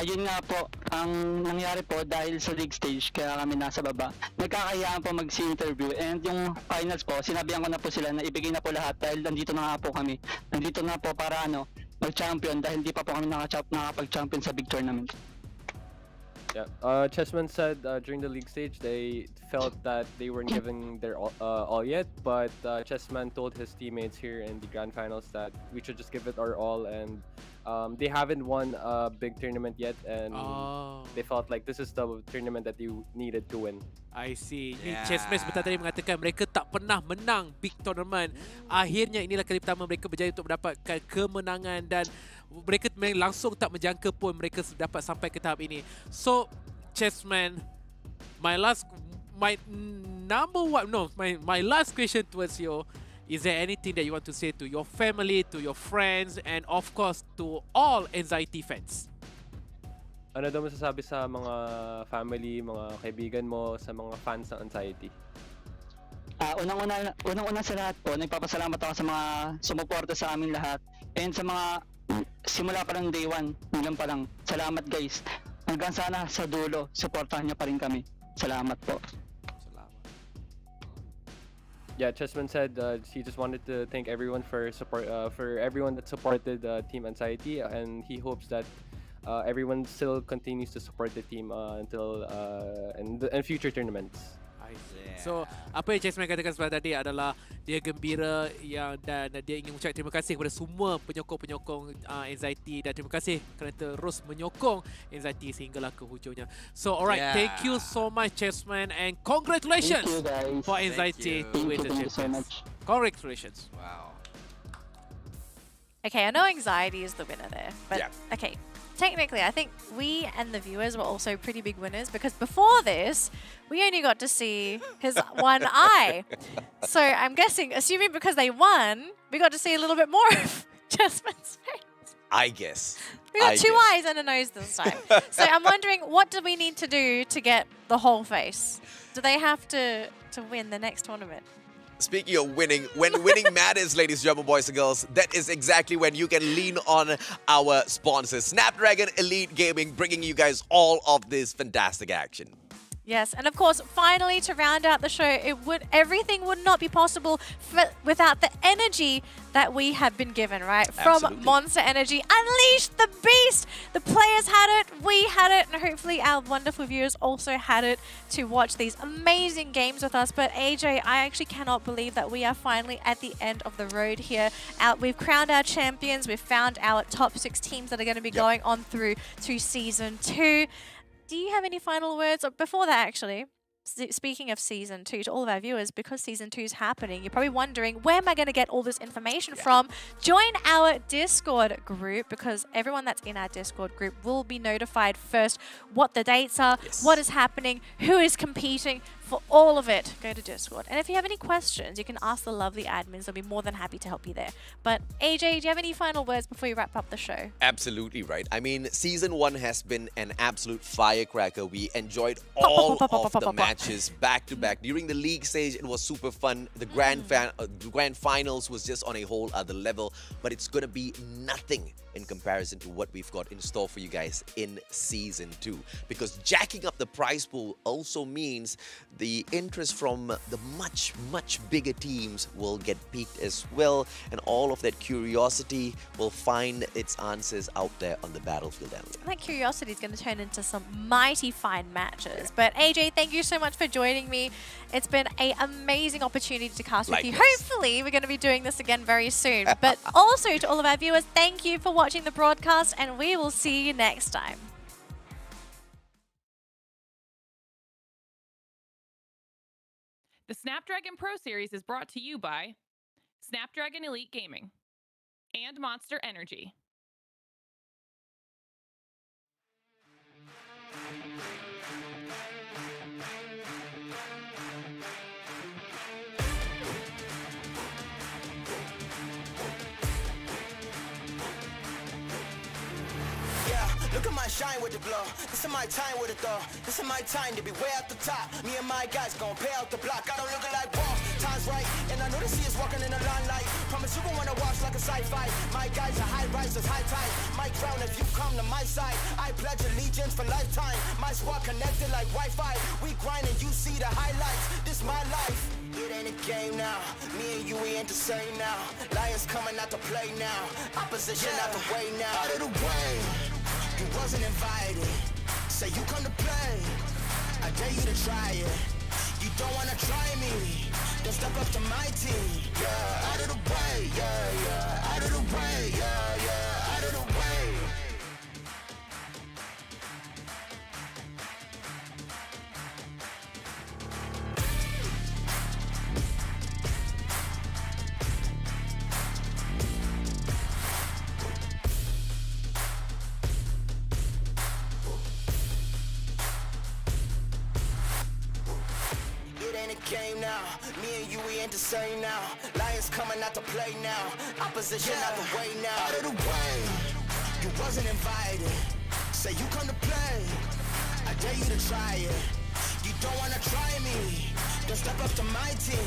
Speaker 14: Yun nga po, ang nangyari po dahil sa league stage kaya kami nasa baba. Nagkakayaan po mag-interview and yung finals po, sinabihan ko na po sila na ibigay na po lahat dahil nandito na nga po kami. Nandito na po para mag-champion dahil hindi pa po kami nakapag-champion sa big tournament.
Speaker 9: Yeah. Chessman said during the league stage they felt that they weren't giving their all yet, but Chessman told his teammates here in the grand finals that we should just give it our all, and they haven't won a big tournament yet, and they felt like this is the tournament that you needed to win.
Speaker 7: I see. Chessman sebentar tadi mengatakan mereka tak pernah menang big tournament. Akhirnya inilah kali pertama mereka berjaya untuk mendapatkan kemenangan, dan mereka langsung tak menjangka pun mereka dapat sampai ke tahap ini. So, Chessman, my last question towards you, is there anything that you want to say to your family, to your friends, and of course to all Anxiety fans?
Speaker 9: Ano daw masasabi sa mga family, mga kaibigan mo, sa mga fans ng Anxiety?
Speaker 14: Unang-una sa lahat po, nagpapasalamat ako sa mga sumuporta sa amin lahat, and sa mga simula pa lang day 1, hanggang pa lang. Salamat guys. Hanggang sana sa dulo, supportahan niyo pa rin kami. Salamat po.
Speaker 9: Yeah, Chessman said he just wanted to thank everyone for everyone that supported Team Anxiety, and he hopes that everyone still continues to support the team until in future tournaments.
Speaker 7: So, apa yang Chessman katakan sebentar tadi adalah dia gembira dan dia ingin mengucapkan terima kasih kepada semua penyokong-penyokong Anxiety, dan terima kasih kerana terus menyokong Anxiety sehinggalah ke hujungnya. So, alright, thank you so much Chessman, and congratulations for Anxiety to win the champions. Congratulations.
Speaker 5: Wow.
Speaker 6: Okay, I know Anxiety is the winner there, but okay. Technically, I think we and the viewers were also pretty big winners, because before this, we only got to see his one eye. So I'm guessing, assuming because they won, we got to see a little bit more of Chessman's face.
Speaker 5: I guess.
Speaker 6: We got two eyes and a nose this time. So I'm wondering, what do we need to do to get the whole face? Do they have to win the next tournament?
Speaker 5: Speaking of winning, when winning matters, ladies and gentlemen, boys and girls, that is exactly when you can lean on our sponsors. Snapdragon Elite Gaming, bringing you guys all of this fantastic action.
Speaker 6: Yes, and of course, finally, to round out the show, everything would not be possible without the energy that we have been given, right?
Speaker 5: Absolutely.
Speaker 6: From Monster Energy. Unleash the beast! The players had it, we had it, and hopefully our wonderful viewers also had it to watch these amazing games with us. But AJ, I actually cannot believe that we are finally at the end of the road here. We've crowned our champions, we've found our top 6 teams that are going to be going on through to Season 2. Do you have any final words? Or before that, actually, speaking of Season 2, to all of our viewers, because Season 2 is happening, you're probably wondering, where am I going to get all this information from? Join our Discord group, because everyone that's in our Discord group will be notified first what the dates are, what is happening, who is competing. For all of it, go to Discord. And if you have any questions, you can ask the lovely admins. They'll be more than happy to help you there. But AJ, do you have any final words before you wrap up the show?
Speaker 5: Absolutely right. I mean, Season 1 has been an absolute firecracker. We enjoyed all of the matches back to back. During the league stage, it was super fun. The grand finals was just on a whole other level. But it's going to be nothing in comparison to what we've got in store for you guys in Season 2. Because jacking up the prize pool also means the interest from the much bigger teams will get piqued as well, and all of that curiosity will find its answers out there on the battlefield.
Speaker 6: That curiosity is going to turn into some mighty fine matches. But AJ, thank you so much for joining me. It's been an amazing opportunity to cast with you. Hopefully, we're going to be doing this again very soon. But also, to all of our viewers, thank you for watching the broadcast, and we will see you next time.
Speaker 4: The Snapdragon Pro Series is brought to you by Snapdragon Elite Gaming and Monster Energy.
Speaker 3: my shine with the glow. This is my time with it though. This is my time to be way at the top. Me and my guys gon' pay out the block. I don't look like boss. Time's right, and I know they see us walking in the limelight. Promise you gon' wanna watch like a sci-fi. My guys are high rises, high tide. My crown if you come to my side. I pledge allegiance for lifetime. My squad connected like Wi-Fi. We grind and you see the highlights. This my life. It ain't a game now. Me and you, we ain't the same now. Lions coming out to play now. Opposition out the way now. Out of the way. You wasn't invited. Say you come to play. I dare you to try it. You don't wanna try me. Then step up to my team. Yeah, out of the way. Yeah, yeah. Out of the way. Yeah, yeah. Out of the way. Game now, me and you, we ain't the same now. Lions coming out to play now. Opposition out the way now. Out of the way, you wasn't invited. Say you come to play, I dare you to try it. You don't wanna try me, then step up to my team.